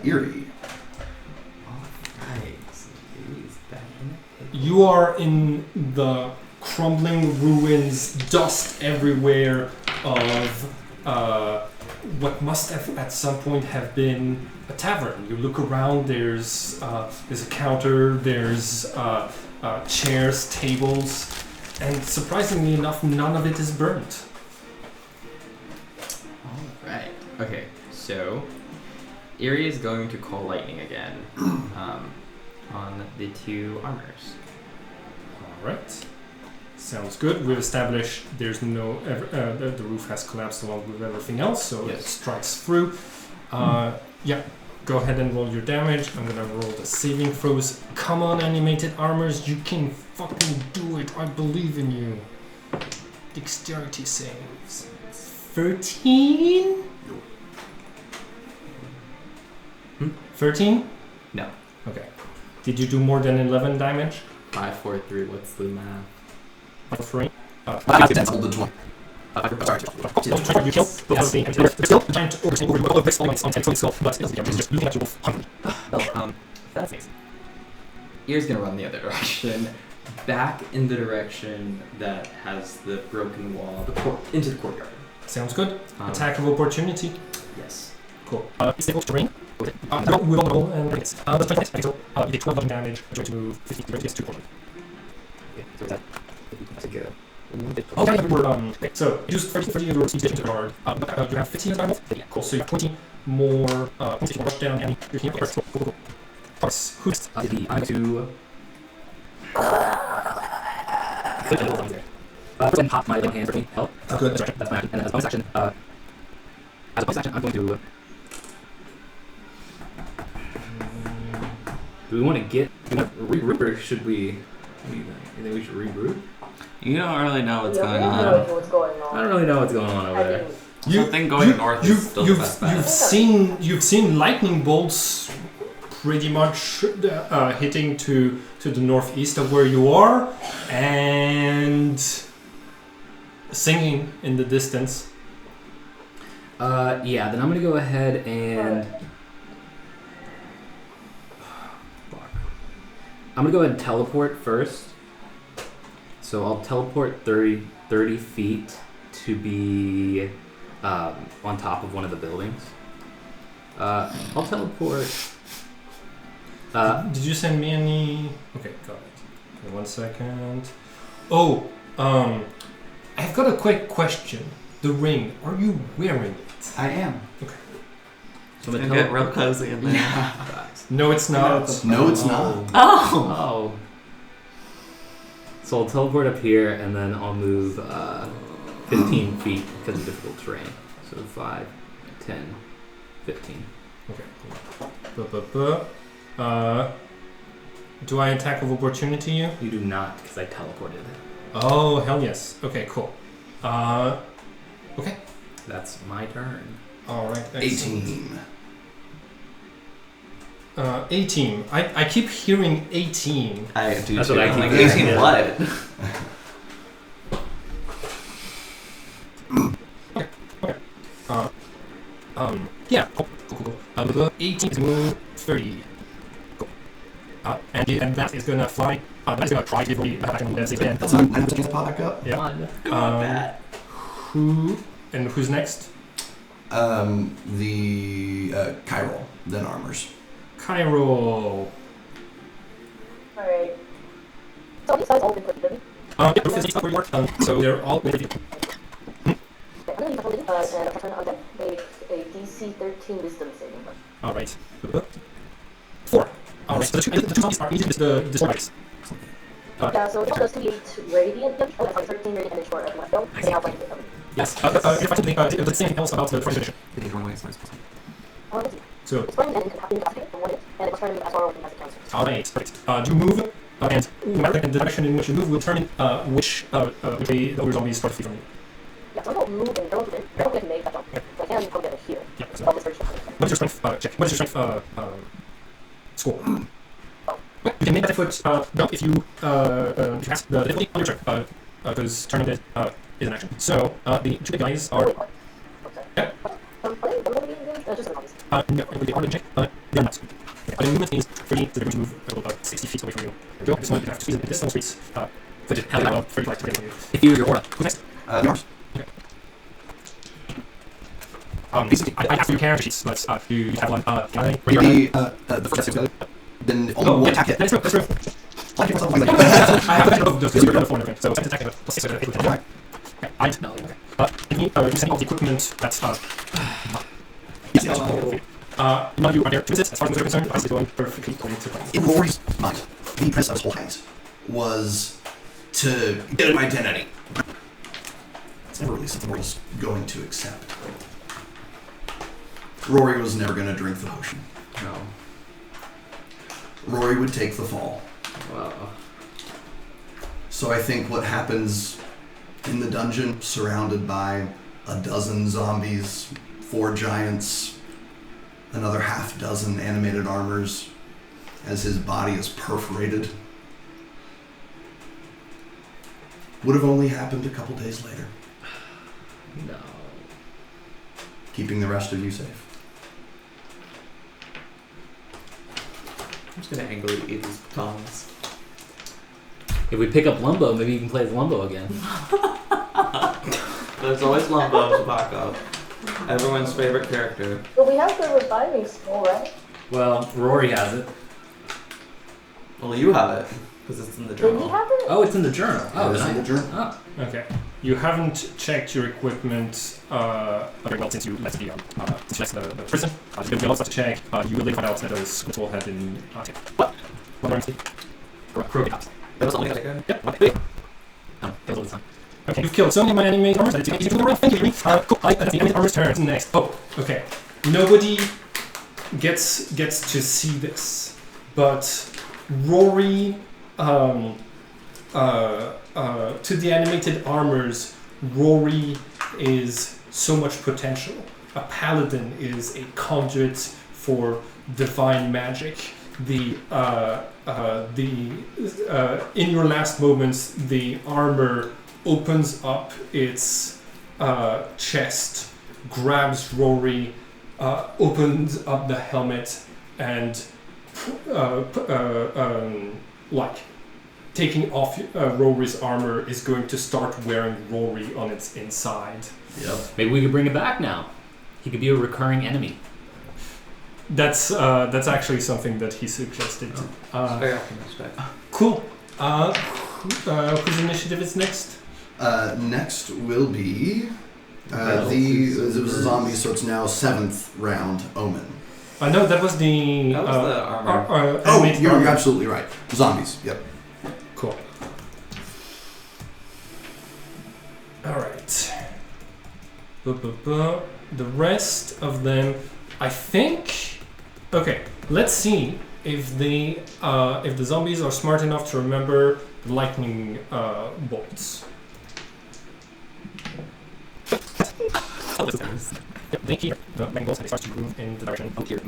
Eerie. You are in the crumbling ruins, dust everywhere of what must have at some point have been a tavern. You look around. There's a counter. There's chairs, tables. And surprisingly enough, none of it is burnt. Alright. Okay, so Eerie is going to call lightning again on the 2 armors. Alright. Sounds good. We've established there's no... the roof has collapsed along with everything else, so it strikes through. Yeah, go ahead and roll your damage. I'm gonna roll the saving throws. Come on, animated armors, you can fucking do it. I believe in you. Dexterity saves. 13? 13? No. Okay. Did you do more than 11 damage? 5, 4, 3, what's the math? 3. That's all the 20. Sorry. You kill both of the enemies. There's still a giant ogre over all of this on 10 foot skull, but it's just looking at you both hungry. Well, that's amazing. Eerie's gonna run the other direction, back in the direction that has the broken wall, into the courtyard. Sounds good. Attack of opportunity. Yes. Cool. It's able to ring. Roll and it's the 20 hits. So you take 12 damage. Try to move 50 to 2 forward. Okay, so is that that's a good. Okay, okay, so you use 30 of your speed to guard. You have 15 as normal. Yeah, cool. So you have 20 more points if you rush down and you're here. First, go. Who's I'm to. Then pop my little hand for me. Help. Good. That's my action. And as a bonus action, I'm going to. Do we want to get regroup or should we? You think we should regroup? You don't really know what's going I on. don't know what's going on. I don't really know what's going on over there. Something going north is still the best bet. You've seen lightning bolts pretty much hitting to the northeast of where you are, and singing in the distance. Yeah, then I'm gonna go ahead and I'm gonna go ahead and teleport first. So I'll teleport 30 feet to be on top of one of the buildings. I'll teleport. Did you send me any? Okay, got it. Okay, 1 second. Oh, I've got a quick question. The ring, are you wearing it? I am. Okay. So I'm It's gonna get real cozy in there. No, it's not. No, it's not. Oh! Oh. So I'll teleport up here, and then I'll move 15 feet because of difficult terrain. So 5, 10, 15. Okay. Do I attack of opportunity you? You do not, because I teleported. Oh, hell yes. Okay, cool. Okay. That's my turn. Alright, 18. 18. I keep hearing 18. I do That's too. what I I'm keep like, hearing, 18 yeah. what? Yeah. Cool. 18 is move 30. Cool. And that is gonna fly. That is gonna try to give me back and save again. That's 9% chance to pop back up. Yeah. Come on, Matt. Who's next? The Chiral, then armors. Cairo. Alright. So these guys all been put in. Yeah, the roof is where you work. So they're all over you. Okay, I'm gonna use and I'm turn on that. A DC 13 wisdom saving throw. Alright. 4. Alright, so the two zombies are each the destroyers. Yeah, so it does 2d8 radiant damage. Oh, that's 13 radiant damage for everyone. Don't they have like Yes. If I can the same else about the first edition. So, it's running and incapacitated for 1 hit, and it was turning as far as it counts. alright, perfect. Do you move? And no matter the direction in which you move will determine which way the other zombies start to flee from you. Yeah, so I don't move and don't get to make that jump. So I can probably get a heal. Yeah. So, Oh, this version. what is your strength check? What is your strength score? You can make that foot jump if you pass the difficulty on your turn, because turning it is an action. So the two big guys are. Yeah. Are they getting damage? Just the zombies. No, it would be hard to check. They're not. Okay. The movement is 30, so they're going to move about 60 feet away from you. There you go. This one you have to squeeze in this one streets. So just have about 35 to get from you. If you're your aura. Who's next? Armors. Basically, I asked for your character sheets, but you have one. Can I? The first attack is good. Then only one attack hit. That's true. I have of those you're so it's attacking with plus 6 okay. I no. Okay. You send all the equipment that's none of you are there to visit, as far as we're concerned. I'm going perfectly according to plan. In Rory's mind, the premise of his whole act was to get an identity. It's never really something Rory's going to accept. Rory was never going to drink the potion. No. Rory would take the fall. Wow. So I think what happens in the dungeon, surrounded by a dozen zombies, 4 giants, another half dozen animated armors, as his body is perforated, would have only happened a couple days later. No. Keeping the rest of you safe. I'm just gonna angrily eat these tongs. If we pick up Lumbo, maybe you can play as Lumbo again. There's always Lumbo to back up. Everyone's favorite character. But we have the reviving spell, right? Well, Rory has it. Well, you have it, because it's in the Did he journal. have it? Oh, it's in the journal. Oh, It's in the journal. Oh. Okay. You haven't checked your equipment very well since you left the prison. There's been a lot of stuff to check. You will later find out that a squirtle had been taken. What? What are you That was only taken? Yep. Oh, that was all the time. Okay, you've killed so many of my enemy armors. I did get you to the round. Thank you. Cool. That's the enemy armor's turn. Next. Oh, okay. Nobody gets to see this, but Rory, to the animated armors, Rory is so much potential. A paladin is a conduit for divine magic. In your last moments, the armor opens up its chest, grabs Rory, opens up the helmet, and taking off Rory's armor is going to start wearing Rory on its inside. Yep. Maybe we could bring it back now. He could be a recurring enemy. That's actually something that he suggested. Very optimistic. Cool. Whose initiative is next? Next will be it was a zombie, so it's now 7th round Omen. No, that was the. That was the armor. You're absolutely right. Zombies. Yep. Cool. All right. The rest of them, I think. Okay, let's see if the zombies are smart enough to remember lightning bolts. Yep, they hear the lightning bolts and they start to move in the direction of here.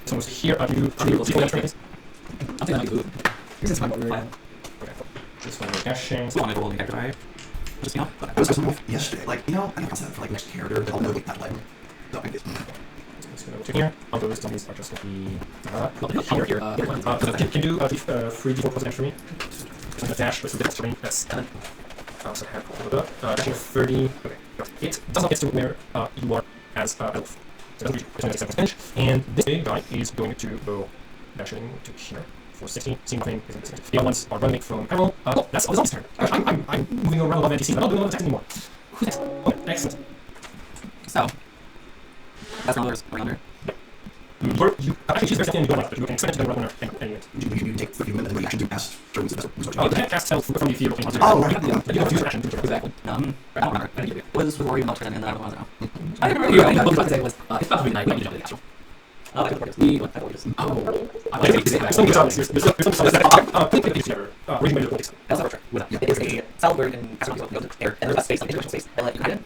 Someone's here. You see what I'm This is my plan. Okay. This one we're dashing. So I'm going to roll the character. Just, It was something yesterday. I have a concept for next character to help know that lightning. No, I guess. Let's go to here. Although these zombies are just going to be here. Can you do 3d4 plus damage for me? Just going to dash with the difference between that's 10. So I have dashing 30. Okay. It does not get to where you are as elf. So it's only 7 damage. And this big guy is going to go dashing to here for 60. See nothing. The other ones are running from Carol. That's all the zombies' turn. I'm moving around above NPCs. I'm not doing all the attacks anymore. Who's next? Okay, excellent. So, that's not going under. Actually, she's very steady and you don't like it. You can expect to go around her anyway. You take 30 minutes and then you actually do cast during the You can't cast spells from the field. Oh, right. You have to use your action to do it. Exactly. I don't remember. Was with Rory not turning in that? I don't know. I remember you what I was about to say was, it's about to be night. Let me jump in the castle. I like the parties. We went to Oh. There's some zombies. There's some zombies that think it's together. Raging Blade is That's not true. It is a salad where you can ask people to go to air, and there's a space, like individual space, and let you hide in.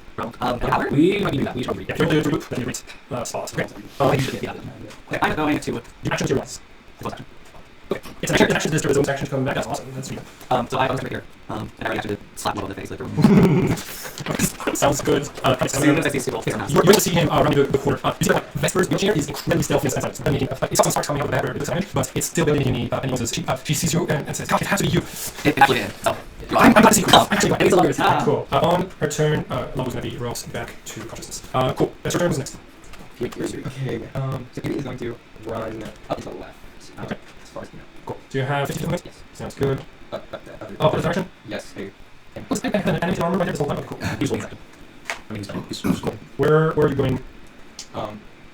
We might do that. We should read. Yeah, if you're doing then you read spots. Okay. Okay, I'm going to. Your action to your ones. Okay. It's an action to disturb his own action to come back. That's awesome. That's sweet. So I was right here. And I already actually slap him on the face later. Sounds good. As soon as I see Steve, face you're going to see him running the corner. You see that Vesper's wheelchair is incredibly stealthy and sensitive. It often starts coming out of the back where it looks but it's still building any noises. She sees you and says, God, it has to be you. It actually did. So, I'm glad to see you. Actually, It's a longer time. cool. On her turn, Lumbo's going to be rolled back to consciousness. Cool. That's her turn. Who's next? Okay, so Kitty is going to run up to the left. Okay. As far as you know. Cool. Do you have 52 movement? Yes. Sounds good. What direction? Yes. Looks like an enemy armor right there this whole time. Cool. Usually, I mean, it's cool. Where are you going?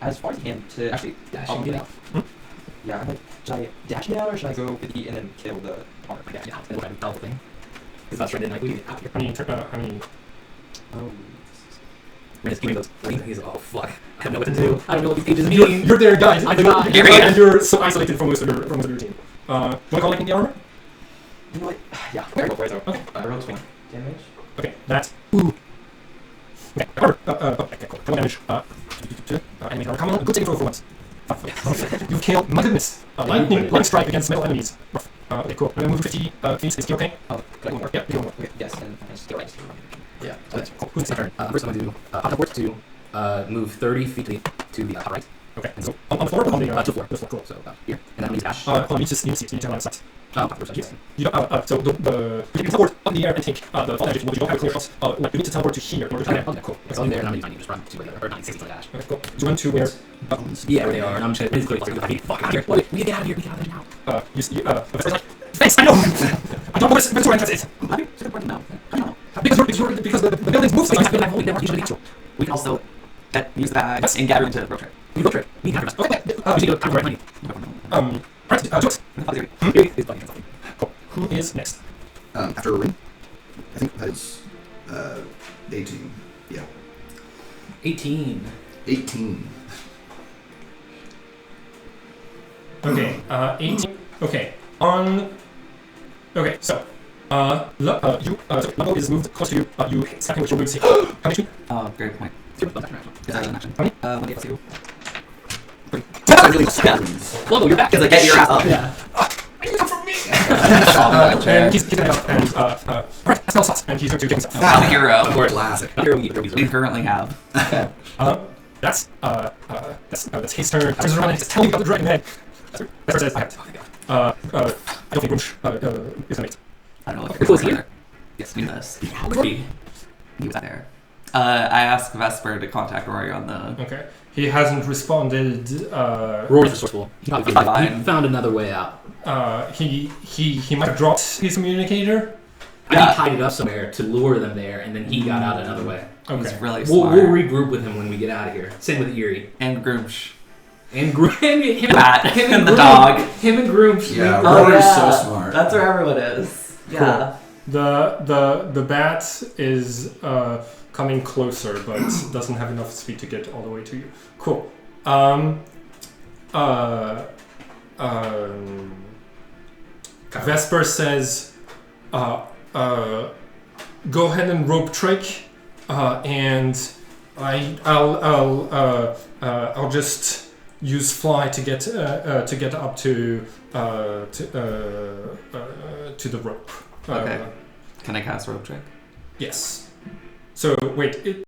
As far as him to actually Dashing get it. out. Yeah, I'm like, should I dash it out or should I go with the and then kill the armor? Yeah, that's what I double thing. Because that's right in, like, we out here. How many? When it's giving those things, he's like, oh fuck, I don't know what to do. I don't know what these pages mean. You're there, guys. I do not. And you're so isolated from most of your team. Want to call in the armor? You know what? Yeah. Okay, go for it. Okay. I rolled 20 damage. Okay, that's. Ooh. Okay, armor. Okay, cool. Come on, damage. Animate armor. Come on, good saving throw for once. You've killed, my goodness, lightning strike against metal enemies. Okay, cool. I'm gonna move 50 feet. Is he okay? Oh, One more. Yeah, one more. okay. Yes, and I just get right. Yeah. Okay, cool. Who's next turn? First, I'm going to do hop upwards to move 30 feet to the top right. Okay, so on the floor or on the To the floor. the floor? Cool. So here, and then I'm going to dash. Hold on, you just see it. You turn on the sight. Yes. You don't, so you can teleport up in the air and take the fall damage, but you don't have a clear shot. Like you need to teleport to here in order to Okay, get okay, cool. So I'm there, and I'm going to just run to where, or 960 to dash. Okay, cool. Do you want to where? Yeah, where they are, and I'm just going to basically fuck out of here. What? We get out of here. We get out of there now. The first like, thanks, I know! I don't know where entrance is. Because the buildings move so Exactly, I've only never usually got We can also use the bag and gather into road trip. We road trip. We have Okay, we should go to right money. right, Jokes. Here is Bunny. Cool. Who is next? After a ring, I think that is 18. Yeah, 18. 18. Okay, 18. Okay, okay, so, Lumbo is moved close to you. You stack him with your moves. How much? Oh, great point. Is that an action? How many? 1d+2. Lumbo, you're back. Because I get your ass up. Yeah. And he's getting out, and, alright, that's slots, and he's going to kill himself. I'm a hero. Classic. We currently have. That's his turn. Turns around and says, tell me about the dragon head. That's what it says. I don't think Wunsch is a mate. I don't know if Who was here? Yes, we this. He was there. I asked Vesper to contact Rory on the. Okay. He hasn't responded. Rory's resourceful. He Fine. found another way out. He might have dropped his communicator. I think he tied it up somewhere to lure them there, and then he got out another way. He's Okay. really We'll smart. regroup with him when we get out of here. Same with Eerie. And Groomsh. And him Bat him and the Groom. dog. Him and Groom. Yeah, Oh, Rory's yeah. so smart. That's where everyone is. Yeah. The bat is coming closer, but doesn't have enough speed to get all the way to you. Cool. Vesper says, go ahead and rope trick, and I'll just use fly to get up to the rope. Okay. Can I cast rope trick? Yes. So wait,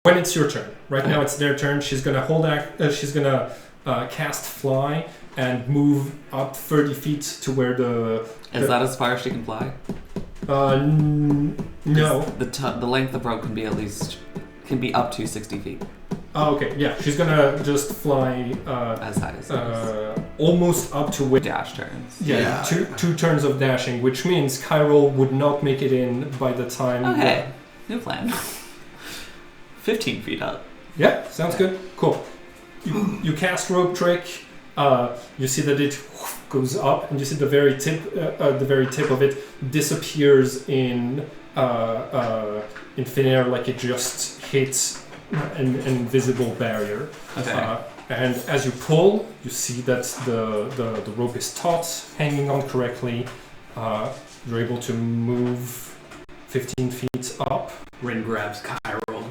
when it's your turn. Right now it's their turn. She's gonna she's gonna cast fly and move up 30 feet to where Is that as far as she can fly? No. The length of rope can be up to 60 feet. Oh, okay. Yeah, she's gonna just fly As high as this. almost up to where. Dash turns. Yeah, two turns of dashing, which means Kyril would not make it in by the time. Okay, new plan. 15 feet up. Yeah, sounds good. Cool. You cast rope trick. You see that it goes up, and you see the very tip of it disappears in thin air, like it just hits an invisible barrier. Okay. And as you pull, you see that the rope is taut, hanging on correctly. You're able to move 15 feet up. Rin grabs Kyril,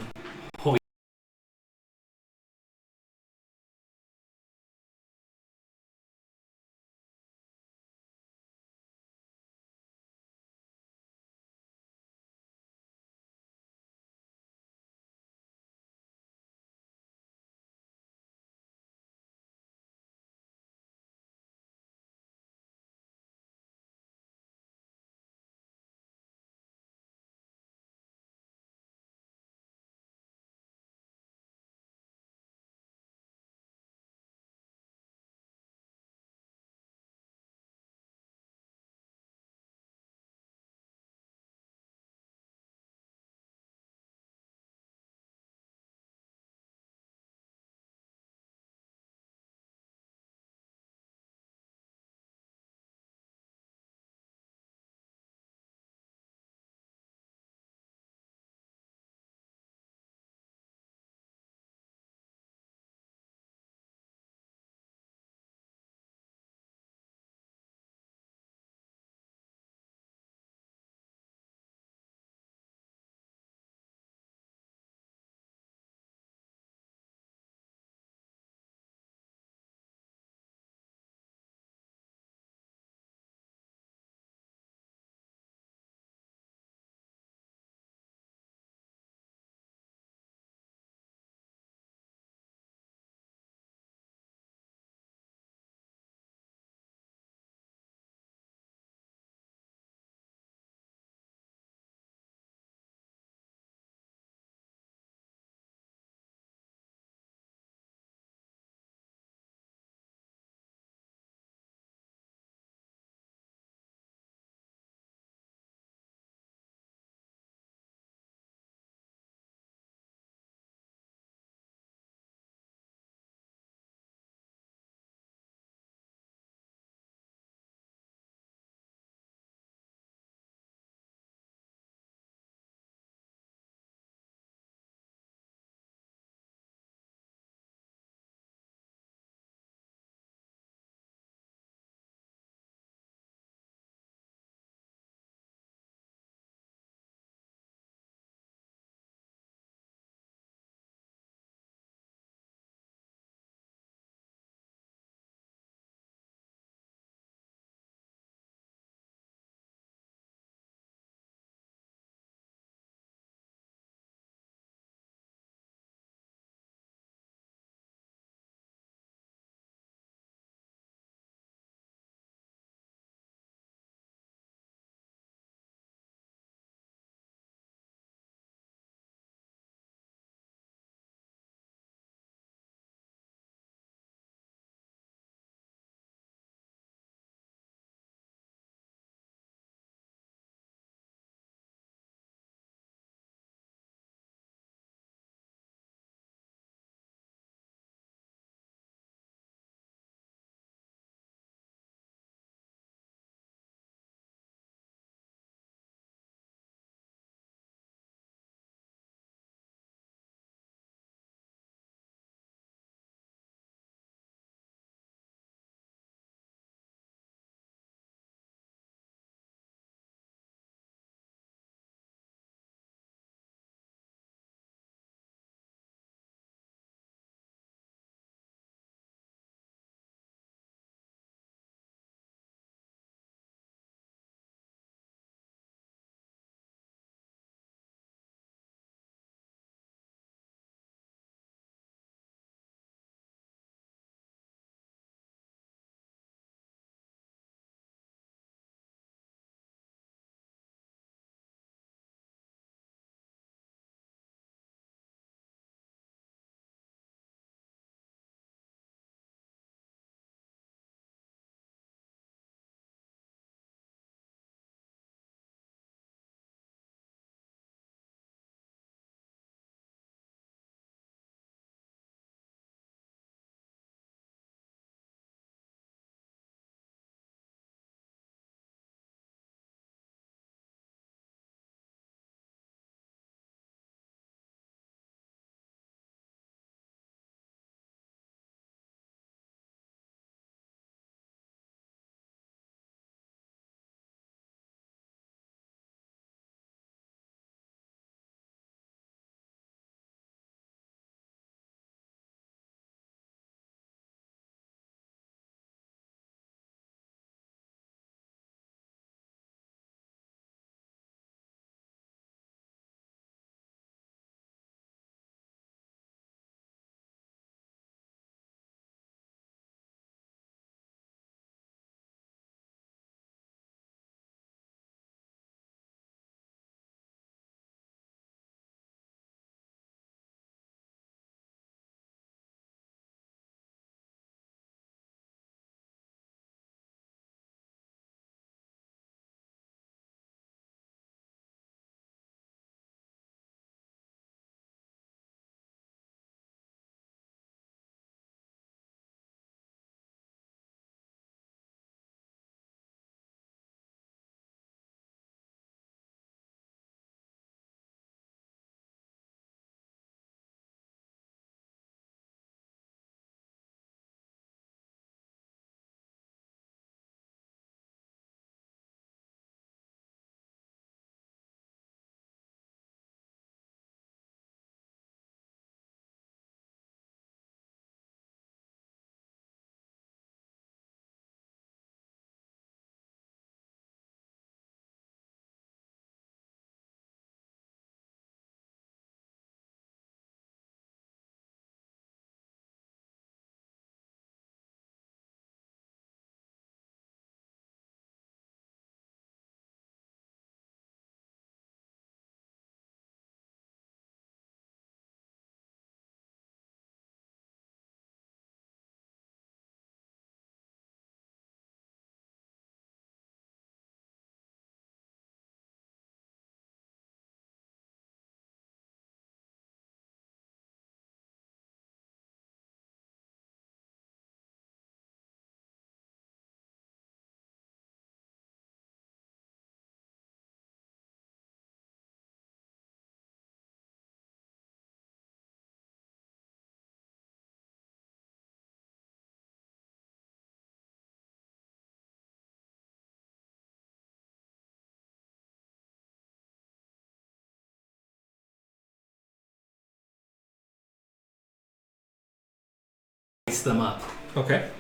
them up. Okay.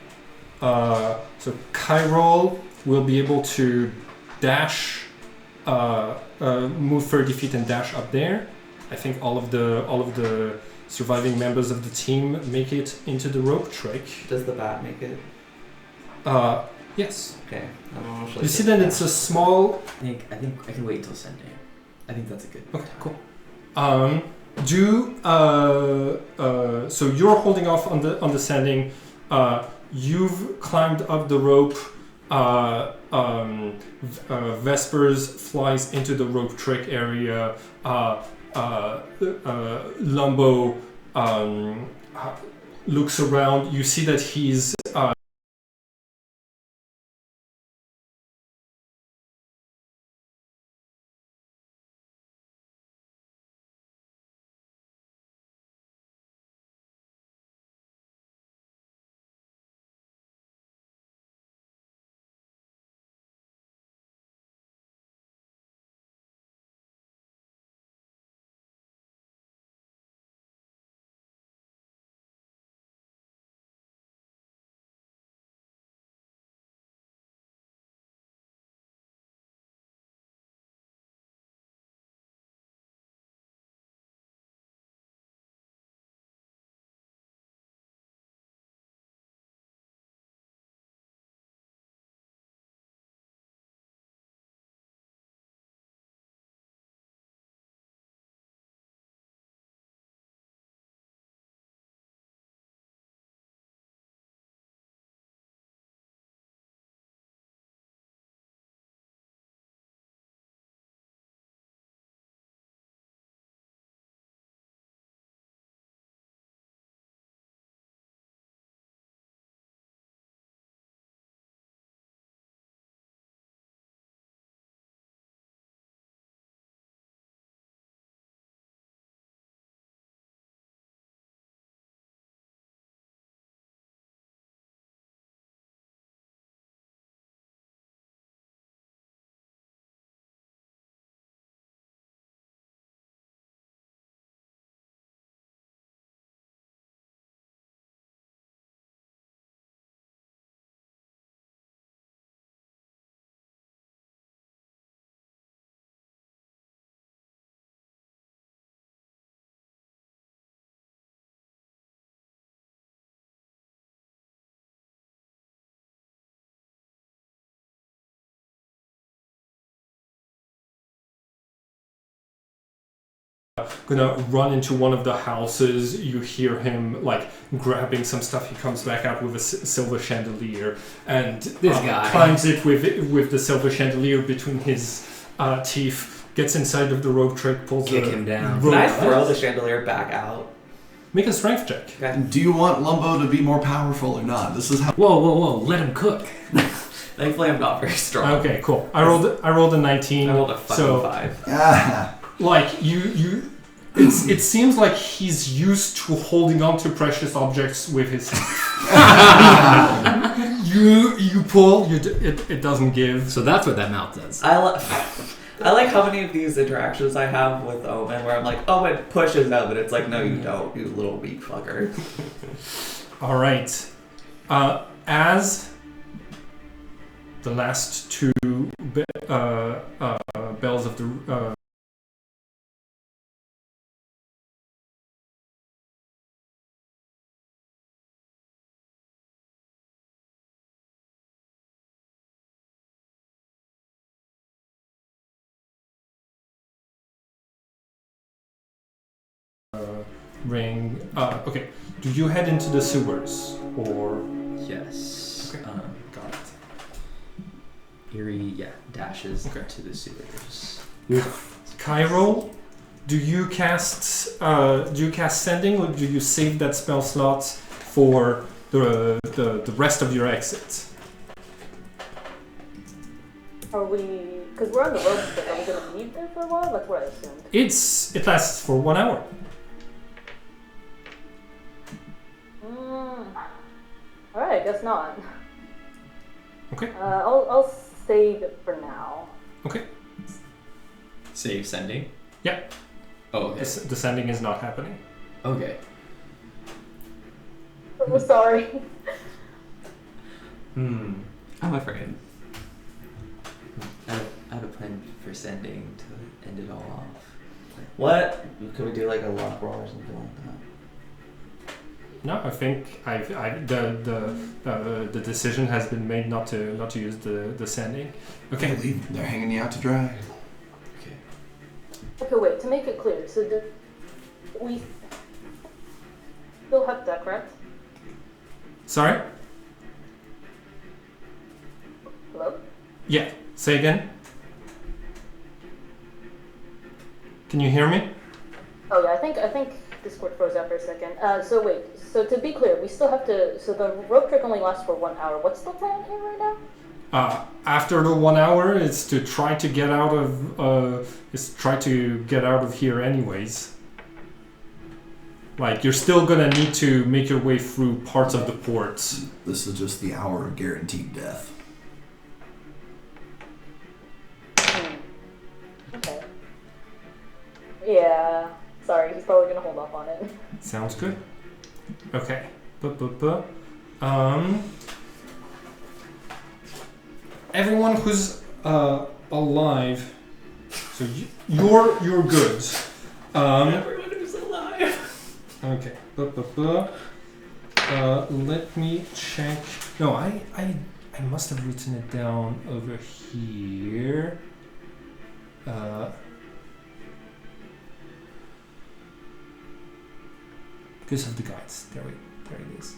So Kyrol will be able to dash, move 30 feet and dash up there. I think all of the surviving members of the team make it into the rope trick. Does the bat make it? Yes. Okay. I don't know. You see that it's a small. I think I can wait until Sunday. I think that's a good. Okay, cool. So you're holding off on the sanding. You've climbed up the rope. Vespers flies into the rope trick area. Lumbo looks around. You see that he's gonna run into one of the houses. You hear him like grabbing some stuff. He comes back out with a silver chandelier and This guy climbs it with the silver chandelier between his teeth. Gets inside of the rope trick, pulls kick the him down. rope. Can I throw the chandelier back out? Make a strength check. Okay. Do you want Lumbo to be more powerful or not? This is how. Whoa! Let him cook. Thankfully, I'm not very strong. Okay, cool. I rolled a 19. I rolled a fucking so 5. Ah, like it seems like he's used to holding on to precious objects with his you pull, it doesn't give. So that's what that mouth does. I like how many of these interactions I have with Omen where I'm like, oh, it pushes out, but it's like, no, you don't, you little weak fucker. All right. As the last two bells of the ring. Okay. Do you head into the sewers or? Yes. Okay. Got it. Eerie, dashes Okay. to the sewers. Cairo, do you cast sending or do you save that spell slot for the rest of your exit? Are we? Because we're on the road, but are we gonna leave there for a while? That's what I assumed. It lasts for 1 hour. All right, I guess not. Okay. I'll save it for now. Okay. Save sending? Yeah. Oh, okay. The sending is not happening. Okay. I'm sorry. I'm afraid. I have a plan for sending to end it all off. What? Could we do like a lock roll or something like that? No, I think the decision has been made not to use the sanding. Okay. They're hanging you out to dry. Okay, wait, to make it clear, so we still have that, correct? Sorry? Hello? Yeah. Say again. Can you hear me? Oh yeah, I think Discord froze after a second. So wait, so to be clear, we still have to, so the rope trick only lasts for 1 hour. What's the plan here right now? After the 1 hour, it's to try to get out of here anyways. Like, you're still gonna need to make your way through parts of the port. This is just the hour of guaranteed death. Okay. Yeah. Sorry, he's probably gonna hold off on it. Sounds good. Okay. Everyone who's alive, so you're good. Everyone who's alive. Okay. Let me check. No, I must have written it down over here. Because of the guides. There it is.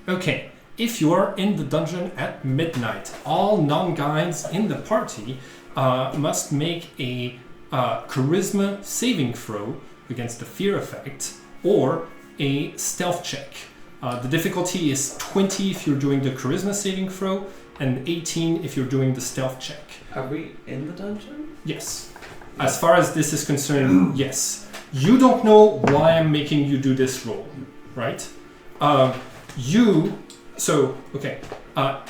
Okay. If you are in the dungeon at midnight, all non-guides in the party must make a charisma saving throw against the fear effect or a stealth check. The difficulty is 20 if you're doing the charisma saving throw and 18 if you're doing the stealth check. Are we in the dungeon? Yes. As far as this is concerned, yes. You don't know why I'm making you do this roll, right?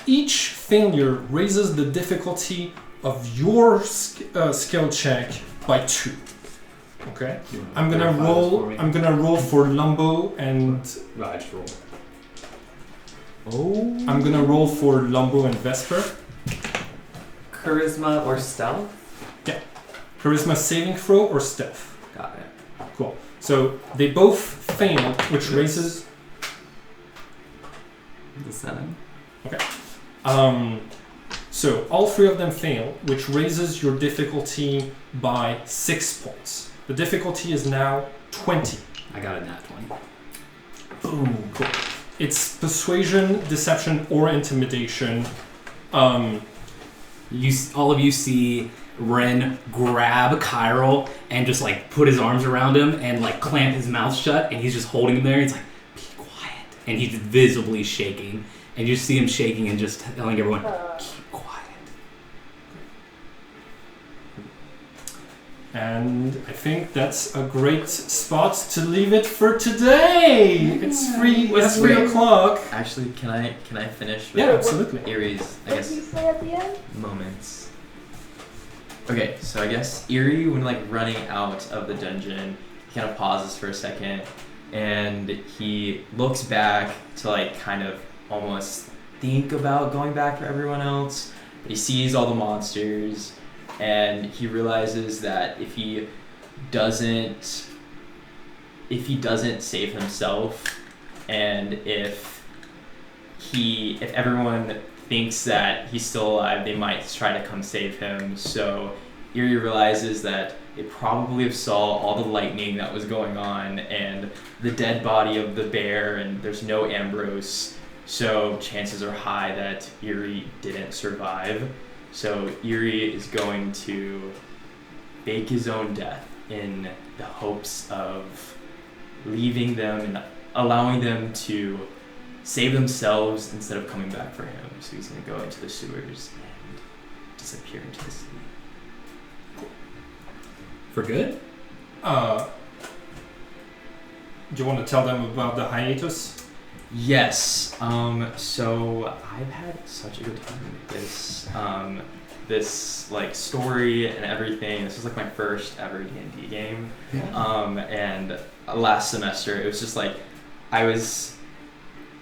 Each failure raises the difficulty of your skill check by 2. Okay. I'm gonna roll for Lumbo and. I just roll. Oh. I'm gonna roll for Lumbo and Vesper. Charisma or stealth? Charisma saving throw or stealth. Got it. Cool. So they both failed, which raises. The 7. Okay. So all 3 of them fail, which raises your difficulty by 6 points. The difficulty is now 20. I got a nat 20. Boom. Cool. It's persuasion, deception, or intimidation. All of you see Ren grab Kyril and just like put his arms around him and like clamp his mouth shut, and he's just holding him there. He's like, "Be quiet," and he's visibly shaking, and you see him shaking and just telling everyone, "Keep quiet." And I think that's a great spot to leave it for today. It's 3 o'clock. Actually, can I finish with Yeah, absolutely. Erie's, I What guess, did you say at the end? moments? Okay, so I guess Erie, when like running out of the dungeon, he kind of pauses for a second, and he looks back to like kind of almost think about going back for everyone else. But he sees all the monsters, and he realizes that if he doesn't save himself, and if everyone thinks that he's still alive, they might try to come save him. So Erie realizes that they probably saw all the lightning that was going on and the dead body of the bear, and there's no Ambrose. So chances are high that Erie didn't survive. So Erie is going to fake his own death in the hopes of leaving them and allowing them to save themselves instead of coming back for him. So he's going to go into the sewers and disappear into the sea. For good? Do you want to tell them about the hiatus? Yes. So I've had such a good time with this. This like story and everything. This was like my first ever D&D game. And last semester it was just like I was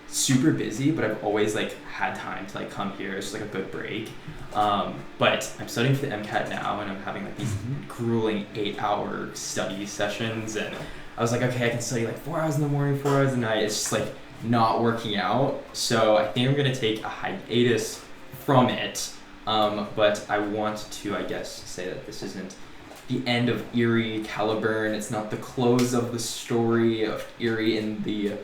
super busy, but I've always like had time to like come here. It's just like a good break. But I'm studying for the MCAT now, and I'm having like these grueling 8-hour study sessions, and I was like, okay, I can study like 4 hours in the morning, 4 hours at night. It's just like not working out. So I think I'm gonna take a hiatus from it. But I want to, I guess, say that this isn't the end of Eerie Caliburn. It's not the close of the story of Eerie in the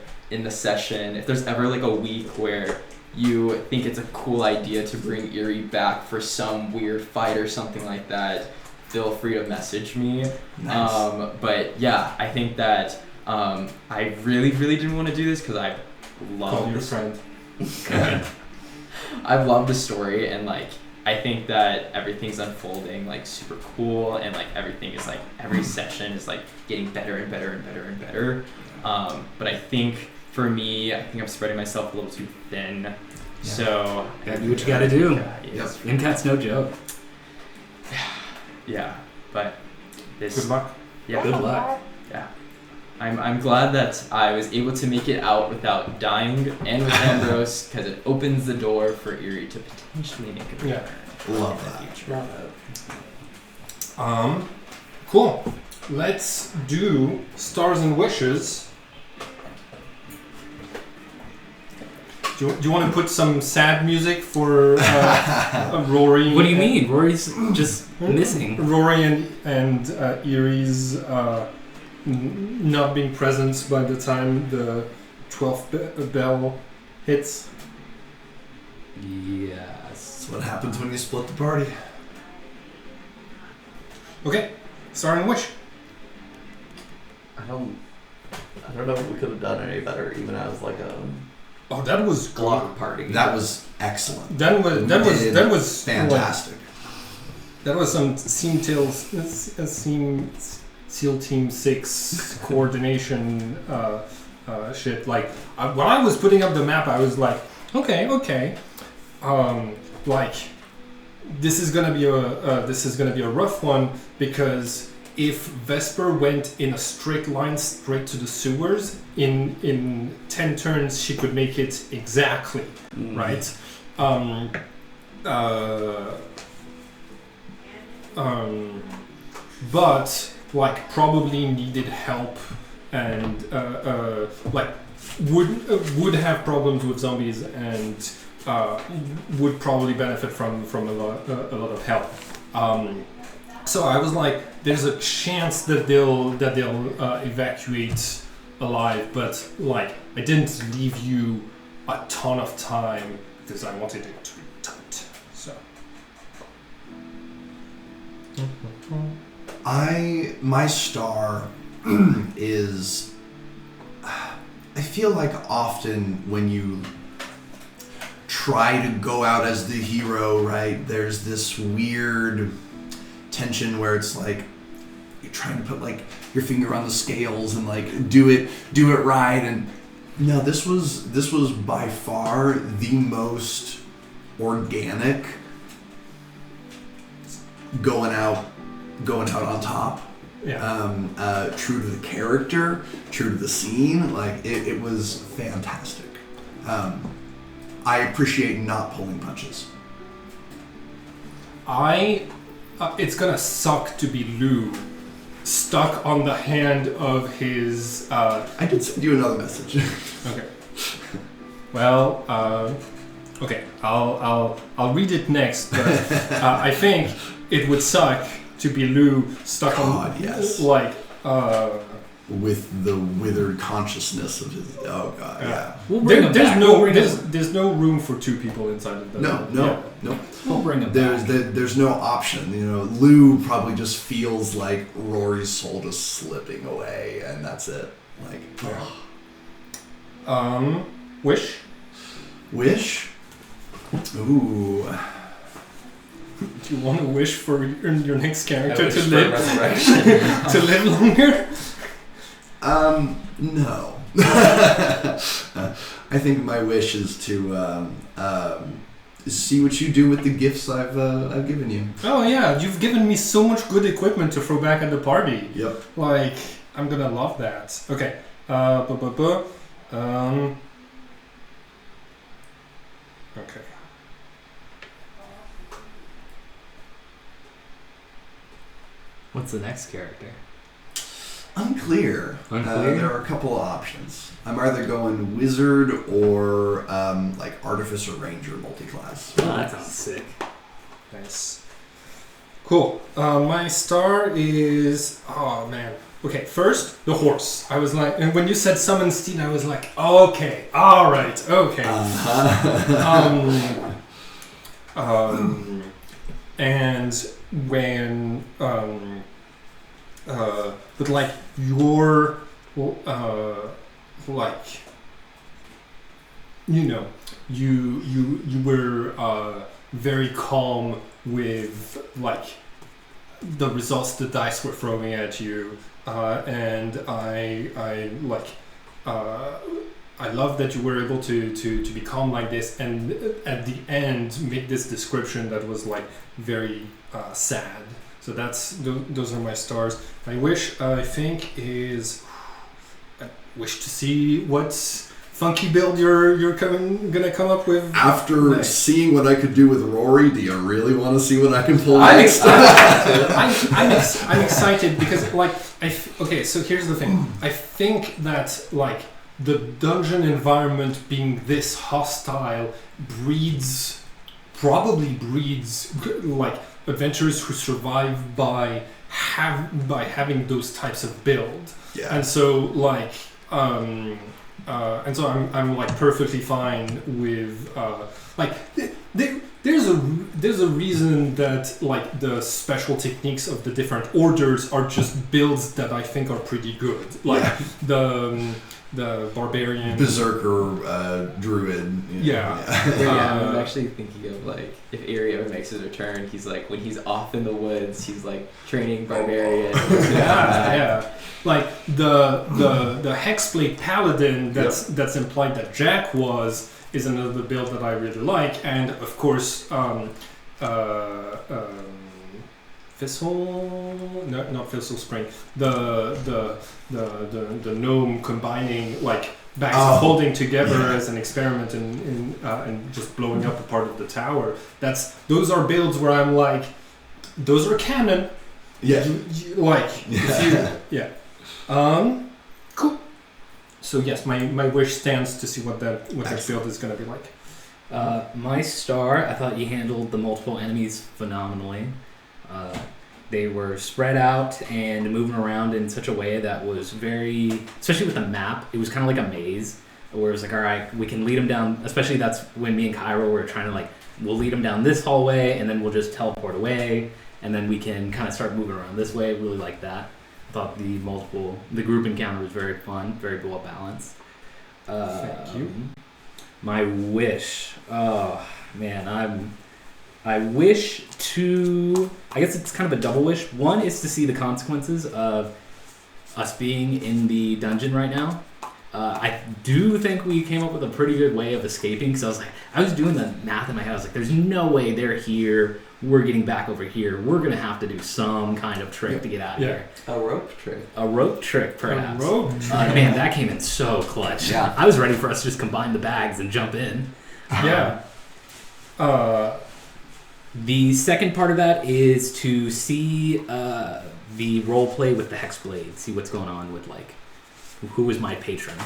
session. If there's ever like a week where you think it's a cool idea to bring Eerie back for some weird fight or something like that, feel free to message me. Nice. But yeah, I think that I really didn't want to do this because I love Call your friend. I've loved the story, and like I think that everything's unfolding like super cool, and like everything is like every session is like getting better and better and better and better. But I think for me, I think I'm spreading myself a little too thin. Yeah. So Gotta do what you gotta do. Yep. MCAT's no joke. Yeah, but this. Good luck. Yeah. Good luck. Yeah. I'm glad that I was able to make it out without dying and with Ambrose, because it opens the door for Eerie to potentially make a return. Love in the that. future. Cool. Let's do Stars and Wishes. Do you want to put some sad music for Rory? What do you mean? Rory's just missing. Rory and Eerie's not being present by the time the 12th bell hits. Yes. That's what happens when you split the party. Okay, Star and Wish. I don't know if we could have done any better, even as like a Oh, that was block party. That was excellent. That was Fantastic. That was some SEAL Team 6 coordination shit. Like when I was putting up the map, I was like, okay, like this is gonna be a rough one, because if Vesper went in a straight line straight to the sewers, in 10 turns she could make it exactly, right? But like probably needed help, and like would have problems with zombies, and would probably benefit from a lot of help. So I was like, there's a chance that they'll evacuate alive, but like I didn't leave you a ton of time because I wanted it to be tight. So my star is, I feel like often when you try to go out as the hero, right, there's this weird tension where it's like you're trying to put like your finger on the scales and like do it right, and no, this was by far the most organic going out on top. yeah. True to the character, true to the scene, like it was fantastic. I appreciate not pulling punches. It's gonna suck to be Lou, stuck on the hand of his. I did send you another message. Okay. Well, okay. I'll read it next, but I think it would suck to be Lou stuck on, yes. like. With the withered consciousness of his. Oh god, yeah. We'll bring him back. There's no room for two people inside of the. No. We'll bring him There's back. there's no option. You know, Lou probably just feels like Rory's soul just slipping away, and that's it. Like, Wish. Wish. Ooh. Do you want to wish for your next character wish to for live resurrection. to live longer? No. I think my wish is to see what you do with the gifts I've given you. Oh yeah, you've given me so much good equipment to throw back at the party. Yep. Like, I'm gonna love that. Okay. Okay. What's the next character? Unclear. Unclear? There are a couple of options. I'm either going wizard or like artificer ranger multi-class. Oh, that sounds sick. Nice. Cool. My star is... Oh, man. Okay, first, the horse. I was like... And when you said summon steed, I was like, okay. All right. Okay. And when... but like your... like... You know, you were very calm with like the results the dice were throwing at you, and I like I love that you were able to be calm like this, and at the end make this description that was like very sad. So those are my stars. My wish, I think, is I wish to see what's funky build you're gonna come up with. After seeing what I could do with Rory, do you really want to see what I can pull I'm next? I'm excited because like okay, so here's the thing. I think that like the dungeon environment being this hostile probably breeds like adventurers who survive by having those types of build. Yeah. And so like and so I'm like perfectly fine with like there's a reason that like the special techniques of the different orders are just builds that I think are pretty good. Like the barbarian, berserker, druid. Yeah. I'm actually thinking of like if Eerie ever makes his return, he's like when he's off in the woods, he's like training barbarian. yeah. Like the Hexblade Paladin that's implied that Jack is another build that I really like, and of course Thistle, no, not Thistle Spring, the gnome combining like bags of holding together as an experiment and just blowing up a part of the tower. Those are builds where I'm like, those are canon. Yeah. Cool. So yes, my wish stands to see what that build is going to be like. My star, I thought you handled the multiple enemies phenomenally. They were spread out and moving around in such a way that was very, especially with the map, it was kind of like a maze where it was like, all right, we can lead them down, especially that's when me and Cairo were trying to like, we'll lead them down this hallway and then we'll just teleport away and then we can kind of start moving around this way. Really like that. I thought the group encounter was very fun, very well balanced. Thank you. My wish, oh man, I wish to, I guess it's kind of a double wish. One is to see the consequences of us being in the dungeon right now. I do think we came up with a pretty good way of escaping because I was doing the math in my head. I was like, there's no way they're here. We're getting back over here. We're going to have to do some kind of trick to get out of here. A rope trick. A rope trick, perhaps. A rope trick. Man, that came in so clutch. Yeah. I was ready for us to just combine the bags and jump in. Yeah. The second part of that is to see the role play with the Hexblade, see what's going on with like who is my patron.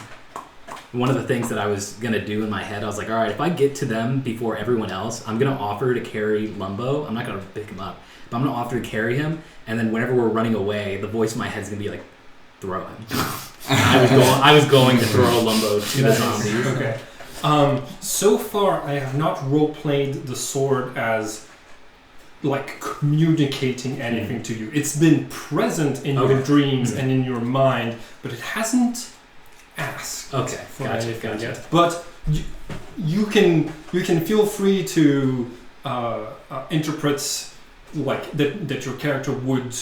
One of the things that I was gonna do in my head, I was like, all right, if I get to them before everyone else, I'm gonna offer to carry Lumbo. I'm not gonna pick him up, but I'm gonna offer to carry him, and then whenever we're running away, the voice in my head's gonna be like, throw him. I was going to throw Lumbo to the zombies. Okay. So far, I have not role-played the sword as like communicating anything to you. It's been present in your dreams and in your mind, but it hasn't asked. Okay, gotcha. Yet. But you can feel free to interpret like that your character would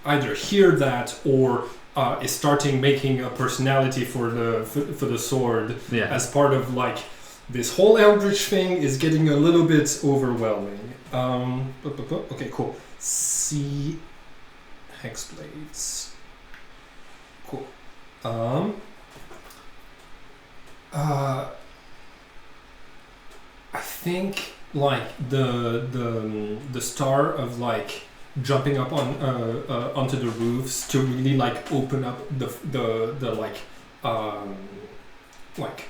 either hear that or is starting making a personality for the sword as part of like this whole eldritch thing is getting a little bit overwhelming. Okay, cool. See Hexblades. Cool. I think like the star of like jumping up on onto the roofs to really like open up the like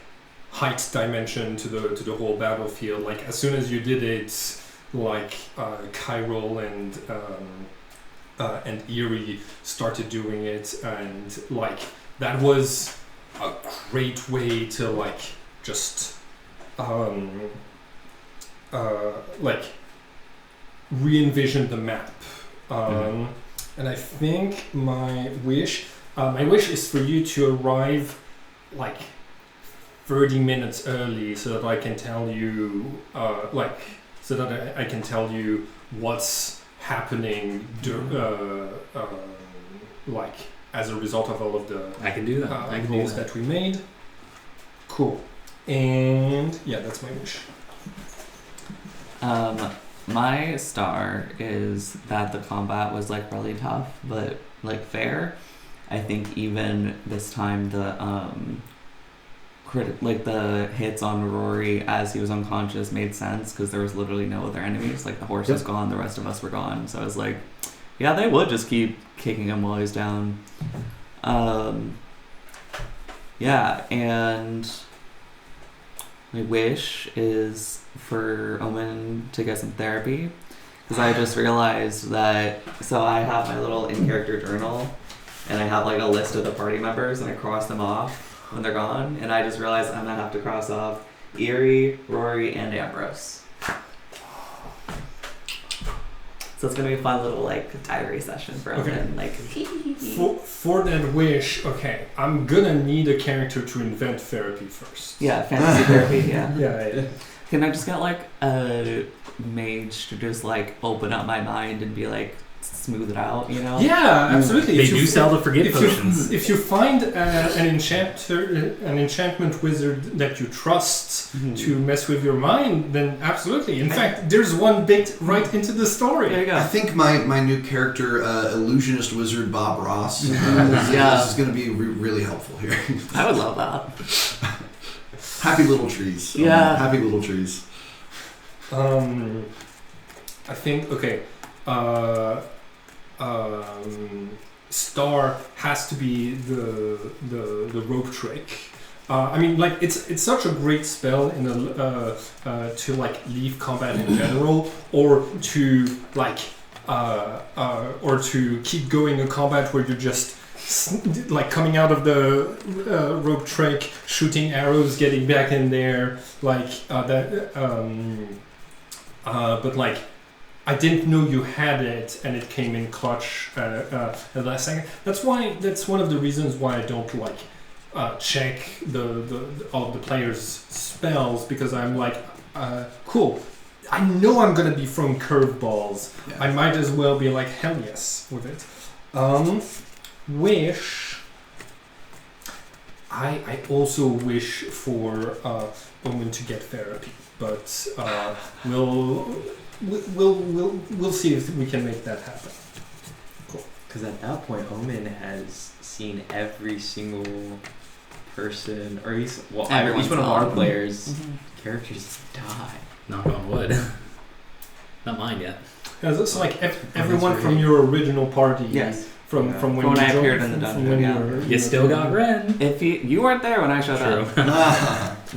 height dimension to the whole battlefield. Like as soon as you did it, like Chiral and Eerie started doing it, and like that was a great way to like just like re-envision the map. And I think my wish is for you to arrive like 30 minutes early so that I can tell you I can tell you what's happening like as a result of all of the I can do that. I can do rolls that we made. Cool. And yeah, that's my wish. My star is that the combat was like really tough, but like fair. I think even this time the the hits on Rory as he was unconscious made sense because there was literally no other enemies. Like the horse was gone, the rest of us were gone. So I was like, yeah, they would just keep kicking him while he's down. Yeah, and my wish is for Omen to get some therapy because I just realized that. So I have my little in-character journal, and I have like a list of the party members, and I cross them off when they're gone, and I just realized I'm gonna have to cross off Eerie, Rory, and Ambrose. So it's gonna be a fun little like diary session for Omen. Like for that wish, okay, I'm gonna need a character to invent therapy first. Yeah, fantasy therapy. Yeah. Yeah. Can I just get like a mage to just like open up my mind and be like smooth it out, you know? Yeah, absolutely. They do sell the forget potions. If you find an enchantment wizard that you trust to mess with your mind, then absolutely. In fact, there's one baked right into the story. There you go. I think my new character, illusionist wizard Bob Ross, is going to be really helpful here. I would love that. Happy little trees. Yeah. Happy little trees. I think okay. Star has to be the rope trick. I mean, like it's such a great spell in to like leave combat in general, or to like or to keep going a combat where you're just like coming out of the rope trick, shooting arrows, getting back in there, like that. But like. I didn't know you had it, and it came in clutch at the last second. That's one of the reasons why I don't like check all of the players' spells, because I'm like, cool. I know I'm gonna be throwing curveballs. Yeah. I might as well be like, hell yes with it. Wish. I also wish for Omen to get therapy, but We'll see if we can make that happen. Cool. Because at that point, Omen has seen every single person, or at least each one of our players' characters die. Knock on wood. Not mine yet. Yeah, it's like everyone from your original party. Yes. From when I appeared in the dungeon. You still got Ren. If you weren't there when I showed up.